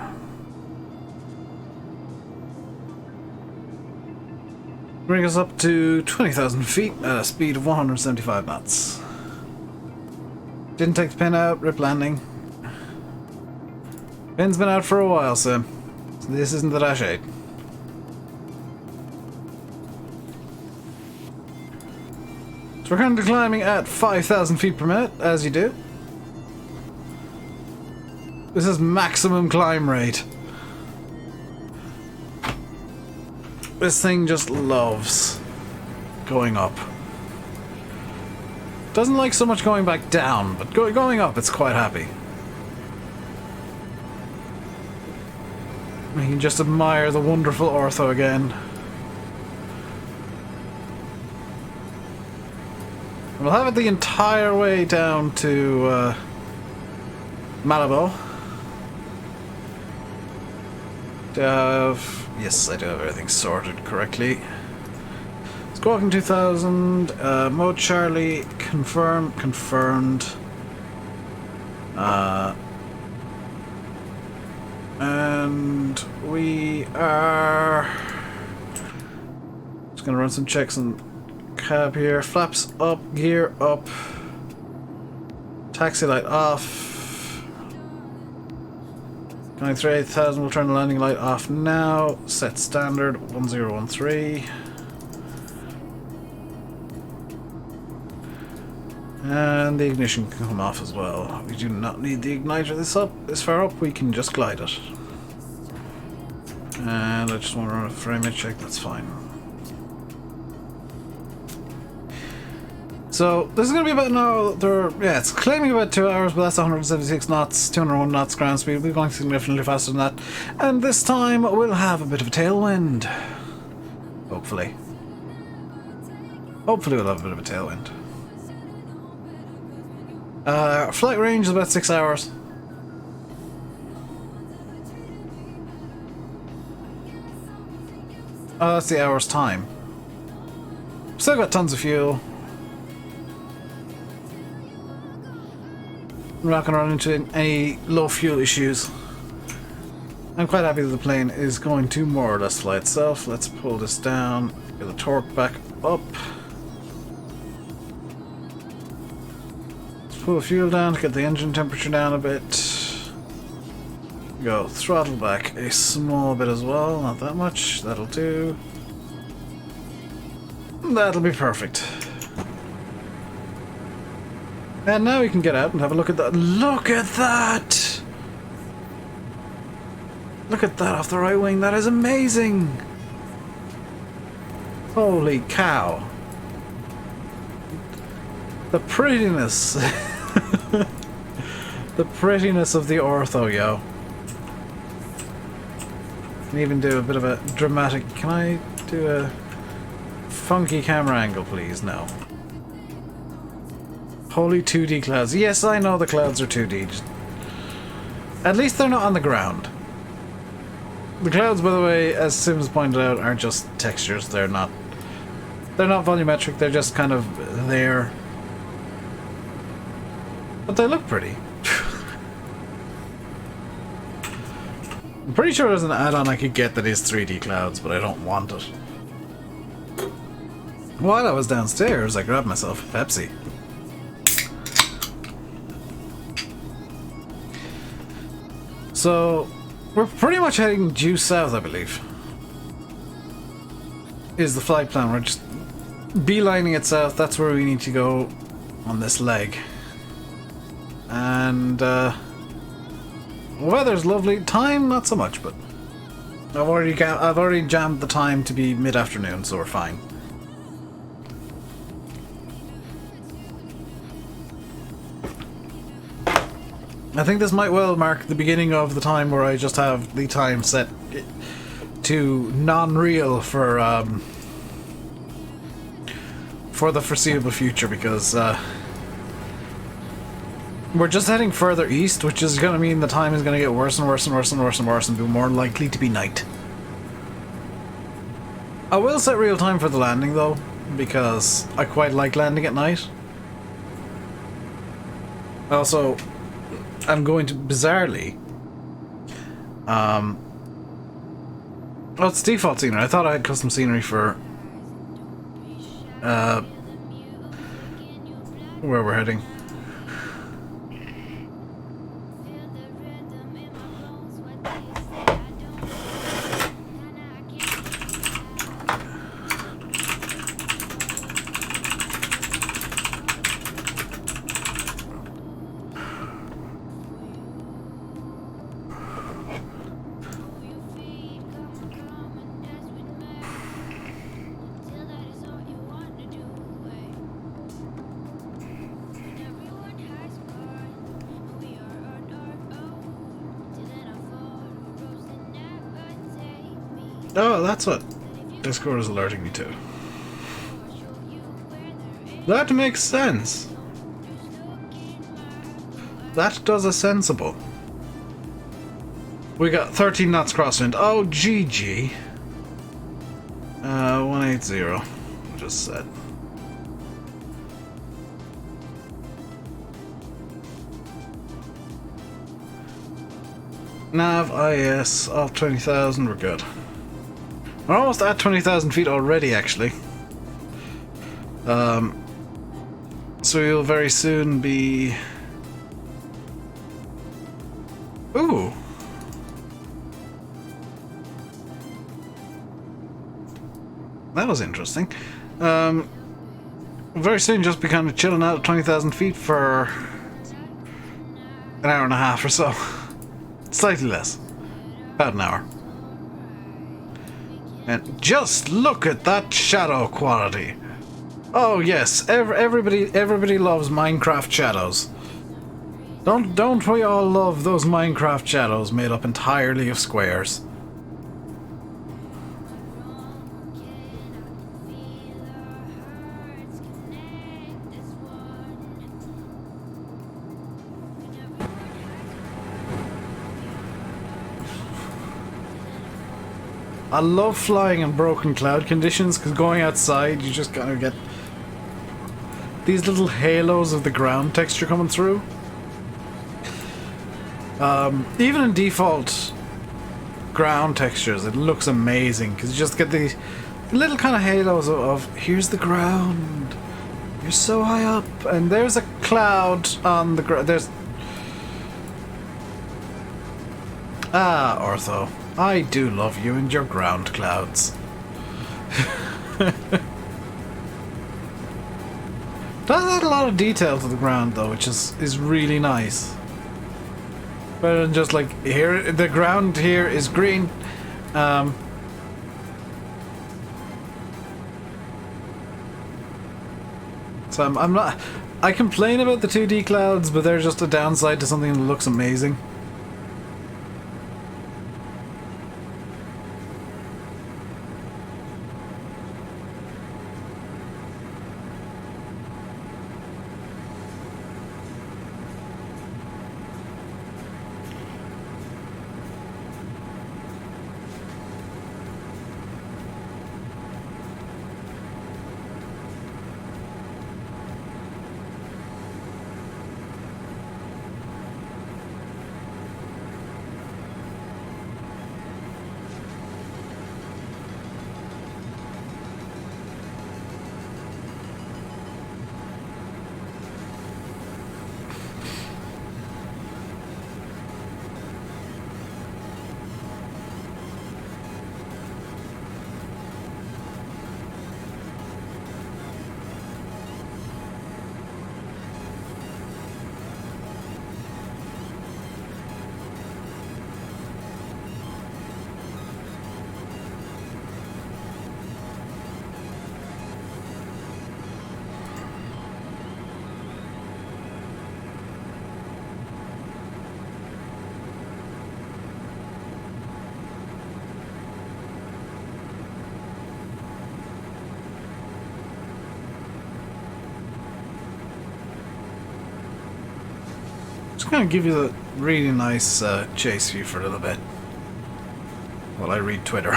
Bring us up to 20,000 feet at a speed of 175 knots. Didn't take the pin out, rip landing. Pin's been out for a while, so this isn't the Dash 8. So we're currently climbing at 5,000 feet per minute, as you do. This is maximum climb rate. This thing just loves going up. Doesn't like so much going back down, but going up it's quite happy. You can just admire the wonderful ortho again. We'll have it the entire way down to Malabo. Yes, I do have everything sorted correctly. Squawking 2000, mode Charlie, confirmed. And we are just gonna run some checks on cab here. Flaps up, gear up, taxi light off. Going through 8,000, we'll turn the landing light off now. Set standard 1013. And the ignition can come off as well. We do not need the igniter this far up, we can just glide it. And I just want to run a frame rate check, that's fine. So, this is going to be about an hour, yeah, it's claiming about 2 hours, but that's 176 knots, 201 knots ground speed. We're going significantly faster than that. And this time, we'll have a bit of a tailwind. Hopefully. Hopefully we'll have a bit of a tailwind. Flight range is about 6 hours. Oh, that's the hour's time. Still got tons of fuel. We're not going to run into any low fuel issues. I'm quite happy that the plane is going to more or less fly itself. Let's pull this down, get the torque back up. Let's pull the fuel down to get the engine temperature down a bit. Go throttle back a small bit as well, not that much. That'll do. That'll be perfect. And now we can get out and have a look at that. Look at that! Look at that off the right wing. That is amazing! Holy cow. The prettiness. The prettiness of the ortho, yo. Can even do a bit of a dramatic... Can I do a funky camera angle, please? No. Holy 2D clouds. Yes, I know the clouds are 2D. At least they're not on the ground. The clouds, by the way, as Sims pointed out, aren't just textures. They're not volumetric. They're just kind of there. But they look pretty. I'm pretty sure there's an add-on I could get that is 3D clouds, but I don't want it. While I was downstairs, I grabbed myself a Pepsi. So, we're pretty much heading due south, I believe. Is the flight plan. We're just beelining it south. That's where we need to go on this leg. And, weather's lovely. Time, not so much, but I've already jammed the time to be mid-afternoon, so we're fine. I think this might well mark the beginning of the time where I just have the time set to non-real for the foreseeable future, because we're just heading further east, which is going to mean the time is going to get worse and worse and worse and worse and worse and be more likely to be night. I will set real time for the landing though, because I quite like landing at night. Also, I'm going to bizarrely oh, it's default scenery. I thought I had custom scenery for where we're heading. Oh, that's what Discord is alerting me to. That makes sense. That does a sensible. We got 13 knots crosswind. Oh, GG. 180. Just said. Nav, IS, off 20,000, we're good. We're almost at 20,000 feet already, actually. So we'll very soon be... Ooh! That was interesting. Very soon just be kind of chilling out at 20,000 feet for an hour and a half or so. Slightly less. About an hour. And just look at that shadow quality. Oh yes, everybody loves Minecraft shadows. Don't we all love those Minecraft shadows made up entirely of squares? I love flying in broken cloud conditions because going outside you just kind of get these little halos of the ground texture coming through. Even in default ground textures it looks amazing because you just get these little kind of halos of here's the ground, you're so high up, and there's a cloud on the ground. There's Ortho, I do love you and your ground clouds. Does add a lot of detail to the ground though, which is really nice. Better than just like here, the ground here is green. So I'm not. I complain about the 2D clouds, but they're just a downside to something that looks amazing. Just gonna give you a really nice chase view for a little bit while I read Twitter.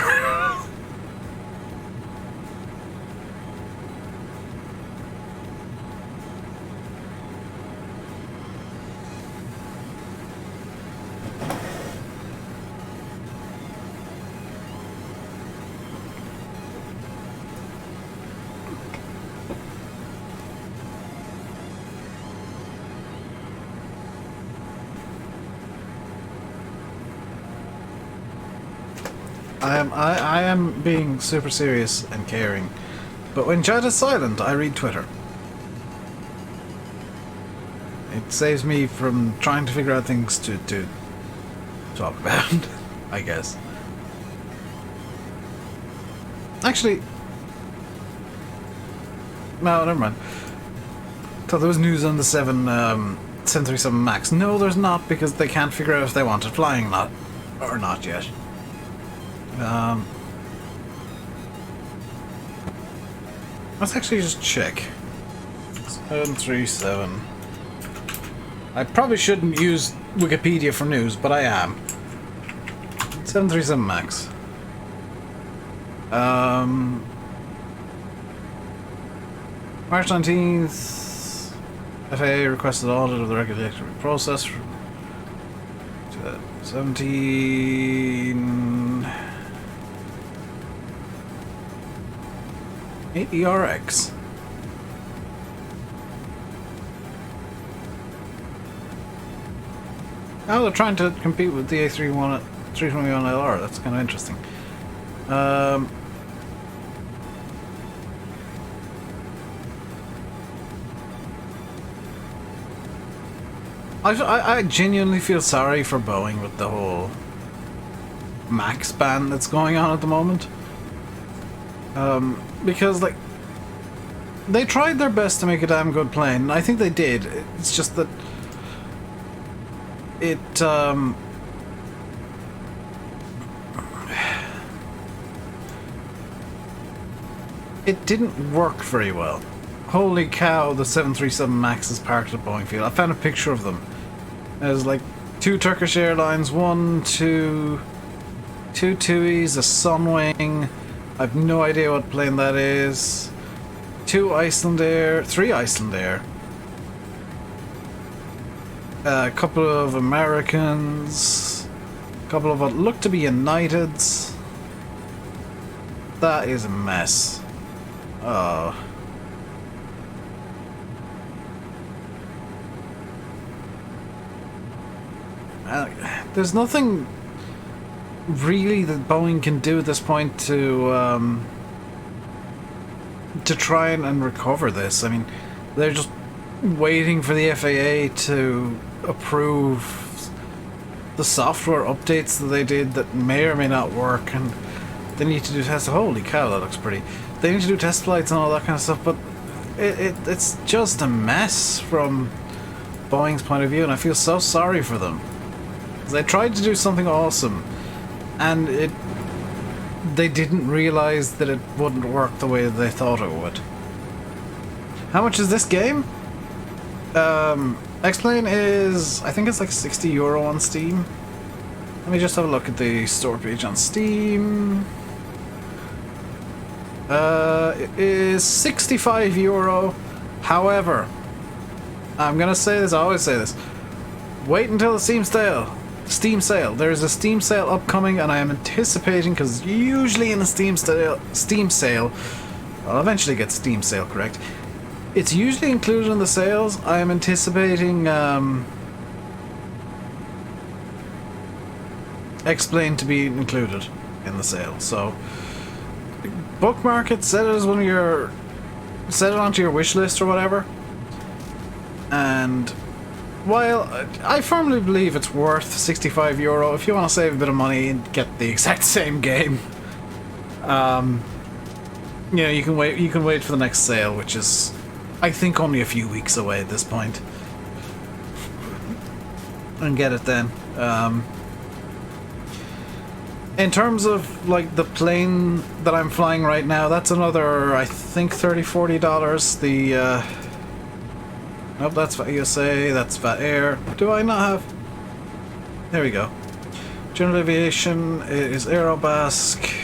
I am being super serious and caring, but when chat is silent, I read Twitter. It saves me from trying to figure out things to talk about, I guess. Actually, no, never mind. Thought there was news on the 737 Max. No, there's not, because they can't figure out if they want it flying or not yet. Let's actually just check. 737. I probably shouldn't use Wikipedia for news, but I am. 737 Max. March 19th, FAA requested audit of the regulatory process. 17... ERX. Oh, they're trying to compete with the A321LR. That's kind of interesting. I genuinely feel sorry for Boeing with the whole Max ban that's going on at the moment. Because, like, they tried their best to make a damn good plane, and I think they did. It's just that it, it didn't work very well. Holy cow, the 737 MAX is parked at Boeing Field. I found a picture of them. There's like 2 Turkish Airlines, 2 TUIs, a Sunwing. I've no idea what plane that is. 2 Iceland Air, 3 Iceland Air. A couple of Americans. A couple of what look to be Uniteds. That is a mess. Oh. There's nothing really that Boeing can do at this point to try and recover this. I mean, they're just waiting for the FAA to approve the software updates that they did that may or may not work, and they need to do tests. Holy cow, that looks pretty. They need to do test flights and all that kind of stuff, but it's just a mess from Boeing's point of view, and I feel so sorry for them. They tried to do something awesome, and they didn't realize that it wouldn't work the way they thought it would. How much is this game? X-Plane is, I think it's like €60 on Steam. Let me just have a look at the store page on Steam. It is €65. However, I'm gonna say this, I always say this. Wait until the Steam sale. There is a Steam sale upcoming, and I am anticipating, because usually in a Steam sale, I'll eventually get Steam sale correct. It's usually included in the sales. I am anticipating X-Plane to be included in the sale. So bookmark it, set it as one of your, set it onto your wish list or whatever. And while I firmly believe it's worth €65, if you want to save a bit of money and get the exact same game, you know, you can wait. You can wait for the next sale, which is, I think, only a few weeks away at this point, and get it then. In terms of like the plane that I'm flying right now, that's another, I think, $30–40. The nope, that's VAT USA, that's VAT Air. Do I not have? There we go. General Aviation is Aerobasque.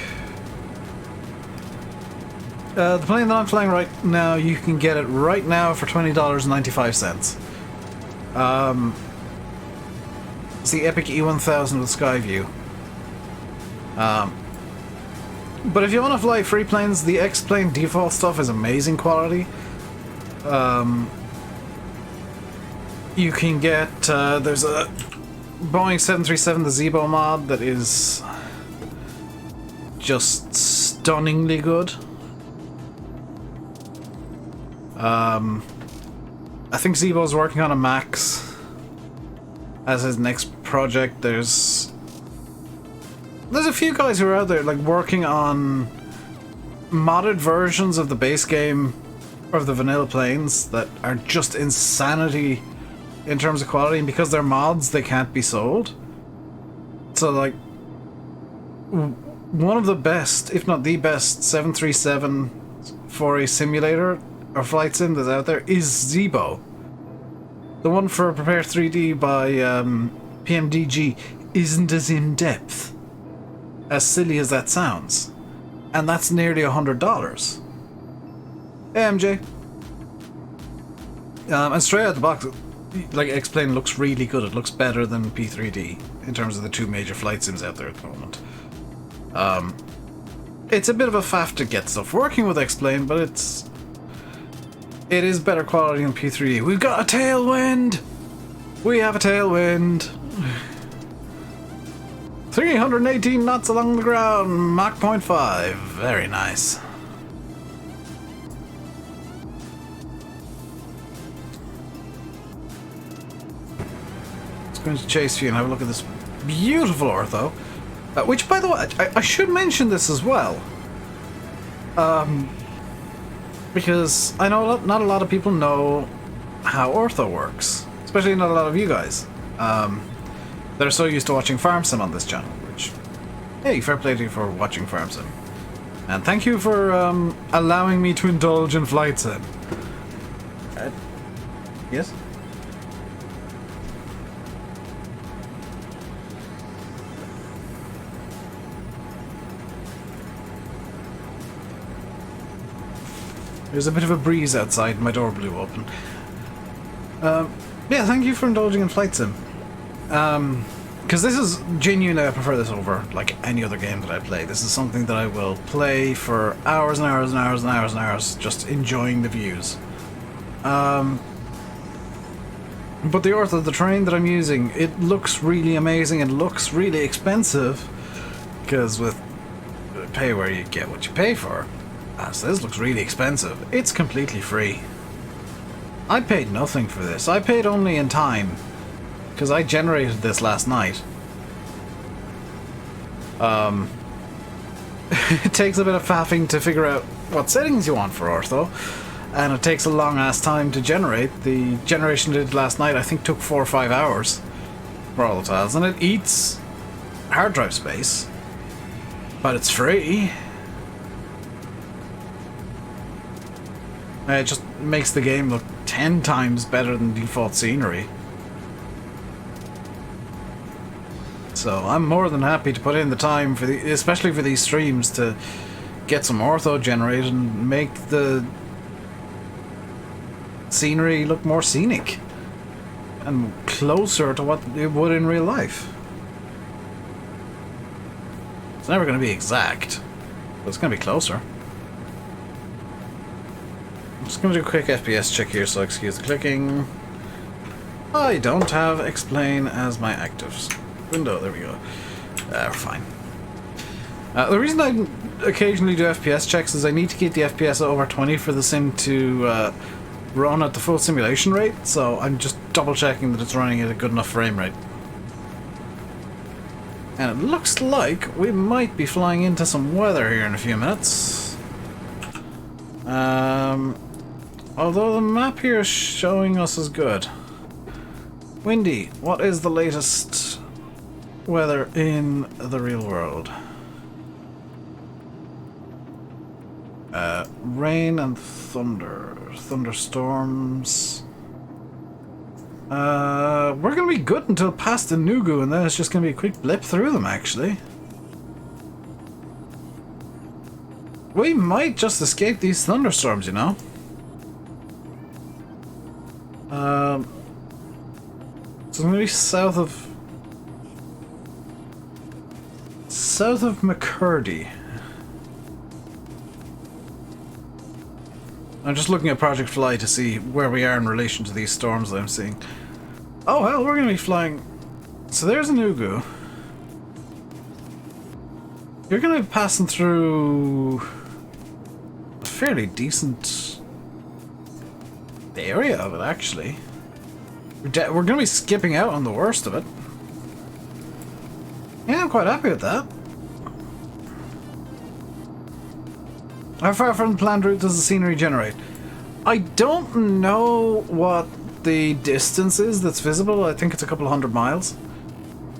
The plane that I'm flying right now, you can get it right now for $20.95. It's the Epic E1000 with Skyview. But if you want to fly free planes, the X-Plane default stuff is amazing quality. You can get, there's a Boeing 737, the Zebo mod, that is just stunningly good. I think Zebo's working on a Max as his next project. There's a few guys who are out there like working on modded versions of the base game of the vanilla planes that are just insanity in terms of quality, and because they're mods, they can't be sold. So like, one of the best, if not the best, 737 for a simulator or flight sim that's out there is Zebo. The one for Prepare 3D by PMDG isn't as in-depth, as silly as that sounds. And that's nearly $100. Hey, MJ. And straight out the box, like, X-Plane looks really good. It looks better than P3D in terms of the two major flight sims out there at the moment. It's a bit of a faff to get stuff working with X-Plane, but it is better quality than P3D. We've got a tailwind! We have a tailwind! 318 knots along the ground, Mach 0.5. Very nice. Let's go into Chase View and have a look at this beautiful ortho. Which, by the way, I should mention this as well. Because I know not a lot of people know how ortho works, especially not a lot of you guys. That are so used to watching Farm Sim on this channel, which, hey, fair play to you for watching Farm Sim. And thank you for allowing me to indulge in Flight Sim. Yes? There's a bit of a breeze outside, my door blew open. Yeah, thank you for indulging in Flight Sim. Because this is genuinely, I prefer this over like any other game that I play. This is something that I will play for hours and hours and hours and hours and hours, just enjoying the views. But the ortho, the terrain that I'm using, it looks really amazing and looks really expensive. Because with pay where you get what you pay for, so this looks really expensive. It's completely free. I paid nothing for this. I paid only in time. Because I generated this last night. It takes a bit of faffing to figure out what settings you want for ortho. And it takes a long ass time to generate. The generation I did last night I think took 4 or 5 hours for all the tiles. And it eats hard drive space. But it's free. It just makes the game look 10 times better than default scenery. So I'm more than happy to put in the time for especially for these streams, to get some ortho generated and make the scenery look more scenic and closer to what it would in real life. It's never going to be exact, but it's going to be closer. I'm just going to do a quick FPS check here, so excuse the clicking. I don't have explain as my actives window. There we go. We're fine. The reason I occasionally do FPS checks is I need to keep the FPS over 20 for the sim to run at the full simulation rate, so I'm just double checking that it's running at a good enough frame rate. And it looks like we might be flying into some weather here in a few minutes. Although the map here is showing us as good. Windy, what is the latest weather in the real world? Rain and thunder. Thunderstorms. We're gonna be good until past the Nugu, and then it's just gonna be a quick blip through them, actually. We might just escape these thunderstorms, you know? So I'm gonna be south of McCurdy. I'm just looking at Project Fly to see where we are in relation to these storms that I'm seeing. Oh well, we're gonna be flying. So there's Nugu. You're gonna be passing through a fairly decent area of it, actually. We're gonna be skipping out on the worst of it. Yeah, I'm quite happy with that. How far from the planned route does the scenery generate? I don't know what the distance is that's visible. I think it's a couple of 100 miles.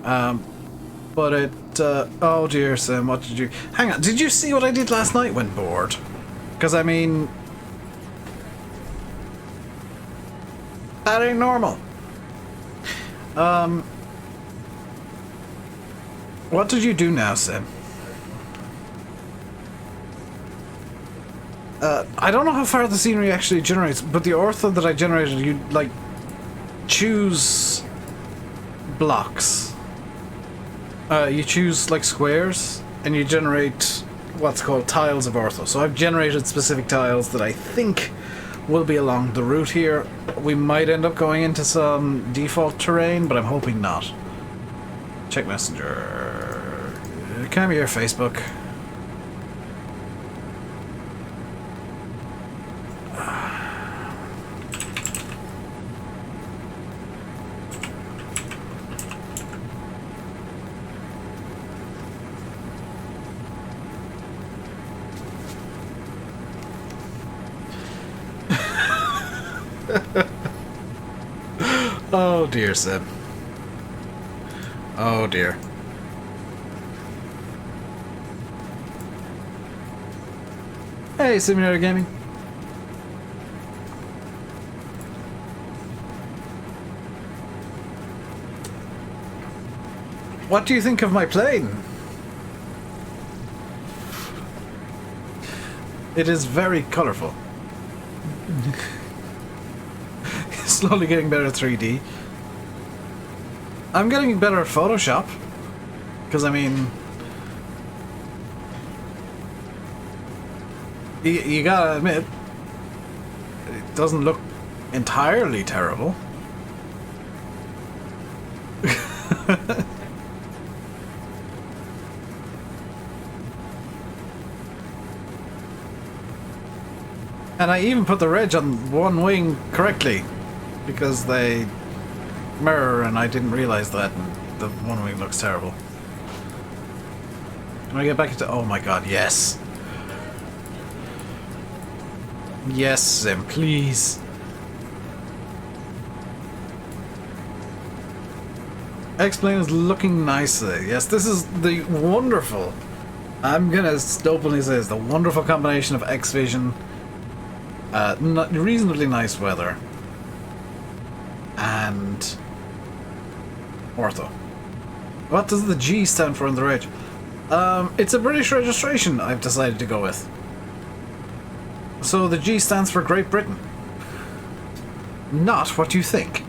But it... oh dear, Sam, what did you... Hang on, did you see what I did last night when bored? Because, I mean... that ain't normal. What did you do now, Sam? I don't know how far the scenery actually generates, but the ortho that I generated, you like choose blocks. You choose like squares, and you generate what's called tiles of ortho. So I've generated specific tiles that I think will be along the route here. We might end up going into some default terrain, but I'm hoping not. Check Messenger. Come here, Facebook. Oh dear, Sim. Oh dear. Hey, Simulator Gaming. What do you think of my plane? It is very colourful. Slowly getting better at 3D. I'm getting better at Photoshop. Because, I mean... You gotta admit, it doesn't look entirely terrible. And I even put the reg on one wing correctly, because they mirror and I didn't realise that, and the one wing looks terrible. Can I get back into... Oh my god, yes! Yes, Sim, please! X-Plane is looking nicely. Yes, this is the wonderful... I'm gonna openly say it's the wonderful combination of X-Vision, reasonably nice weather, and ortho. What does the G stand for in the reg? It's a British registration I've decided to go with. So the G stands for Great Britain. Not what you think.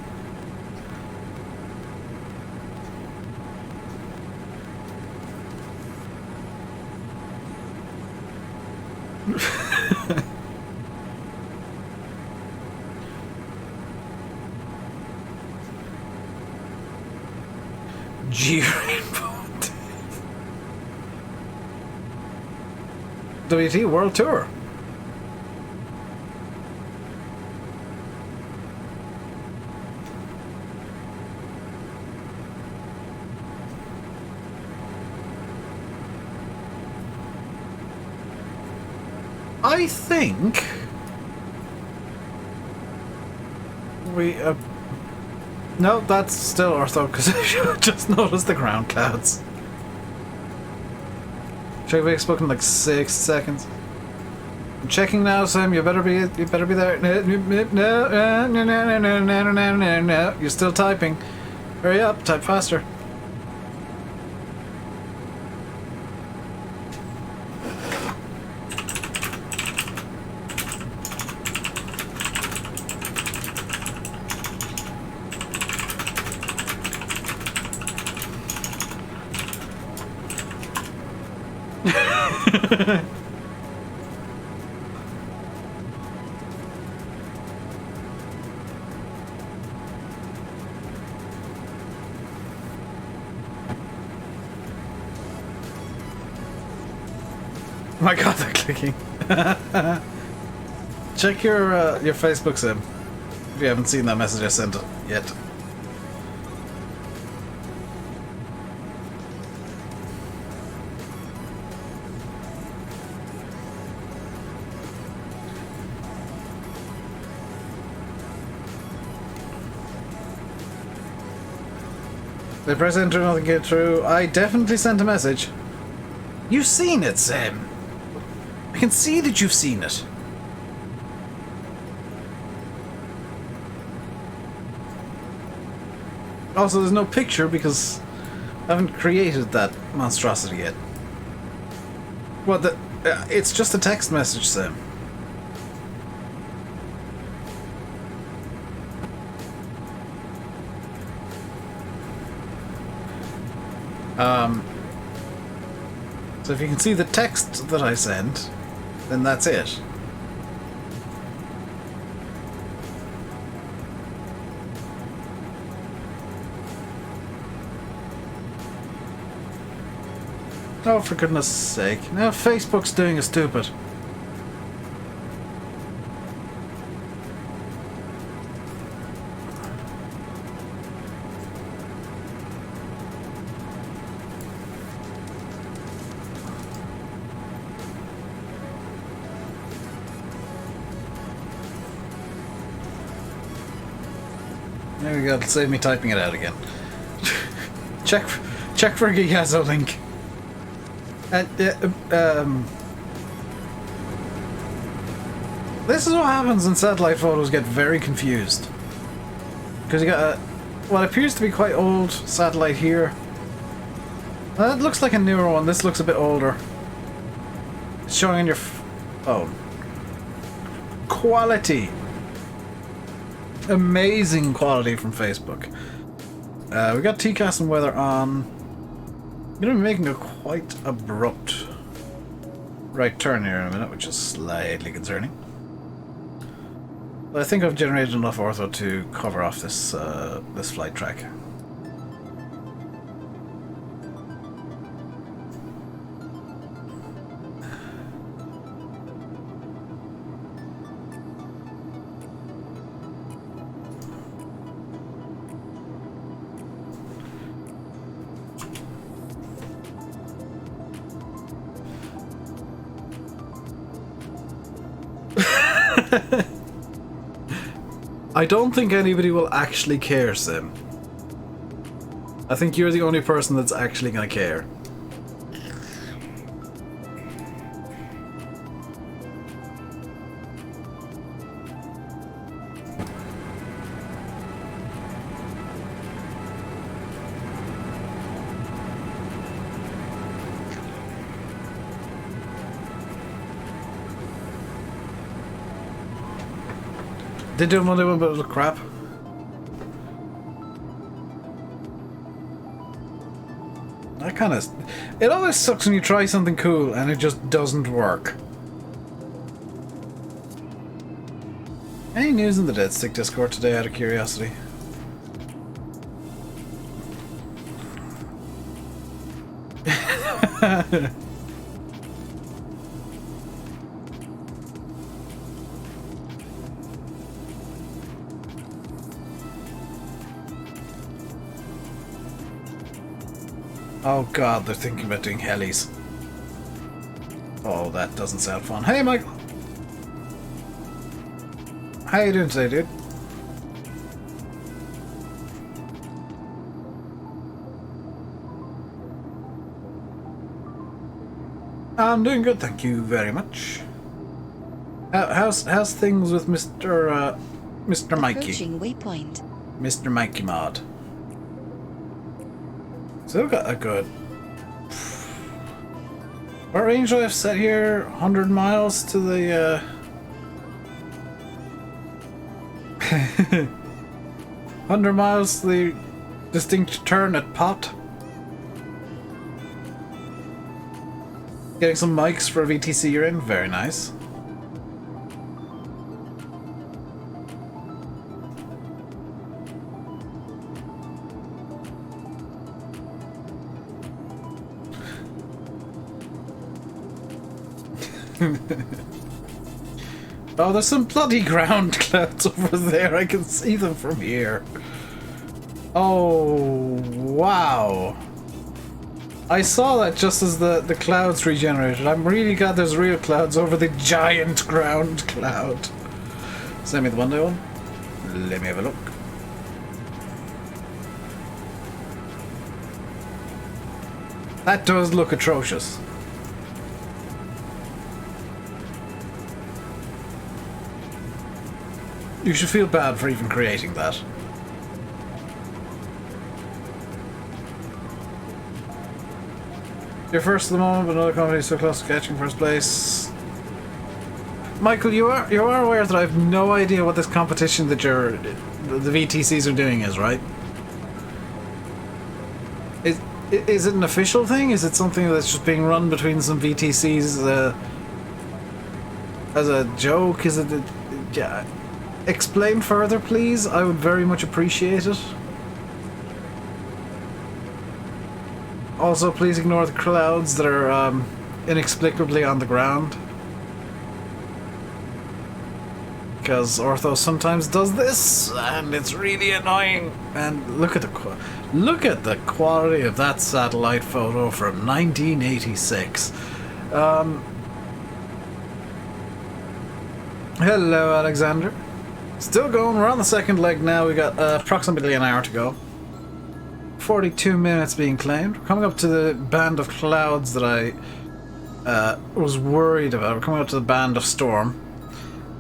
G Rainbow. WT World Tour. I think we no, that's still ortho, because I just noticed the ground clouds. Check if we spoken in like 6 seconds. I'm checking now, Sam. You better be there. No. You're still typing. Hurry up, type faster. Oh my god, they're clicking. Check your Facebook, Sim, if you haven't seen that message I sent yet. They press enter, nothing get through. I definitely sent a message. You've seen it, Sam. I can see that you've seen it. Also, there's no picture because I haven't created that monstrosity yet. What the... it's just a text message, Sam. So if you can see the text that I sent, then that's it. Oh, for goodness sake. Now Facebook's doing us stupid. There we go. It'll save me typing it out again. check for Gigazo link. This is what happens when satellite photos get very confused. Because you got what appears to be quite old satellite here. It looks like a newer one. This looks a bit older. It's showing in your phone. Quality. Amazing quality from Facebook. We got TCAS and weather on. I'm going to be making a quite abrupt right turn here in a minute, which is slightly concerning. But I think I've generated enough ortho to cover off this this flight track. I don't think anybody will actually care, Sim. I think you're the only person that's actually gonna care. Did you want to do a bit of crap? That kind of... It always sucks when you try something cool and it just doesn't work. Any news in the Dead Stick Discord today, out of curiosity? Oh god, they're thinking about doing helis. Oh, that doesn't sound fun. Hey, Michael! How you doing today, dude? I'm doing good, thank you very much. How's things with Mr. Mikey? Approaching waypoint. Mr. Mikey Mod. So we've got a good... What range do I have set here? 100 miles to the... 100 miles to the distinct turn at Pot. Getting some mics for a VTC you're in. Very nice. Oh, there's some bloody ground clouds over there. I can see them from here. Oh, wow. I saw that just as the clouds regenerated. I'm really glad there's real clouds over the giant ground cloud. Send me the one day one. Let me have a look. That does look atrocious. You should feel bad for even creating that. You're first at the moment, but another company is so close to catching first place. Michael, you are aware that I have no idea what this competition that the VTCs are doing is, right? Is it an official thing? Is it something that's just being run between some VTCs as a joke? Is it? Yeah. Explain further, please. I would very much appreciate it. Also, please ignore the clouds that are inexplicably on the ground. Because Ortho sometimes does this, and it's really annoying. And look at the quality of that satellite photo from 1986. Hello, Alexander. Still going, we're on the second leg now. We got approximately an hour to go. 42 minutes being claimed. We're coming up to the band of clouds that I was worried about. We're coming up to the band of storm.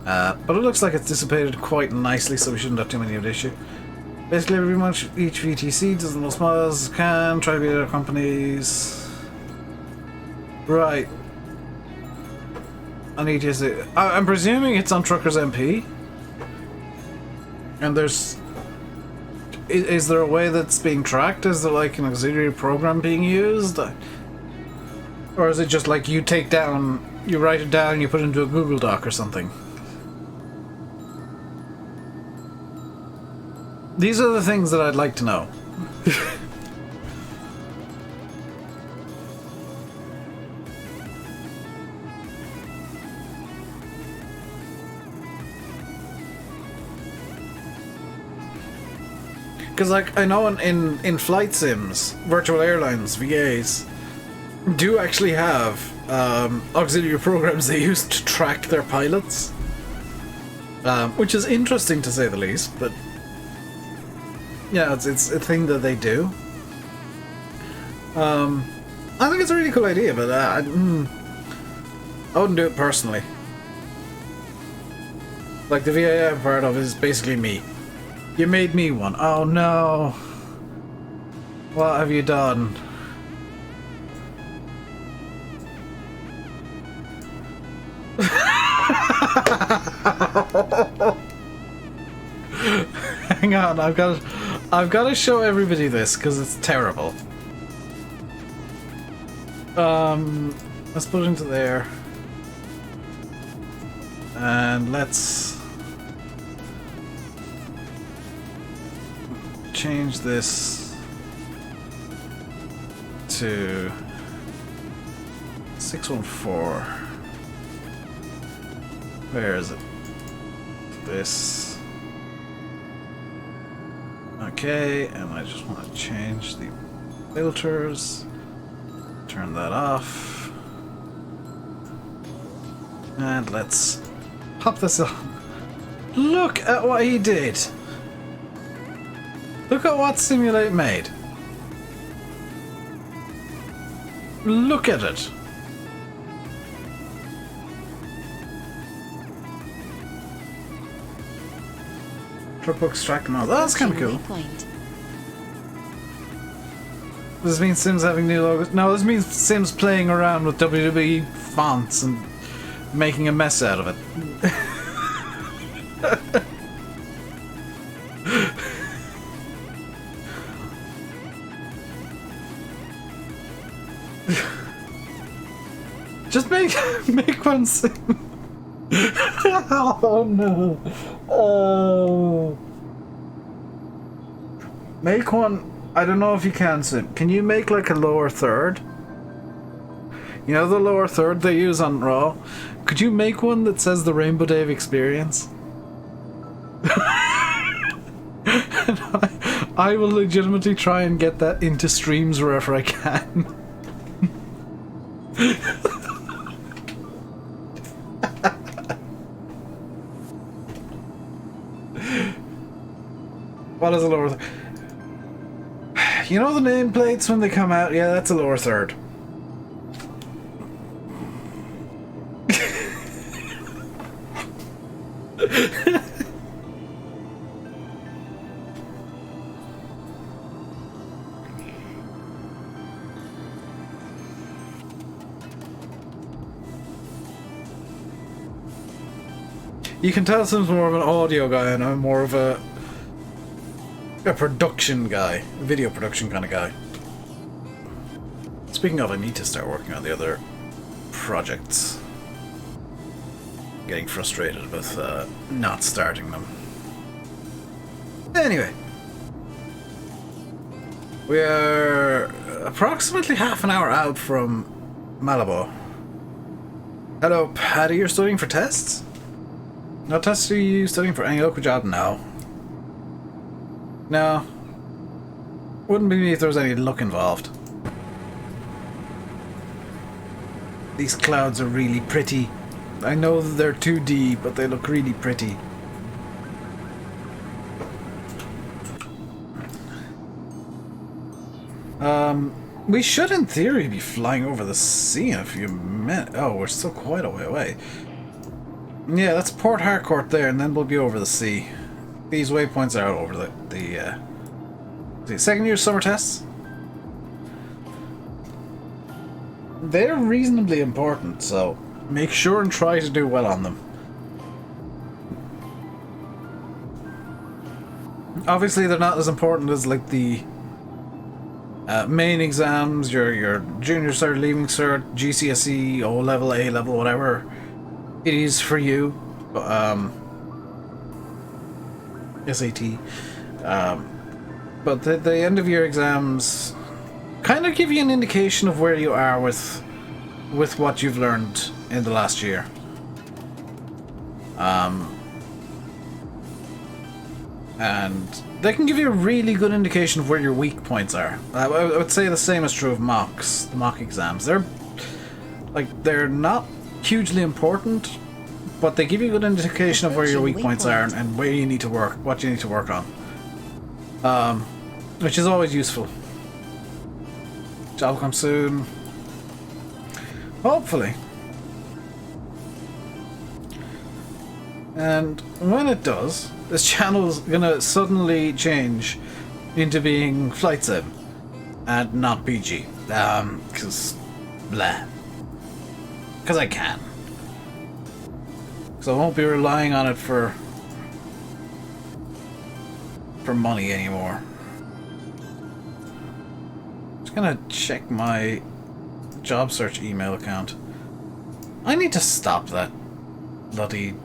But it looks like it's dissipated quite nicely, so we shouldn't have too many of the issue. Basically, pretty much each VTC does the most miles as can, try to beat other companies. Right. I need to say, I'm presuming it's on Truckers MP. And there's... Is there a way that's being tracked? Is there like an auxiliary program being used? Or is it just like you take down, you write it down, you put it into a Google Doc or something? These are the things that I'd like to know. Because, like, I know in flight sims, virtual airlines, VAs, do actually have auxiliary programs they use to track their pilots. Which is interesting to say the least, but yeah, it's a thing that they do. I think it's a really cool idea, but I wouldn't do it personally. Like, the VA I'm part of is basically me. You made me one. Oh no. What have you done? Hang on, I've got to show everybody this because it's terrible. Let's put it into there. And let's change this to 614. Where is it? This. Okay, and I just want to change the filters. Turn that off. And let's pop this on. Look at what he did! Look at what Simulate made. Look at it. Dropbox track model. That's kind of cool. Does this mean Sims having new logos? No, this means Sims playing around with WWE fonts and making a mess out of it. Just make one Sim. Oh no. Oh. Make one. I don't know if you can, Sim. Can you make like a lower third? You know the lower third they use on Raw? Could you make one that says the Rainbow Dave Experience? I will legitimately try and get that into streams wherever I can. What is a lower third? You know the nameplates when they come out? Yeah, that's a lower third. You can tell Sim's more of an audio guy and I'm more of a production guy, a video production kind of guy. Speaking of, I need to start working on the other projects. Getting frustrated with not starting them. Anyway, we are approximately half an hour out from Malabo. Hello, Paddy, you're studying for tests? No tests, are you studying for any local job? No. No. Wouldn't be me if there was any luck involved. These clouds are really pretty. I know that they're 2D, but they look really pretty. We should, in theory, be flying over the sea in a few minutes. Oh, we're still quite a way away. Yeah, that's Port Harcourt there, and then we'll be over the sea. These waypoints are over the second year summer tests. They're reasonably important, so make sure and try to do well on them. Obviously, they're not as important as like the main exams, your junior cert, leaving cert, GCSE, O level, A level, whatever it is for you. SAT. But the end of year exams kind of give you an indication of where you are with what you've learned in the last year. And they can give you a really good indication of where your weak points are. I would say the same is true of mocks, the mock exams. They're not hugely important, but they give you a good indication of where your weak points are and where you need to work, what you need to work on. Which is always useful. Job will come soon. Hopefully. And when it does, this channel's gonna suddenly change into being Flight Sim and not PG. Cause blah. Cause I can. So I won't be relying on it for money anymore. Just gonna check my job search email account. I need to stop that bloody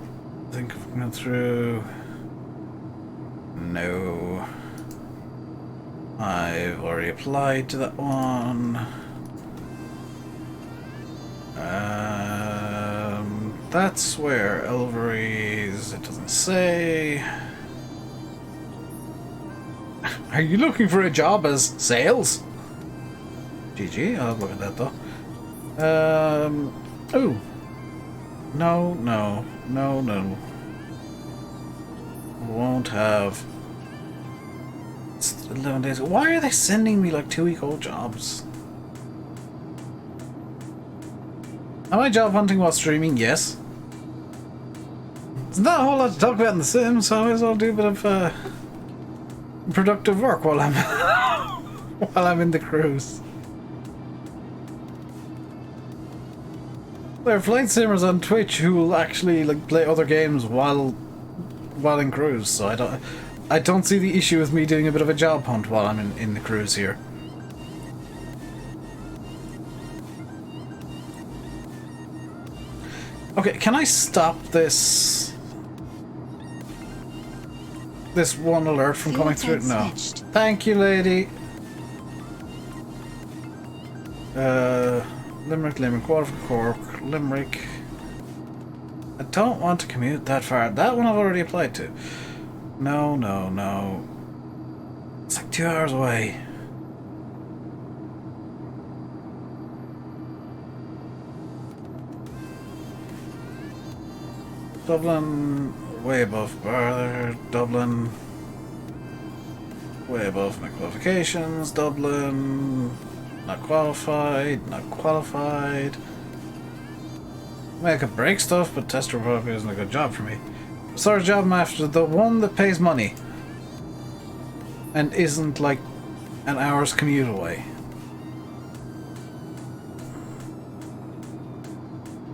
thing going through. No. I've already applied to that one. That's where Elvery's. It doesn't say. Are you looking for a job as sales? GG, I'll look at that though. Oh. No. Won't have. It's 11 days. Why are they sending me like 2-week-old jobs? Am I job hunting while streaming? Yes. There's not a whole lot to talk about in The Sims, so I might as well do a bit of productive work while I'm while I'm in the cruise. There are flight simmers on Twitch who will actually like play other games while in cruise, so I don't see the issue with me doing a bit of a job hunt while I'm in the cruise here. Okay, can I stop this one alert from coming through? No. Thank you, lady. Limerick, Waterford, Cork, Limerick. I don't want to commute that far. That one I've already applied to. No. It's like 2 hours away. Dublin, way above bar. Dublin, way above my qualifications. Dublin, not qualified. I could break stuff, but tester probably isn't a good job for me. Sort of job I'm after, the one that pays money and isn't like an hour's commute away.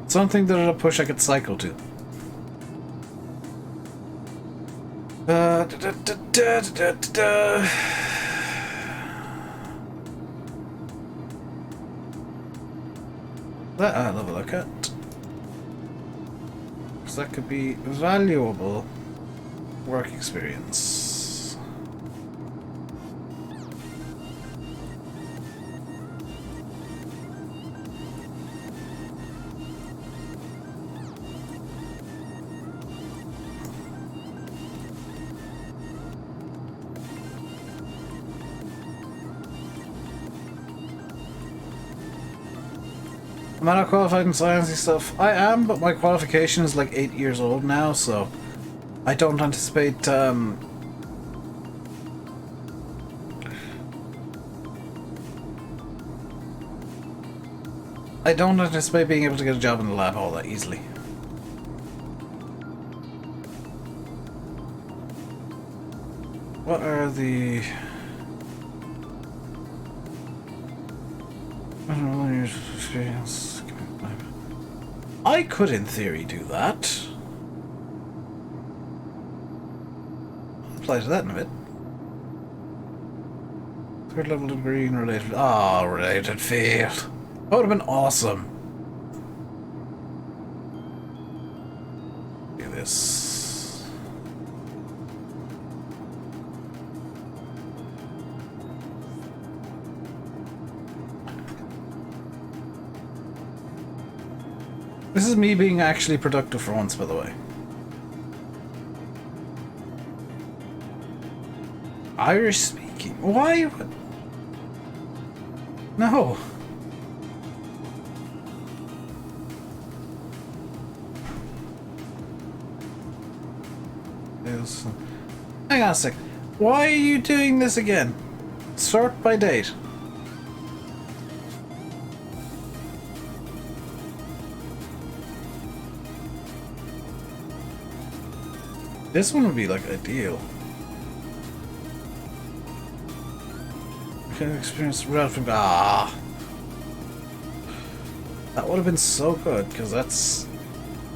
Something that at a push I could cycle to. That I'll have a look at. Because that could be valuable work experience. Am I not qualified in sciencey stuff? I am, but my qualification is like 8 years old now, so I don't anticipate I don't anticipate being able to get a job in the lab all that easily. What are the... I don't know, years of experience. I could, in theory, do that. I'll apply to that in a bit. Third level degree in related... Ah, related field. That would have been awesome. Do this. This is me being actually productive for once, by the way. Irish speaking. Why would... No. Hang on a sec. Why are you doing this again? Sort by date. This one would be like ideal. Okay, experience right from that would have been so good because that's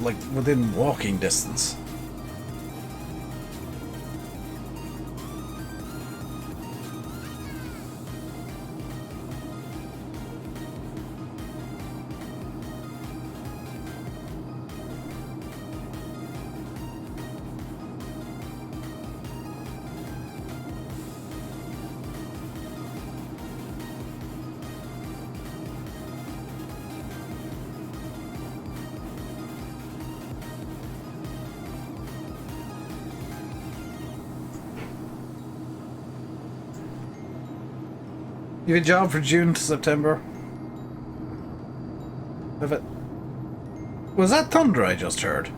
like within walking distance. You have a job for June to September. Was that thunder I just heard?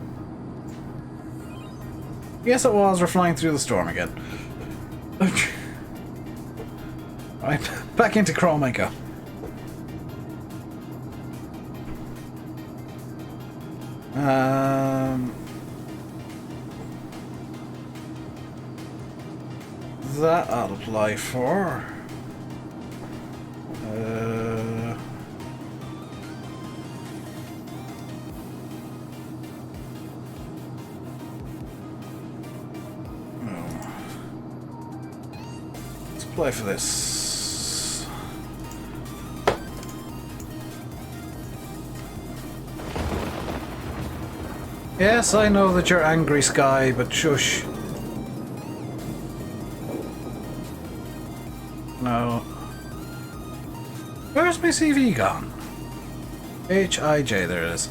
Yes, it was. We're flying through the storm again. Right, back into Chromica. That I'll apply for. Let's apply for this. Yes, I know that you're angry, Sky, but shush. No. Where's my CV gone? H-I-J, there it is.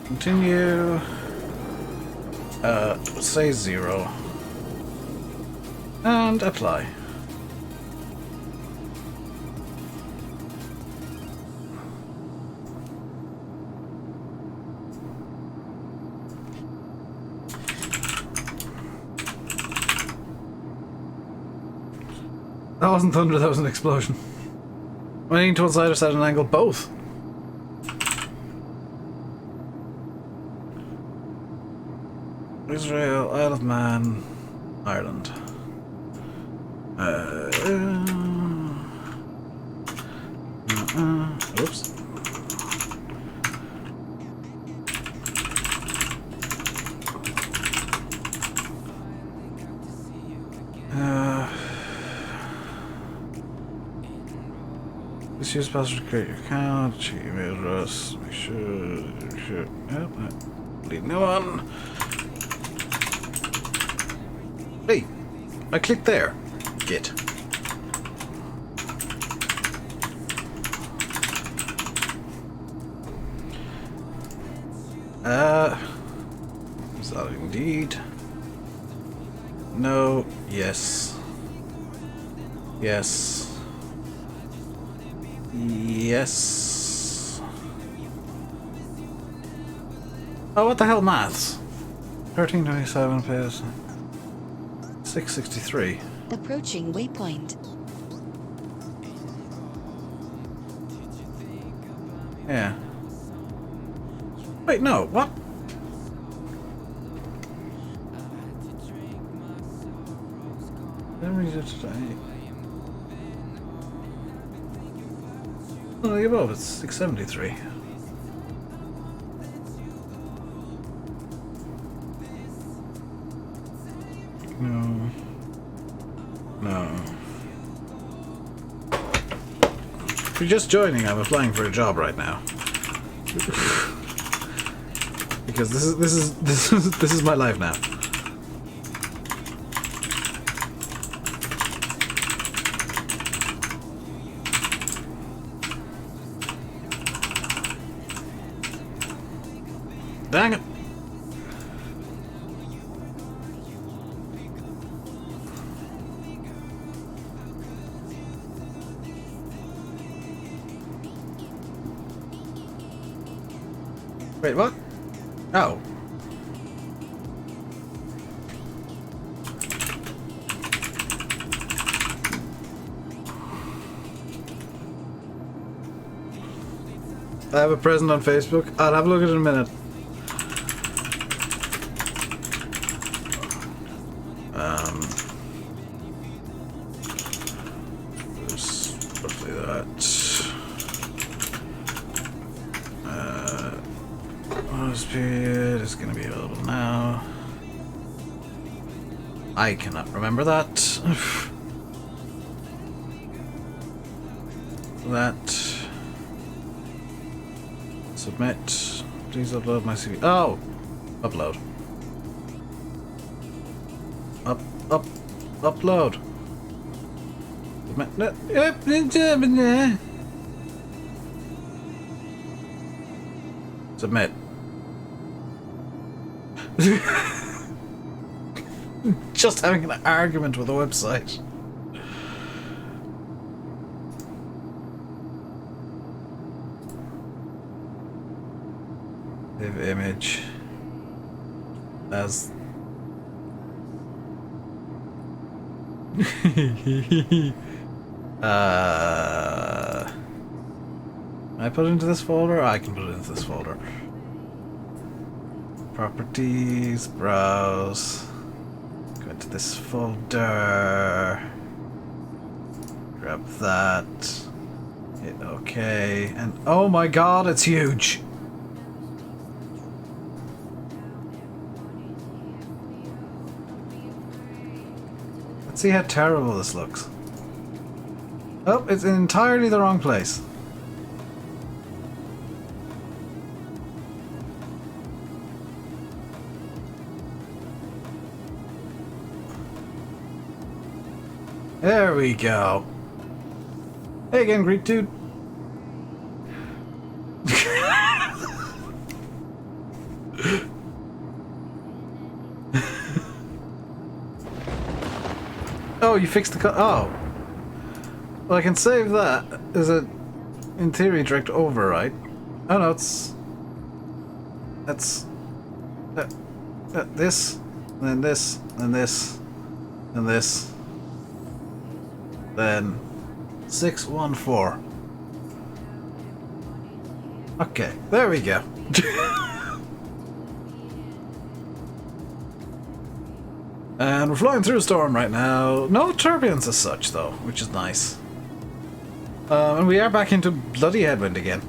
Continue. Say 0. And apply. That wasn't thunder, that was an explosion. Leaning to one side or side at an angle? Both. Israel, Isle of Man, Ireland. Oops. This use password to create your account, check your email address, make sure, yep, leave no one. Hey, I clicked there. Git. Is that indeed? No, yes. Yes. Yes. Oh, what the hell, maths? 1327 pays 663. Approaching waypoint. Yeah. Wait, no, what? Didn't we do today? Oh, you're above, it's 673. No. No. If you're just joining, I'm applying for a job right now. Because this is my life now. Dang it. Wait, what? Oh. I have a present on Facebook. I'll have a look at it in a minute. There's roughly that. Bonus period is going to be available now. I cannot remember that. That. Submit. Please upload my CV. Oh! Upload. Upload. Submit. Just having an argument with a website. Save image as I put it into this folder? I can put it into this folder. Properties, browse. Go into this folder. Grab that. Hit OK. And oh my god, it's huge! Let's see how terrible this looks. Oh, it's in entirely the wrong place. There we go. Hey again, Greek dude. Oh, you fixed the oh. Well, I can save that as a, in theory, direct overwrite. Oh no, it's... That's... this, and then this, and this, and this. Then 614. Okay, there we go. And we're flying through a storm right now. No turbulence as such, though, which is nice. And we are back into bloody headwind again.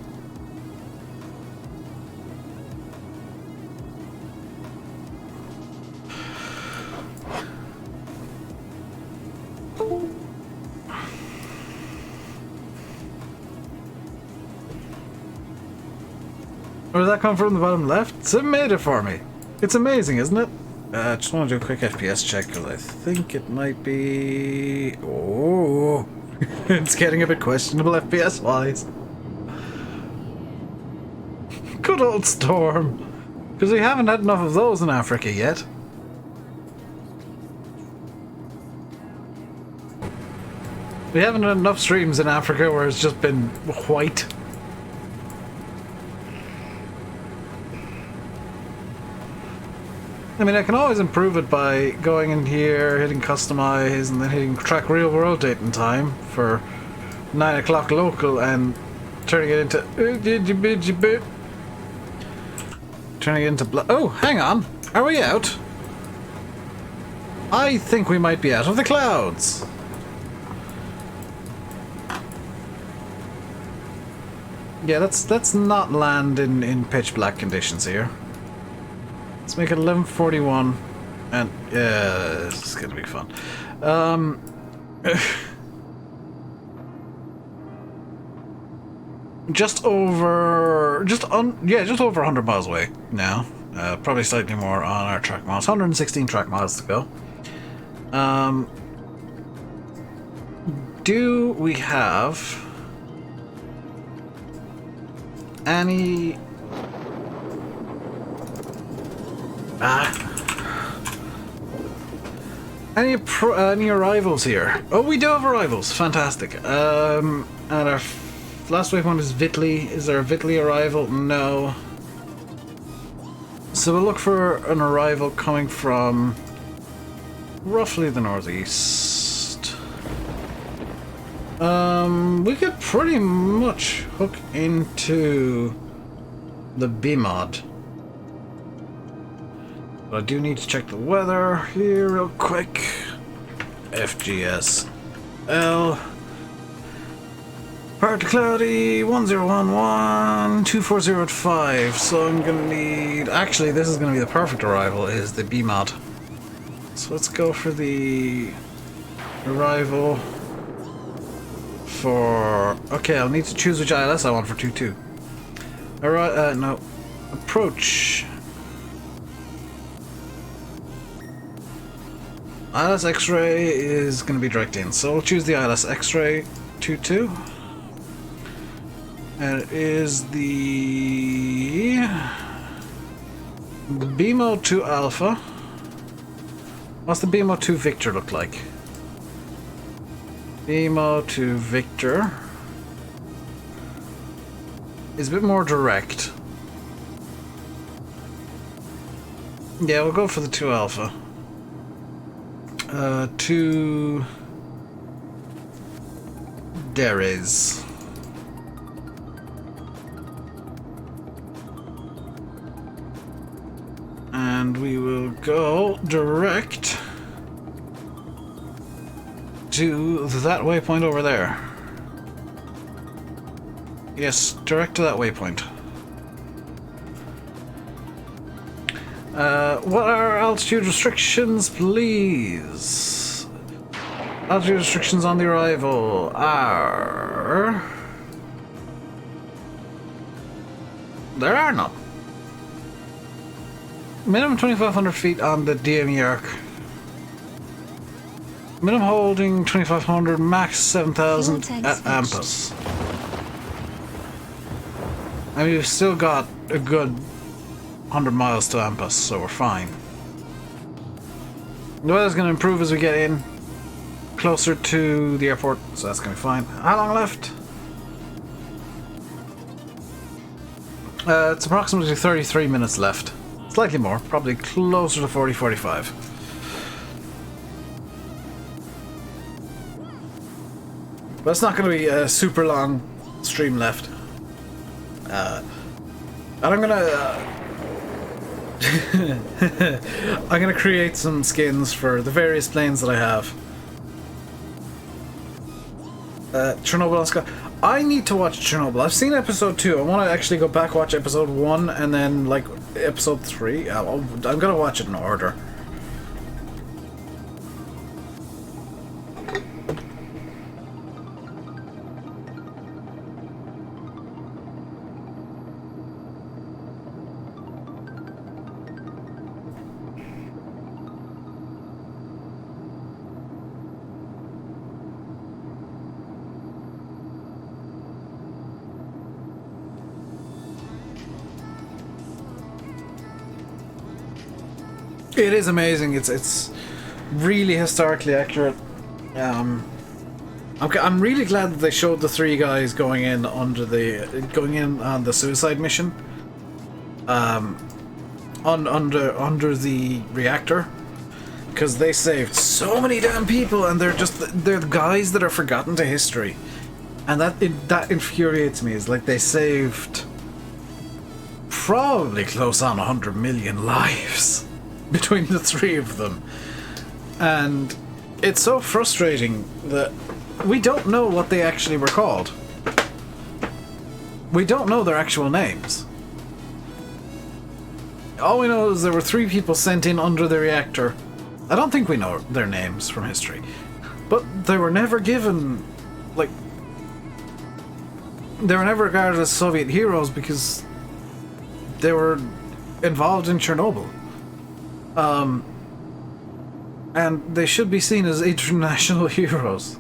Where did that come from? The bottom left? It made it for me. It's amazing, isn't it? Just want to do a quick FPS check because I think it might be... Oh, it's getting a bit questionable FPS wise. Good old storm. Because we haven't had enough of those in Africa yet. We haven't had enough streams in Africa where it's just been white. I mean, I can always improve it by going in here, hitting customize, and then hitting track real world date and time for 9 o'clock local, and Turning it into... Turning it into... Oh, hang on. Are we out? I think we might be out of the clouds. Yeah, let's not land in pitch black conditions here. Let's make it 11:41, and this is gonna be fun. Just over 100 miles away now. Probably slightly more on our track miles. 116 track miles to go. Do we have any any arrivals here? Oh, we do have arrivals. Fantastic. And our last waypoint is Vitly. Is there a Vitly arrival? No. So we'll look for an arrival coming from roughly the northeast. We could pretty much hook into the B-mod. But I do need to check the weather here real quick. FGSL. Partly cloudy, 1011, 240 at 5. So I'm gonna need... Actually, this is gonna be the perfect arrival, is the B-mod. So let's go for the arrival for... Okay, I'll need to choose which ILS I want for 2-2. Alright, no. Approach. ILS X-ray is going to be direct in, so we'll choose the ILS X-ray 2-2. And it is the BMO 2 Alpha. What's the BMO 2 Victor look like? BMO 2 Victor is a bit more direct. Yeah, we'll go for the 2 Alpha. 2 Deres. And we will go direct to that waypoint over there. Yes, direct to that waypoint. What are altitude restrictions, please? Altitude restrictions on the arrival are... There are none. Minimum 2,500 feet on the DME arc. Minimum holding 2,500, max 7,000 at Ampas. I mean, we've still got a good 100 miles to Ampas, so we're fine. The weather's going to improve as we get in closer to the airport, so that's going to be fine. How long left? It's approximately 33 minutes left. Slightly more, probably closer to 40-45. But it's not going to be a super long stream left. And I'm gonna I'm gonna create some skins for the various planes that I have. Chernobyl Oscar. I need to watch Chernobyl. I've seen episode 2. I want to actually go back watch episode 1 and then like episode 3. I'm gonna watch it in order. It is amazing. It's really historically accurate. I'm really glad that they showed the 3 guys going in on the suicide mission. Under the reactor, because they saved so many damn people, and they're the guys that are forgotten to history. And that infuriates me. Is like they saved probably close on 100 million lives between the three of them. And it's so frustrating that we don't know what they actually were called. We don't know their actual names. All we know is there were 3 people sent in under the reactor. I don't think we know their names from history. But they were never given, like... They were never regarded as Soviet heroes because they were involved in Chernobyl. And they should be seen as international heroes.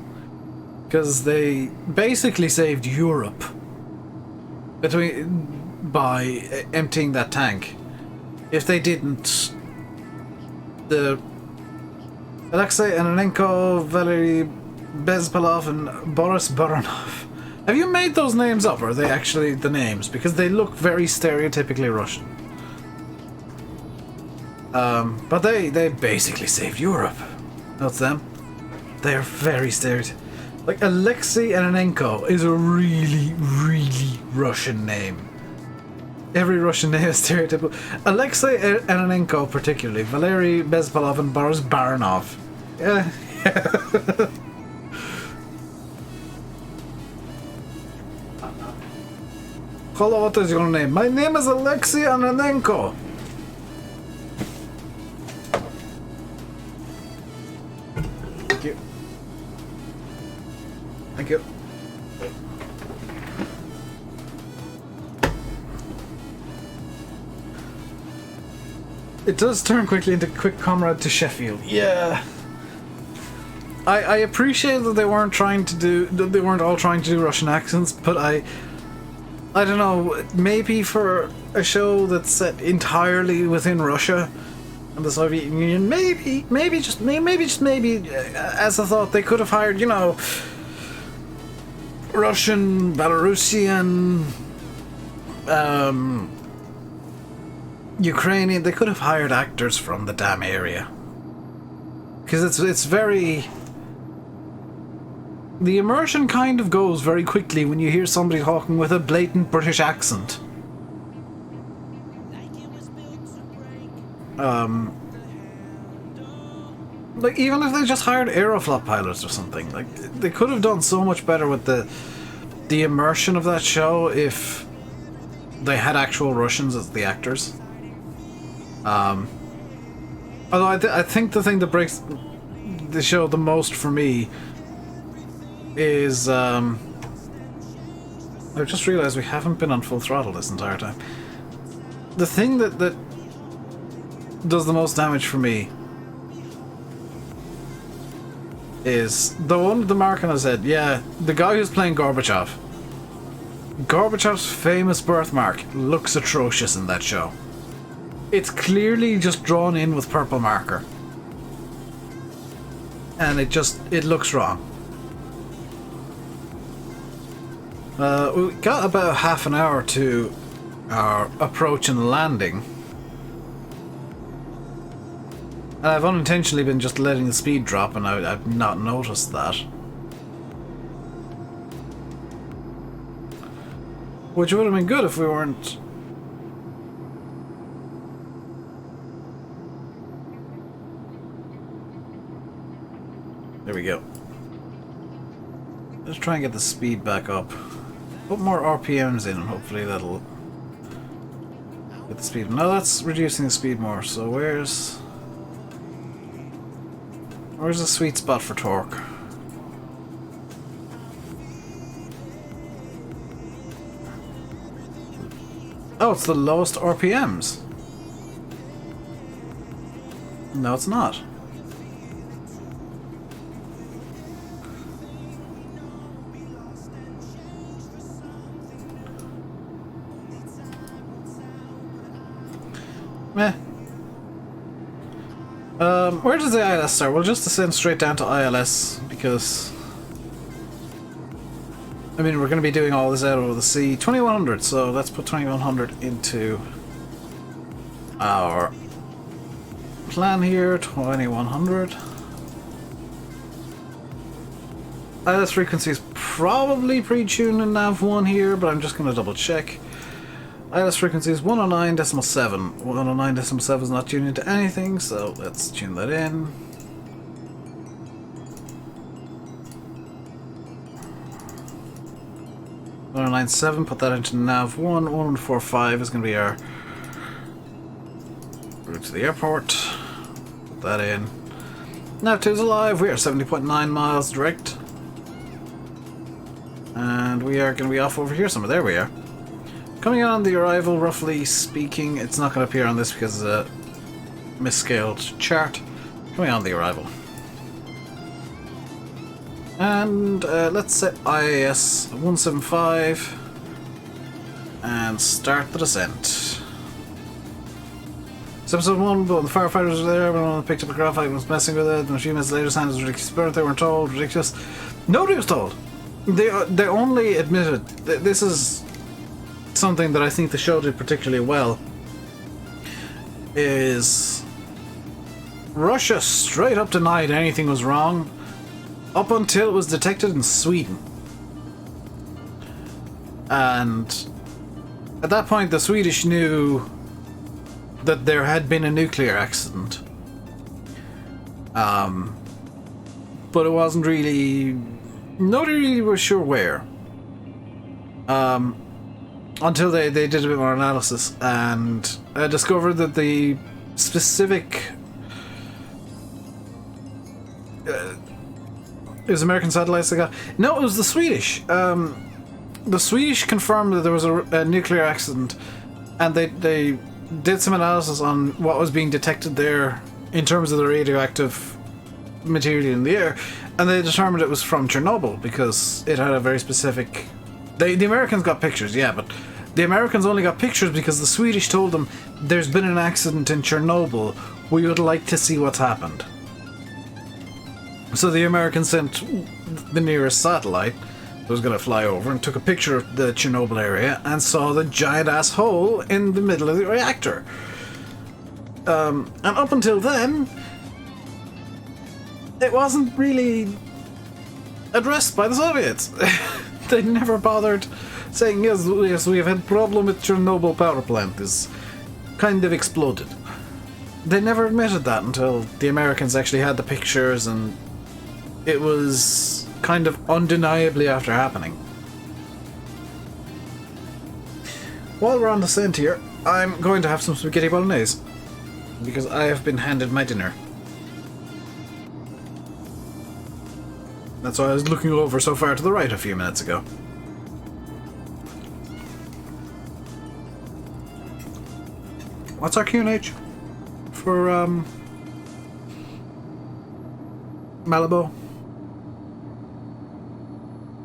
Because they basically saved Europe by emptying that tank. If they didn't, the Alexei Ananenko, Valery Bezpalov, and Boris Baranov. Have you made those names up, or are they actually the names? Because they look very stereotypically Russian. But they basically saved Europe. That's them. They are very stereotypical. Like, Alexei Ananenko is a really, really Russian name. Every Russian name is stereotypical. Alexei Ananenko particularly. Valery Bezpalov and Boris Baranov. Yeah. Hello, what is your name? My name is Alexei Ananenko. Thank you. Thank you. It does turn quickly into quick comrade to Sheffield. Yeah. I appreciate that they weren't all trying to do Russian accents, but I don't know, maybe for a show that's set entirely within Russia and the Soviet Union, maybe just as a thought, they could have hired, you know, Russian, Belarusian, Ukrainian. They could have hired actors from the damn area, because it's very. The immersion kind of goes very quickly when you hear somebody talking with a blatant British accent. Like, even if they just hired Aeroflot pilots or something, like, they could have done so much better with the immersion of that show if they had actual Russians as the actors. Although I think the thing that breaks the show the most for me is I've just realized we haven't been on full throttle this entire time. The thing that does the most damage for me is the one with the mark on his head. Yeah, the guy who's playing Gorbachev. Gorbachev's famous birthmark looks atrocious in that show. It's clearly just drawn in with purple marker. And it looks wrong. We got about half an hour to our approach and landing. And I've unintentionally been just letting the speed drop, and I've not noticed that. Which would have been good if we weren't... There we go. Let's try and get the speed back up. Put more RPMs in, and hopefully that'll get the speed. No, that's reducing the speed more. So where's the sweet spot for torque? Oh, it's the lowest RPMs. No, it's not. Meh. Where does the ILS start? We'll just descend straight down to ILS, because... I mean, we're going to be doing all this out over the sea. 2100, so let's put 2100 into our plan here. 2100. ILS frequency is probably pre-tuned in nav1 here, but I'm just going to double check. ILS frequency is 109.7. 109.7 is not tuned into anything, so let's tune that in. .109.7, put that into nav1. 1145 is going to be our route to the airport. Put that in. Nav2 is alive. We are 70.9 miles direct. And we are going to be off over here somewhere. There we are. Coming in on the arrival, roughly speaking, it's not going to appear on this because it's a misscaled chart. Coming on the arrival. And let's set IAS 175 and start the descent. It's episode 1, but the firefighters were there, everyone picked up a graphite and was messing with it, and a few minutes later, Santa's ridiculous spirit, they weren't told, ridiculous. Nobody was told! They only admitted, this is something that I think the show did particularly well, is Russia straight up denied anything was wrong, up until it was detected in Sweden. And at that point the Swedish knew that there had been a nuclear accident. But it wasn't really... Nobody really was sure where. Until they did a bit more analysis and discovered that the specific... it was American satellites they got. No, it was the Swedish. The Swedish confirmed that there was a nuclear accident, and they did some analysis on what was being detected there in terms of the radioactive material in the air, and they determined it was from Chernobyl because it had a very specific... The Americans got pictures, yeah, but the Americans only got pictures because the Swedish told them there's been an accident in Chernobyl. We would like to see what's happened. So the Americans sent the nearest satellite that was going to fly over and took a picture of the Chernobyl area and saw the giant ass hole in the middle of the reactor. And up until then, it wasn't really addressed by the Soviets. They never bothered saying, yes, we have had problem with Chernobyl power plant. It's kind of exploded. They never admitted that until the Americans actually had the pictures, and it was kind of undeniably after happening. While we're on the scent here, I'm going to have some spaghetti bolognese, because I have been handed my dinner. That's why I was looking over so far to the right a few minutes ago. What's our QNH for Malibu?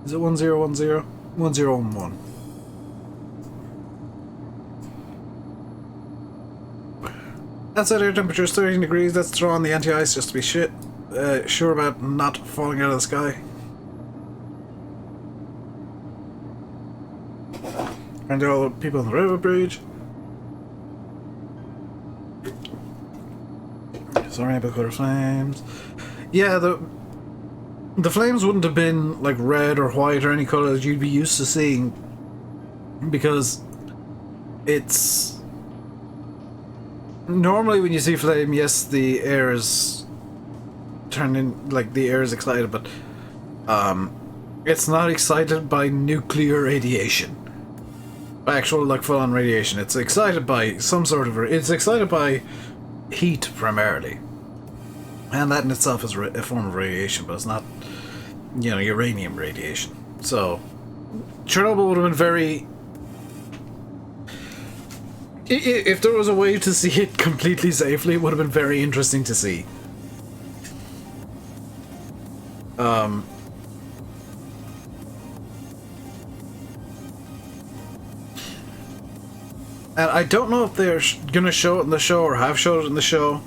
Is it 1010? 1011. Outside air temperature is 13 degrees. Let's throw on the anti-ice just to be sure about not falling out of the sky. And all the people on the railroad bridge. Sorry about color flames. Yeah, the flames wouldn't have been like red or white or any color that you'd be used to seeing, because it's normally when you see flame, yes, the air is turning, like the air is excited, but it's not excited by nuclear radiation, by actual like full-on radiation. It's excited by some sort of it's excited by heat primarily, and that in itself is a form of radiation, but it's not, you know, uranium radiation. So Chernobyl would have been very... If there was a way to see it completely safely, it would have been very interesting to see. And I don't know if they're gonna show it in the show or have showed it in the show.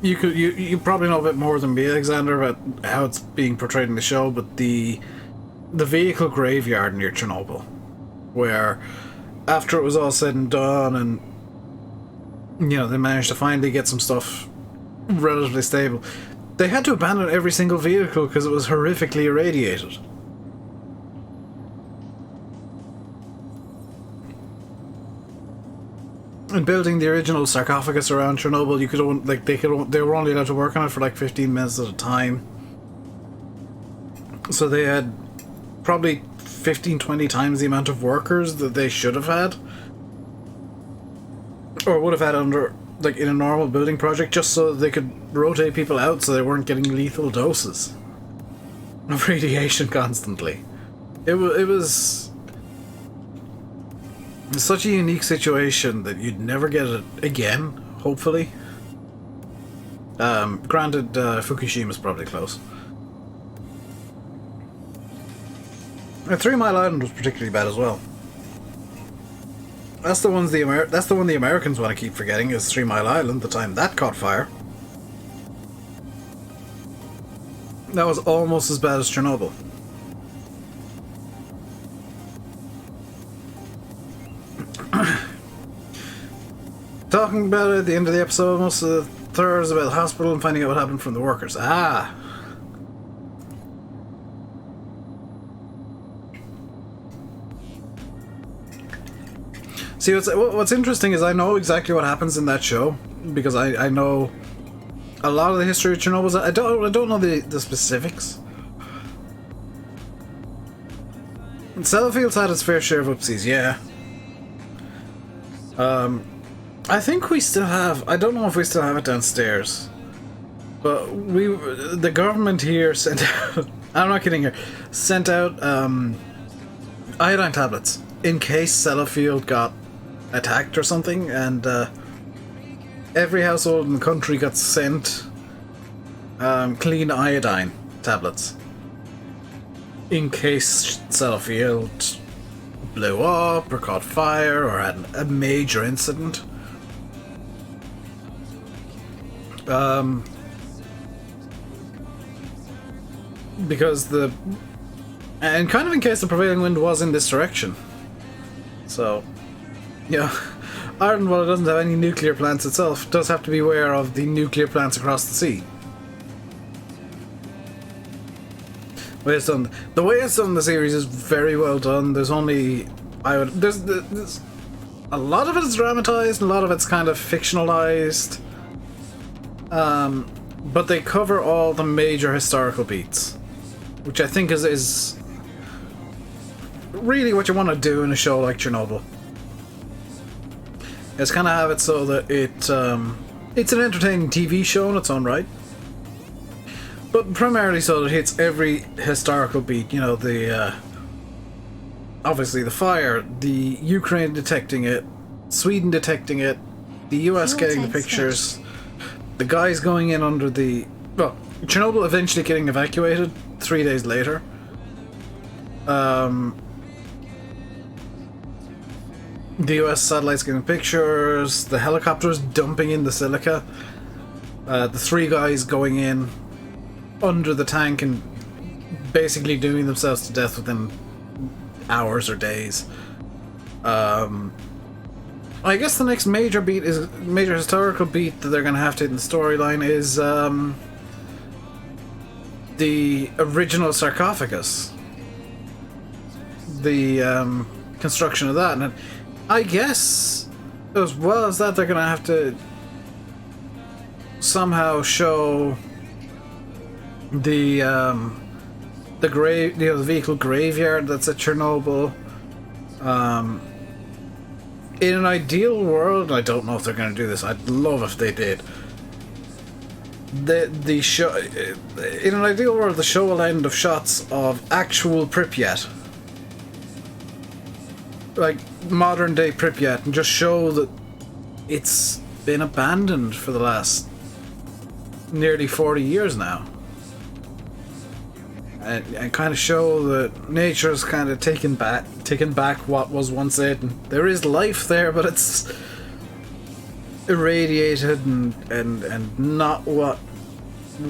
You probably know a bit more than me, Alexander, about how it's being portrayed in the show, but the vehicle graveyard near Chernobyl, where after it was all said and done, and you know they managed to finally get some stuff relatively stable. They had to abandon every single vehicle because it was horrifically irradiated. And building the original sarcophagus around Chernobyl, you could they were only allowed to work on it for like 15 minutes at a time. So they had probably 15-20 times the amount of workers that they should have had, or would have had under, like, in a normal building project, just so they could rotate people out so they weren't getting lethal doses of radiation constantly. It was such a unique situation that you'd never get it again, hopefully. Granted, Fukushima's probably close. 3 Mile Island was particularly bad as well. That's the one the Americans want to keep forgetting, is 3 Mile Island, the time that caught fire. That was almost as bad as Chernobyl. Talking about it at the end of the episode, most of the third is about the hospital and finding out what happened from the workers. Ah! See, what's interesting is I know exactly what happens in that show, because I know a lot of the history of Chernobyl. I don't know the specifics. Sellafield's had its fair share of oopsies, yeah. I think we still have... I don't know if we still have it downstairs. But the government here sent out... I'm not kidding here. Sent out iodine tablets in case Sellafield got attacked or something, and every household in the country got sent clean iodine tablets in case Sellafield blew up or caught fire or had a major incident. Because and kind of in case the prevailing wind was in this direction. So, yeah, Ireland, while it doesn't have any nuclear plants itself, does have to be aware of the nuclear plants across the sea. The way it's done in the series is very well done. There's only... There's a lot of it is dramatized, a lot of it's kind of fictionalized. But they cover all the major historical beats, which I think is really what you want to do in a show like Chernobyl. Is kind of have it so that it's an entertaining TV show in its own right, but primarily so that it hits every historical beat. You know, obviously the fire, the Ukraine detecting it, Sweden detecting it, the US getting the pictures, the guys going in under the... Well, Chernobyl eventually getting evacuated 3 days later. The US satellites getting pictures, the helicopters dumping in the silica, the 3 guys going in under the tank and basically doing themselves to death within hours or days. I guess the next major historical beat that they're going to have to hit in the storyline is the original sarcophagus. The construction of that. And I guess, as well as that, they're going to have to somehow show the the vehicle graveyard that's at Chernobyl. In an ideal world, I don't know if they're going to do this. I'd love if they did. The show, in an ideal world, the show will end of shots of actual Pripyat, like modern day Pripyat, and just show that it's been abandoned for the last nearly 40 years now. And kind of show that nature's kind of taken back what was once it. And there is life there, but it's irradiated and not what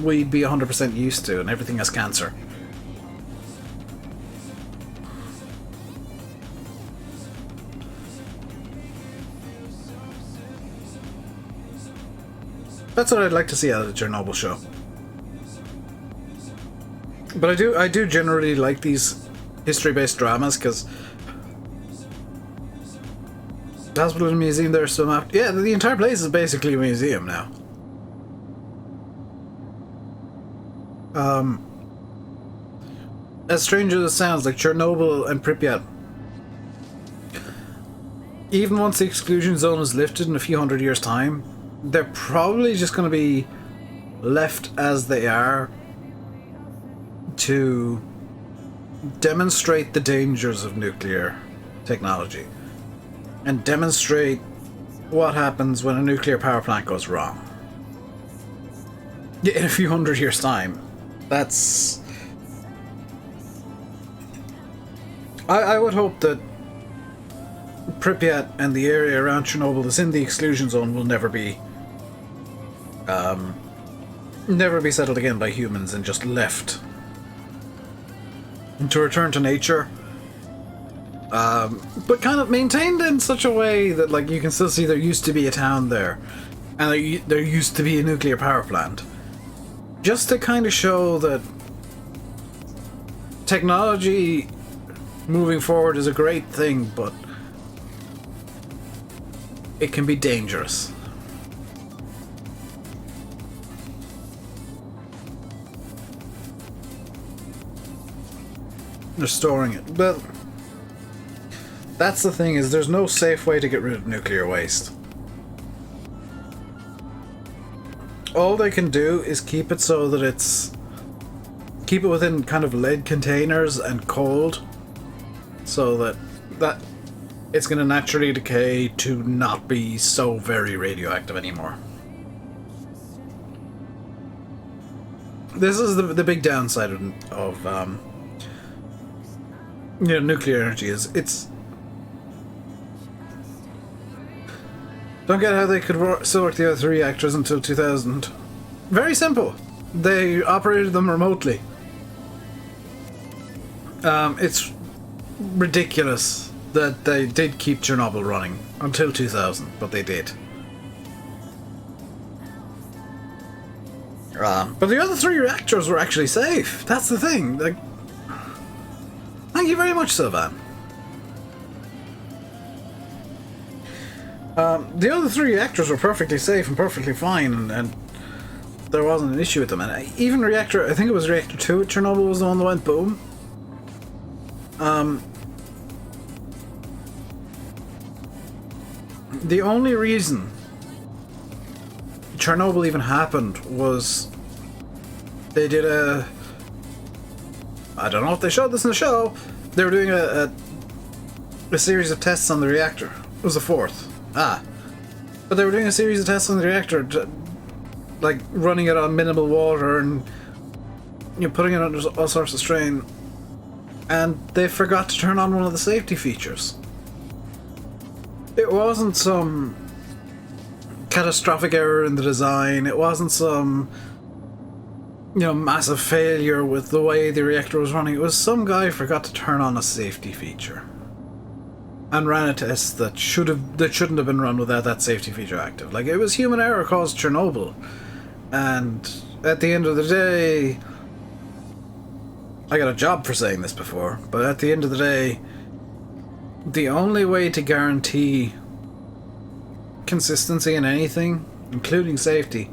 we'd be 100% used to, and everything has cancer. That's what I'd like to see out of the Chernobyl show. But I do generally like these history-based dramas, because the hospital and museum there are still mapped. Yeah, the entire place is basically a museum now. As strange as it sounds, like Chernobyl and Pripyat, even once the exclusion zone is lifted in a few hundred years' time, they're probably just going to be left as they are to demonstrate the dangers of nuclear technology and demonstrate what happens when a nuclear power plant goes wrong. In a few hundred years' time. That's... I would hope that Pripyat and the area around Chernobyl that's in the exclusion zone will never be settled again by humans and just left. And to return to nature. But kind of maintained in such a way that, like, you can still see there used to be a town there. And there used to be a nuclear power plant. Just to kind of show that technology moving forward is a great thing, but it can be dangerous. They're storing it. But that's the thing, is there's no safe way to get rid of nuclear waste. All they can do is keep it so that keep it within kind of lead containers and cold, so that it's going to naturally decay to not be so very radioactive anymore. This is the big downside of nuclear energy is don't get how they could still work the other three reactors until 2000. Very simple. They operated them remotely. It's ridiculous that they did keep Chernobyl running until 2000, but they did. But the other three reactors were actually safe. That's the thing. Like, thank you very much, Sylvan. The other three reactors were perfectly safe and perfectly fine, and there wasn't an issue with them. And even reactor, I think it was reactor 2 at Chernobyl was the one that went boom. The only reason Chernobyl even happened was they did I don't know if they showed this in the show. They were doing a series of tests on the reactor. It was the fourth. But they were doing a series of tests on the reactor, like running it on minimal water and putting it under all sorts of strain, and they forgot to turn on one of the safety features. It wasn't some catastrophic error in the design. It wasn't some massive failure with the way the reactor was running. It was some guy forgot to turn on a safety feature and ran a test that shouldn't have been run without that safety feature active. Like, it was human error caused Chernobyl, and at the end of the day, I got a job for saying this before, but at the end of the day, the only way to guarantee consistency in anything, including safety,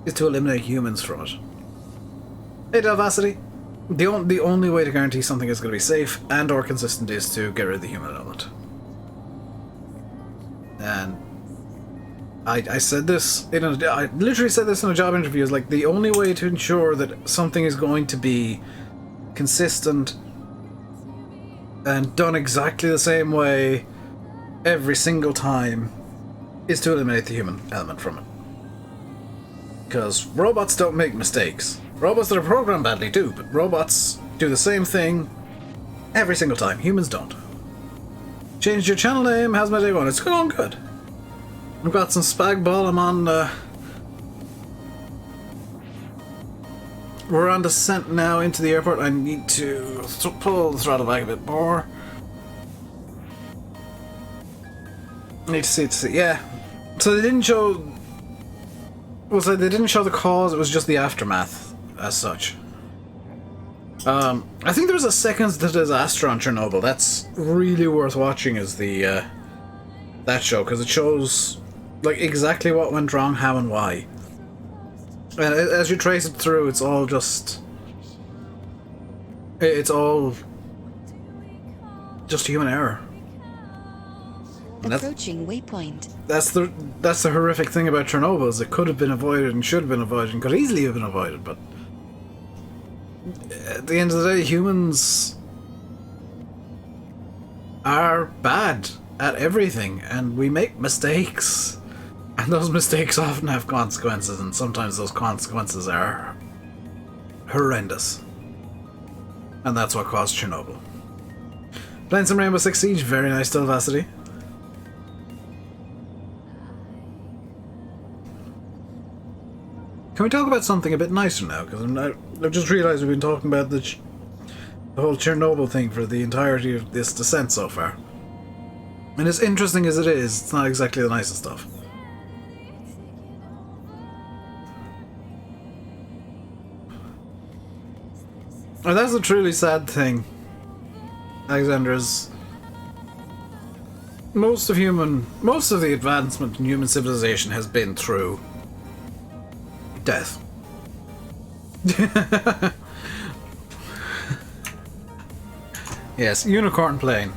is to eliminate humans from it. Hey, Delvacity. The only way to guarantee something is going to be safe and or consistent is to get rid of the human element. And I said this I literally said this in a job interview. Is like, the only way to ensure that something is going to be consistent and done exactly the same way every single time is to eliminate the human element from it. Because robots don't make mistakes. Robots that are programmed badly do, but robots do the same thing every single time. Humans don't. Changed your channel name. How's my day going? It's going good. I've got some spag ball. I'm on we're on descent now into the airport. I need to pull the throttle back a bit more. Need to see. Yeah. So they didn't show Well, so they didn't show the cause, it was just the aftermath, as such. I think there was a seconds to disaster on Chernobyl. That's really worth watching, is the, that show, because it shows, like, exactly what went wrong, how and why. And as you trace it through, it's all just... It's all... just human error. Approaching waypoint. That's the horrific thing about Chernobyl, is it could have been avoided and should have been avoided and could easily have been avoided, but at the end of the day, humans are bad at everything, and we make mistakes, and those mistakes often have consequences, and sometimes those consequences are horrendous, and that's what caused Chernobyl. Playing some Rainbow Six Siege, very nice still, Vacity. Can we talk about something a bit nicer now? Because I've just realised we've been talking about the whole Chernobyl thing for the entirety of this descent so far. And as interesting as it is, it's not exactly the nicest stuff. And that's a truly sad thing, Alexander, is most of the advancement in human civilization has been through death. Yes, unicorn plane.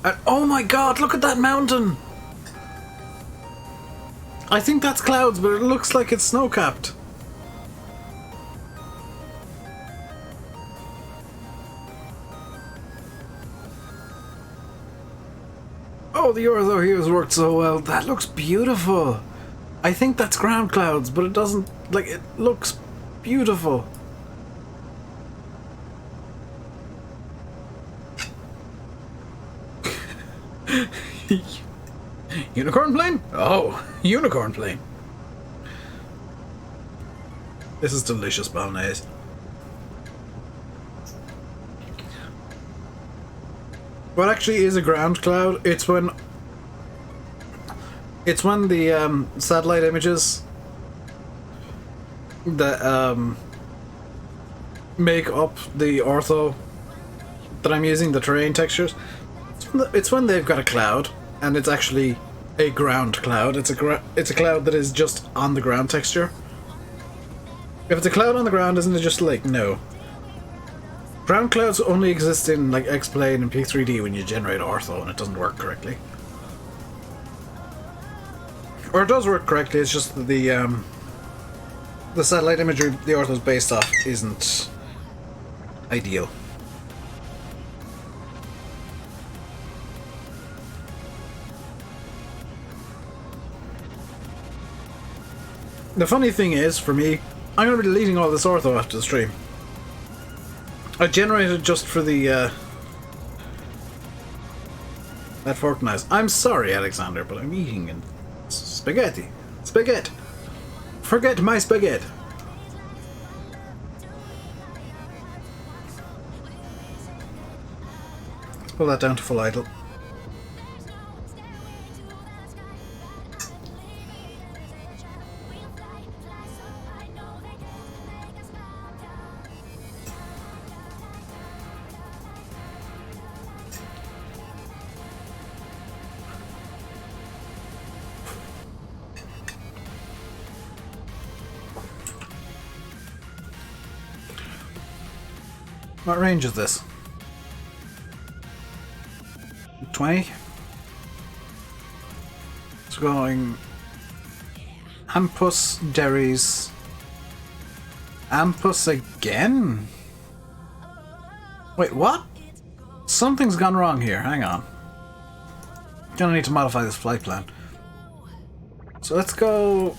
And oh my god, look at that mountain! I think that's clouds, but it looks like it's snow-capped. Oh, the ortho here has worked so well. That looks beautiful. I think that's ground clouds, but it doesn't, like, it looks beautiful. Unicorn plane? Oh, unicorn plane. This is delicious bolognese. What actually is a ground cloud? It's when the satellite images that make up the ortho that I'm using, the terrain textures. It's when they've got a cloud and it's actually a ground cloud. It's a cloud that is just on the ground texture. If it's a cloud on the ground, isn't it just a lake? No. Ground clouds only exist in like X-Plane and P3D when you generate ortho and it doesn't work correctly. Or it does work correctly, it's just that the satellite imagery the ortho's based off isn't ideal. The funny thing is, for me, I'm going to be deleting all this ortho after the stream. I generated just for the that fork knives. I'm sorry, Alexander, but I'm eating and spaghetti. Spaghetti. Forget my spaghetti. Let's pull that down to full idle. What range is this? 20? It's going Ampus, Derries. Ampus again? Wait, what? Something's gone wrong here, hang on. Gonna need to modify this flight plan. So let's go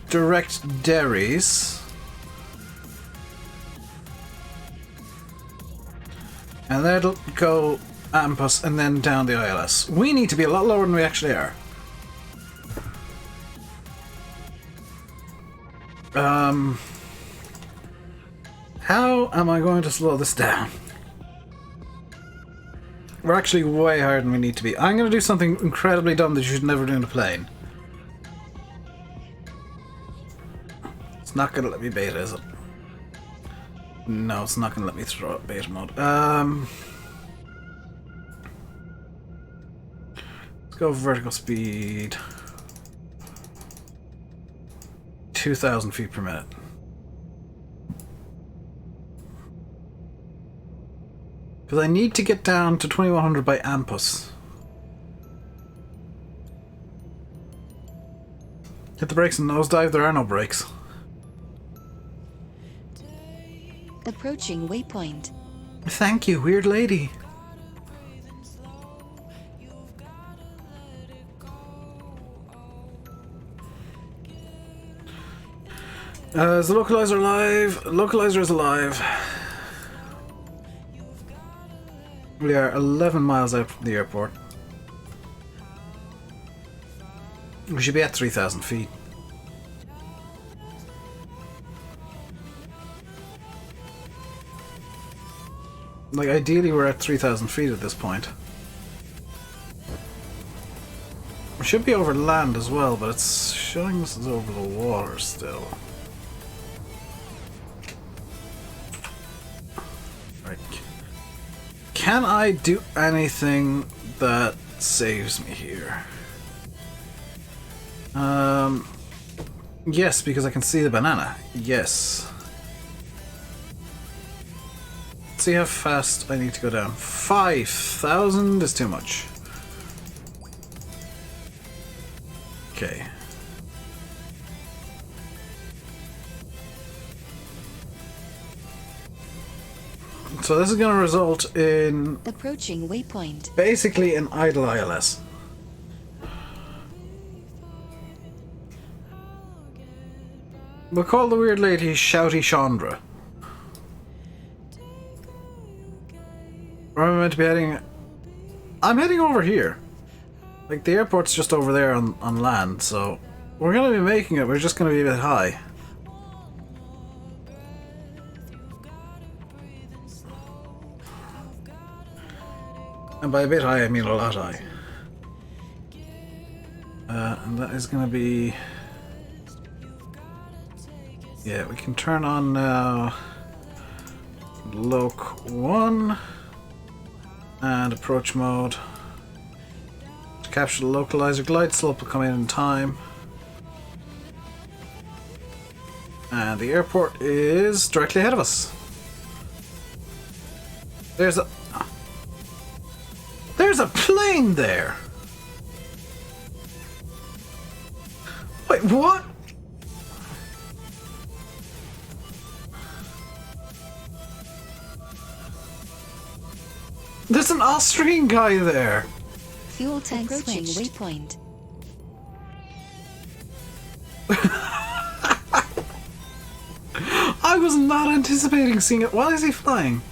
direct Derries. And then it'll go Ampus and then down the ILS. We need to be a lot lower than we actually are. How am I going to slow this down? We're actually way higher than we need to be. I'm going to do something incredibly dumb that you should never do in a plane. It's not gonna let me beta, is it? No, it's not gonna let me throw out beta mode. Let's go vertical speed. 2,000 feet per minute. Because I need to get down to 2100 by Ampus. Hit the brakes and nosedive, there are no brakes. Approaching waypoint. Thank you, weird lady. Is the localizer alive? Localizer is alive. We are 11 miles out from the airport. We should be at 3,000 feet. Like, ideally we're at 3,000 feet at this point. We should be over land as well, but it's showing us as over the water still. Right. Can I do anything that saves me here? Yes, because I can see the banana. Yes. Let's see how fast I need to go down. 5,000 is too much. Okay. So this is going to result in Approaching waypoint. basically an idle ILS. We'll call the weird lady Shouty Chandra. Where am I meant to be heading? I'm heading over here. Like, the airport's just over there on land, so we're going to be making it. We're just going to be a bit high. And by a bit high, I mean a lot high. And that is going to be... Yeah, we can turn on now Loc 1 and approach mode. To capture the localizer, glide slope will come in time. And the airport is directly ahead of us. There's a plane there! Wait, what? There's an Austrian guy there! Fuel tank approaching waypoint. I was not anticipating seeing it. Why is he flying?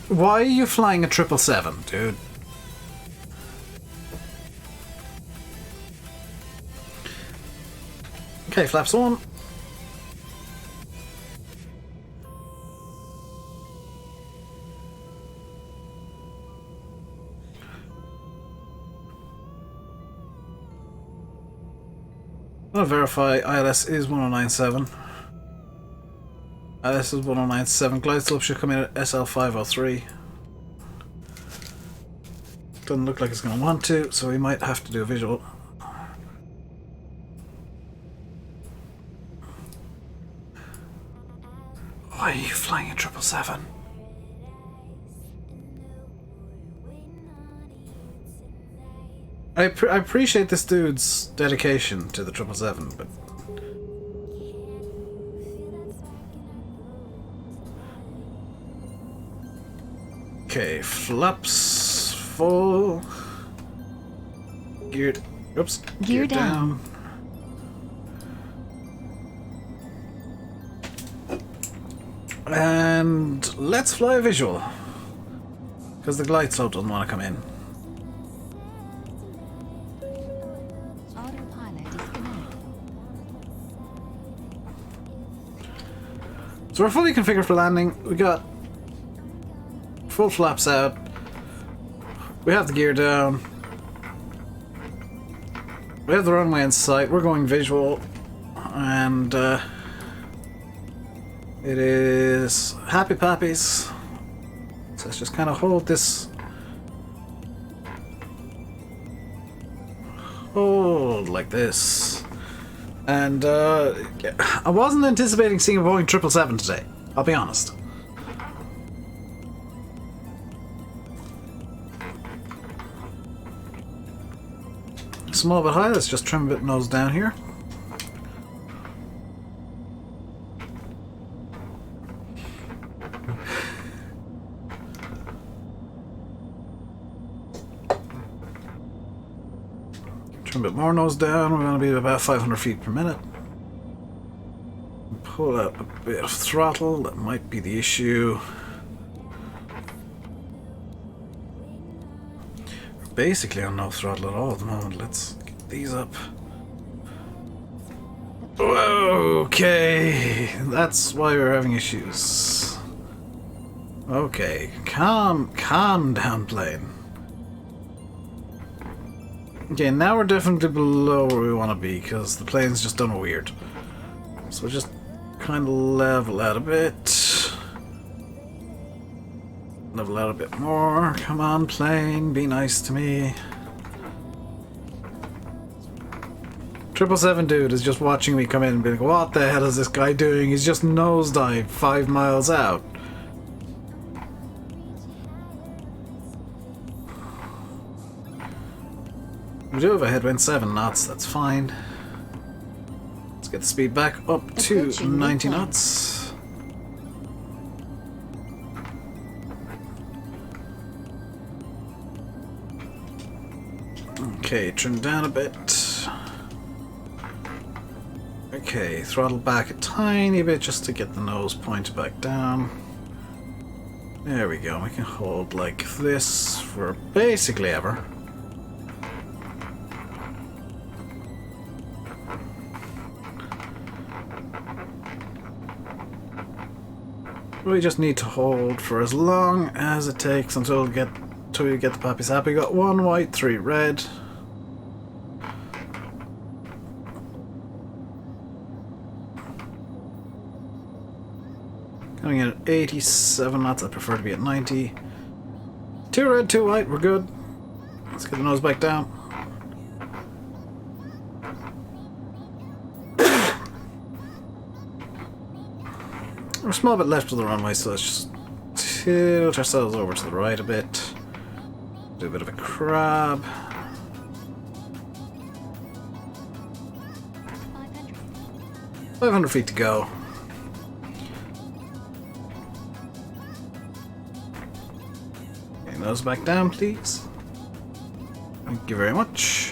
Why are you flying a 777, dude? Okay, flaps on. I'm gonna verify ILS is 1097. ILS is 1097. Glide slope should come in at SL503. Doesn't look like it's gonna want to, so we might have to do a visual. Why are you flying a 777? I appreciate this dude's dedication to the 777, but... Okay, flaps full. Geared... Oops. Gear down. And let's fly a visual. Because the glide slope doesn't want to come in. So we're fully configured for landing. We got full flaps out. We have the gear down. We have the runway in sight. We're going visual. And It is Happy Pappies. So let's just kind of hold this. Hold like this. And I wasn't anticipating seeing a Boeing 777 today, I'll be honest. Small but high, let's just trim a bit nose down here. Trim a bit more nose down, we're going to be at about 500 feet per minute. Pull out a bit of throttle, that might be the issue. We're basically on no throttle at all at the moment. Let's get these up. Okay, that's why we're having issues. Okay, calm down, plane. Okay, now we're definitely below where we want to be because the plane's just done weird. So we'll just kind of level out a bit. Level out a bit more. Come on, plane, be nice to me. 777 dude is just watching me come in and be like, what the hell is this guy doing? He's just nosedived 5 miles out. We do have a headwind 7 knots, that's fine. Let's get the speed back up to 90 knots. Okay, trim down a bit. Okay, throttle back a tiny bit just to get the nose pointed back down. There we go, we can hold like this for basically ever. We just need to hold for as long as it takes until we get the puppies happy. We got 1 white, 3 red. Coming in at 87 knots, I prefer to be at 90. 2 red, 2 white, we're good. Let's get the nose back down. We're a small bit left of the runway, so let's just tilt ourselves over to the right a bit. Do a bit of a crab. 500 feet to go. Okay, nose back down, please. Thank you very much.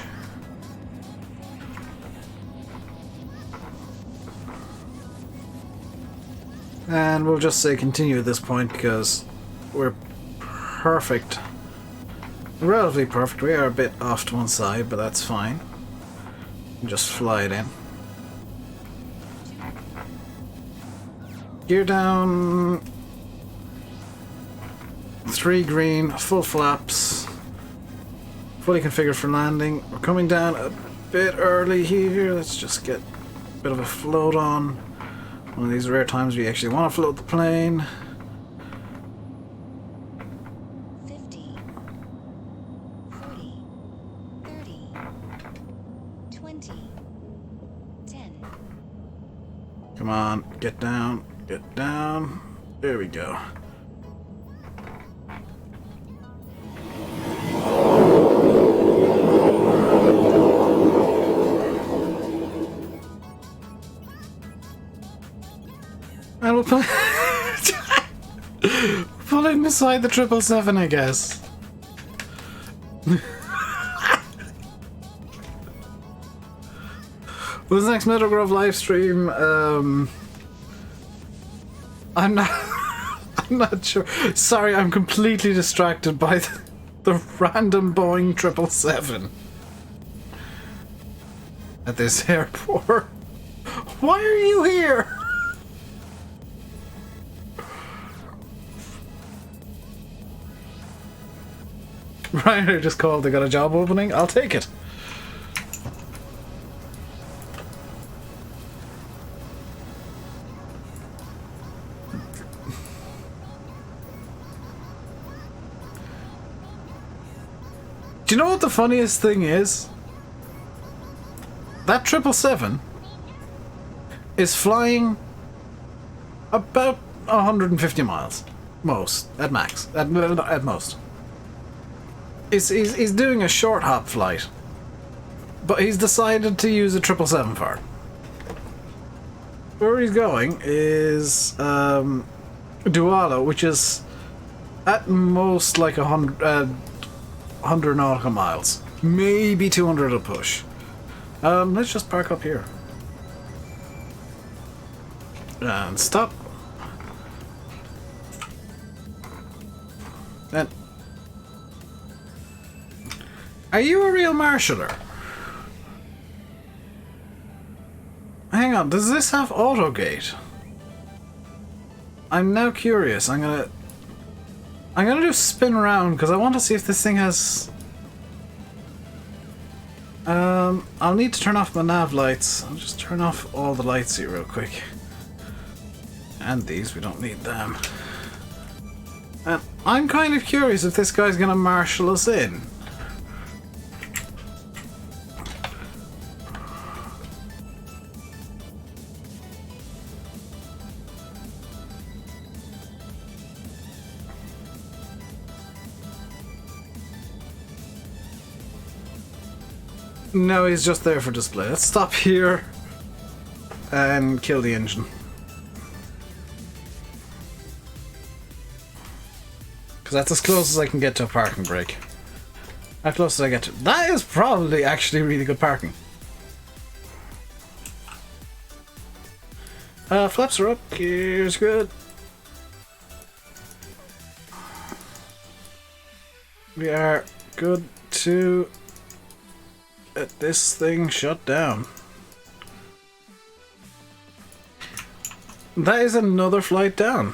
And we'll just say continue at this point because we're perfect. Relatively perfect. We are a bit off to one side, but that's fine. Just fly it in. Gear down. 3 green, full flaps. Fully configured for landing. We're coming down a bit early here. Let's just get a bit of a float on. One of these rare times we actually want to float the plane. 50, 40, 30, 20, 10. Come on, get down, get down. There we go. And we'll pull in beside the 777, I guess. Well, this next Meadow Grove live stream, I'm not sure. Sorry, I'm completely distracted by the random Boeing 777 at this airport. Why are you here? Ryanair just called, they got a job opening, I'll take it. Do you know what the funniest thing is? That 777 is flying about 150 miles. Most. At max. At most. He's doing a short hop flight. But he's decided to use a 777 for it. Where he's going is Douala, which is at most like 100 nautical miles. Maybe 200 a push. Let's just park up here. And stop. And are you a real marshaller? Hang on, does this have auto gate? I'm now curious. I'm gonna do a spin around because I want to see if this thing has. I'll need to turn off my nav lights. I'll just turn off all the lights here real quick. And these, we don't need them. And I'm kind of curious if this guy's gonna marshal us in. No, he's just there for display. Let's stop here and kill the engine. Because that's as close as I can get to a parking brake. How close did I get to? That is probably actually really good parking. Flaps are up. Gears good. We are good to get this thing shut down. That is another flight down.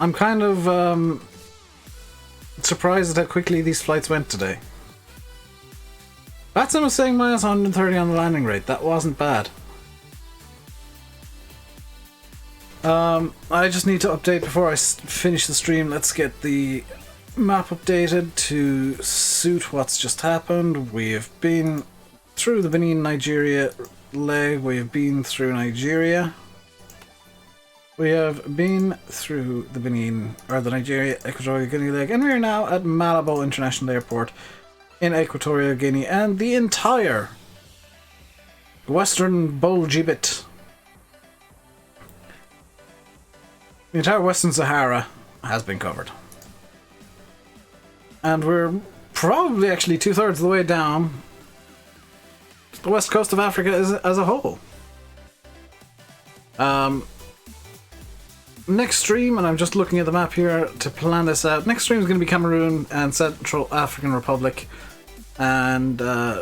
I'm kind of surprised at how quickly these flights went today. Batson was saying minus 130 on the landing rate. That wasn't bad. I just need to update before I finish the stream. Let's get the map updated to suit what's just happened. We have been through the Benin Nigeria leg. We have been through Nigeria. We have been through the Benin, or the Nigeria Equatorial Guinea leg, and we are now at Malabo International Airport in Equatorial Guinea, and the entire Western Bulgibit, the entire Western Sahara has been covered. And we're probably actually 2/3 of the way down the west coast of Africa as a whole. Next stream, and I'm just looking at the map here to plan this out. Next stream is going to be Cameroon and Central African Republic. And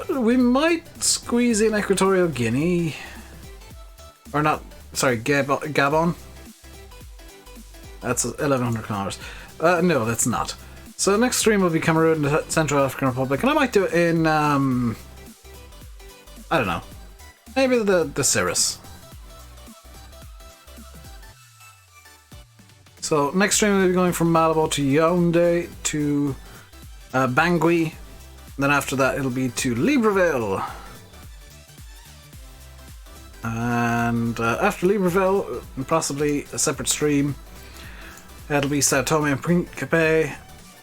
we might squeeze in Equatorial Guinea. Or not, sorry, Gabon. That's 1,100 kilometers. No, that's not. So next stream will be Cameroon and Central African Republic. And I might do it in, I don't know. Maybe the Cirrus. So next stream we'll be going from Malabo to Yaoundé to Bangui. Then after that it'll be to Libreville. And after Libreville, possibly a separate stream, it'll be Sao Tome and Principe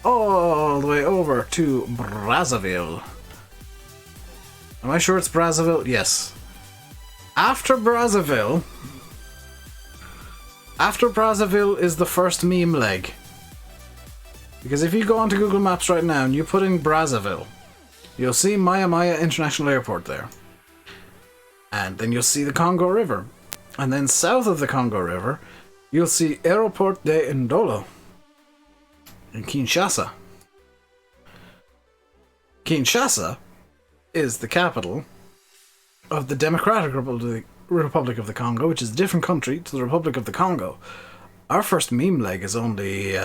all the way over to Brazzaville. Am I sure it's Brazzaville? Yes. After Brazzaville is the first meme leg. Because if you go onto Google Maps right now and you put in Brazzaville, you'll see Maya Maya International Airport there. And then you'll see the Congo River. And then south of the Congo River, you'll see Aéroport de Ndolo in Kinshasa. Kinshasa is the capital of the Democratic Republic of the Congo, which is a different country to the Republic of the Congo. Our first meme leg is only,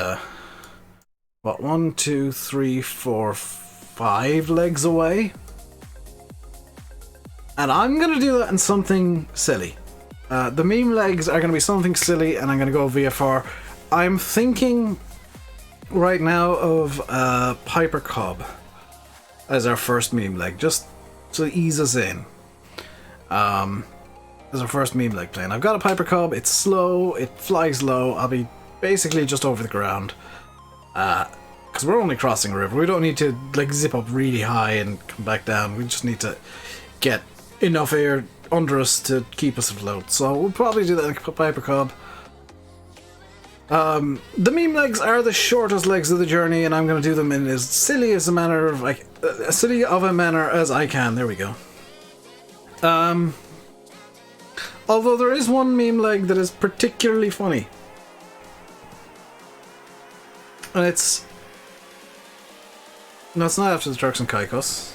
1, 2, 3, 4, 5 legs away? And I'm going to do that in something silly. The meme legs are going to be something silly, and I'm going to go VFR. I'm thinking right now of Piper Cub as our first meme leg, just to ease us in. As our first meme leg plane. I've got a Piper Cub, it's slow, it flies low, I'll be basically just over the ground. Because we're only crossing a river, we don't need to like zip up really high and come back down, we just need to get enough air under us to keep us afloat. So we'll probably do that in Piper Cub. The meme legs are the shortest legs of the journey, and I'm going to do them in as silly as a manner of a manner as I can. There we go. Although there is one meme leg that is particularly funny, and it's not after the Turks and Caicos.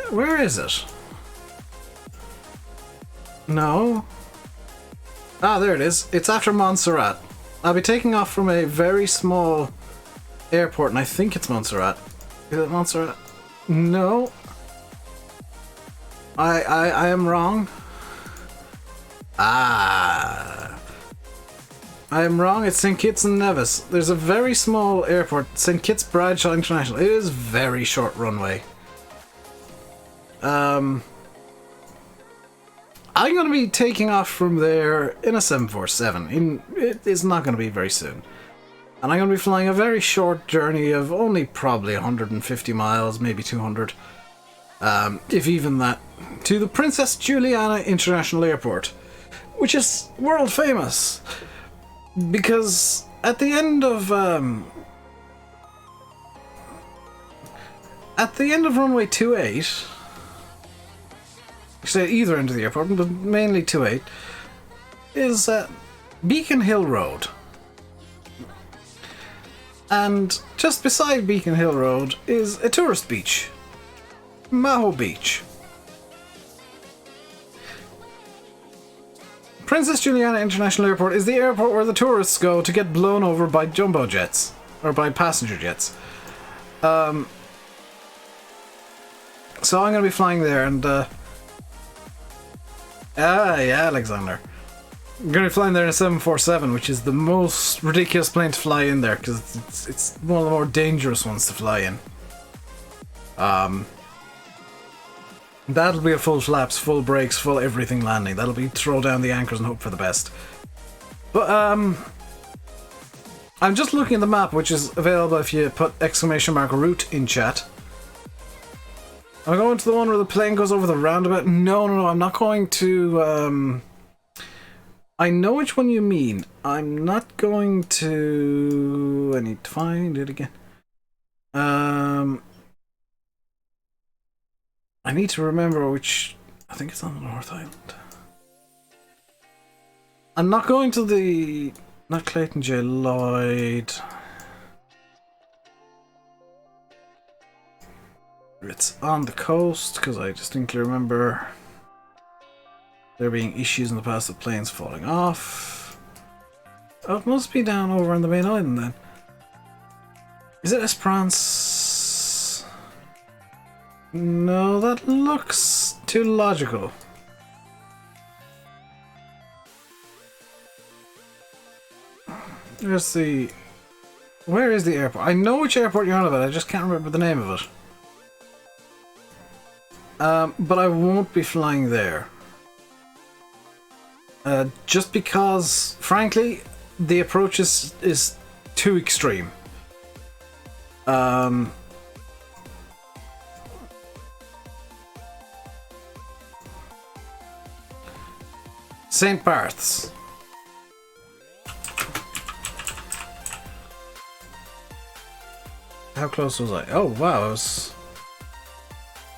Where is it? No. Ah, there it is. It's after Montserrat. I'll be taking off from a very small airport, and I think it's Montserrat. Is it Montserrat? No. I am wrong. I am wrong. It's St. Kitts and Nevis. There's a very small airport, St. Kitts Bradshaw International. It is very short runway. I'm going to be taking off from there in a 747. It is not going to be very soon. And I'm going to be flying a very short journey of only probably 150 miles, maybe 200. If even that. To the Princess Juliana International Airport. Which is world famous. Because at the end of runway 28... Actually, at either end of the airport, but mainly 28, is Beacon Hill Road. And just beside Beacon Hill Road is a tourist beach. Maho Beach. Princess Juliana International Airport is the airport where the tourists go to get blown over by jumbo jets. Or by passenger jets. So I'm going to be flying there and... yeah, Alexander. I'm going to be flying there in a 747, which is the most ridiculous plane to fly in there, because it's one of the more dangerous ones to fly in. That'll be a full flaps, full brakes, full everything landing. That'll be throw down the anchors and hope for the best. But, I'm just looking at the map, which is available if you put !route in chat. I'm going to the one where the plane goes over the roundabout. No, I'm not going to, I know which one you mean. I'm not going to... I need to find it again. I need to remember which... I think it's on the North Island. I'm not going to the... Not Clayton J. Lloyd... It's on the coast, because I distinctly remember there being issues in the past of planes falling off. Oh, it must be down over on the main island then. Is it Esperance? No, that looks too logical. Where's the... Where is the airport? I know which airport you're on about, I just can't remember the name of it. But I won't be flying there. Just because, frankly, the approach is too extreme. St. Barth's. How close was I? Oh, wow, I was...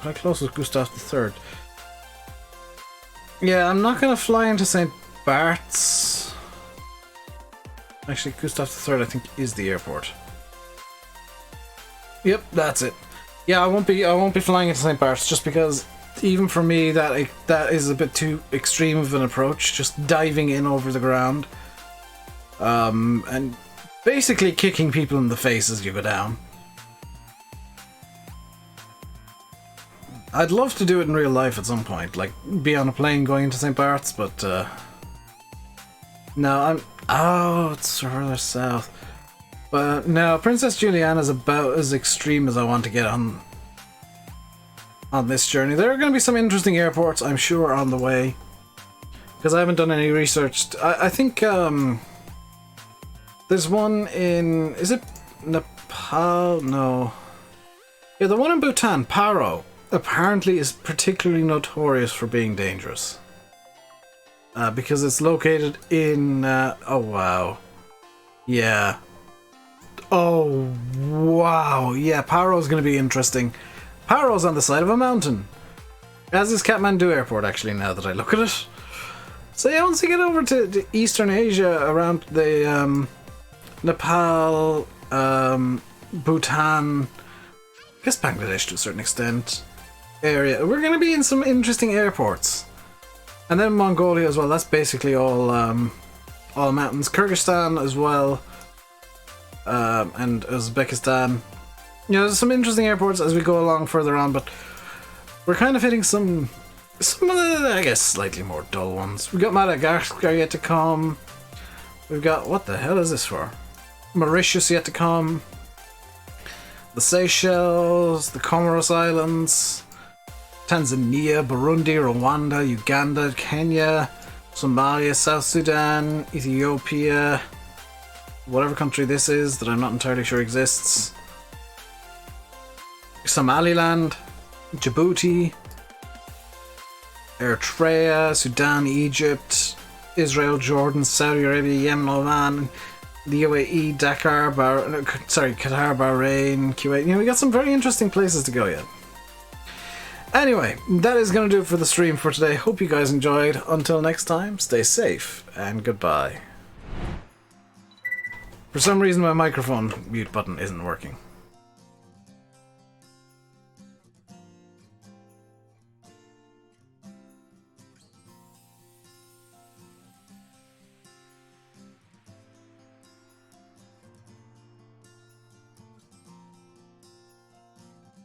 How close was Gustav III? Yeah, I'm not going to fly into St. Bart's. Actually, Gustav III, I think, is the airport. Yep, that's it. Yeah, I won't be flying into St. Bart's just because, even for me, that is a bit too extreme of an approach. Just diving in over the ground, and basically kicking people in the face as you go down. I'd love to do it in real life at some point, like be on a plane going into St. Bart's, but no, oh, it's further south. But no, Princess Juliana is about as extreme as I want to get on this journey. There are going to be some interesting airports, I'm sure, on the way. Because I haven't done any research. I think there's one in... Is it Nepal? No. Yeah, the one in Bhutan, Paro, apparently is particularly notorious for being dangerous. Because it's located in... oh, wow. Yeah. Oh, wow. Yeah, Paro's going to be interesting. Paro's on the side of a mountain. As is Kathmandu Airport, actually, now that I look at it. So yeah, once you get over to Eastern Asia, around the Nepal, Bhutan, I guess Bangladesh to a certain extent, area, we're going to be in some interesting airports. And then Mongolia as well, that's basically all mountains. Kyrgyzstan as well, and Uzbekistan. You know, there's some interesting airports as we go along further on, but we're kind of hitting some of the, I guess, slightly more dull ones. We've got Madagascar yet to come. We've got, what the hell is this for? Mauritius yet to come. The Seychelles, the Comoros Islands, Tanzania, Burundi, Rwanda, Uganda, Kenya, Somalia, South Sudan, Ethiopia, whatever country this is that I'm not entirely sure exists. Somaliland, Djibouti, Eritrea, Sudan, Egypt, Israel, Jordan, Saudi Arabia, Yemen, Oman, the UAE, Dakar, Qatar, Bahrain, Kuwait. You know, we got some very interesting places to go yet. Anyway, that is going to do it for the stream for today. Hope you guys enjoyed. Until next time, stay safe and goodbye. For some reason my microphone mute button isn't working.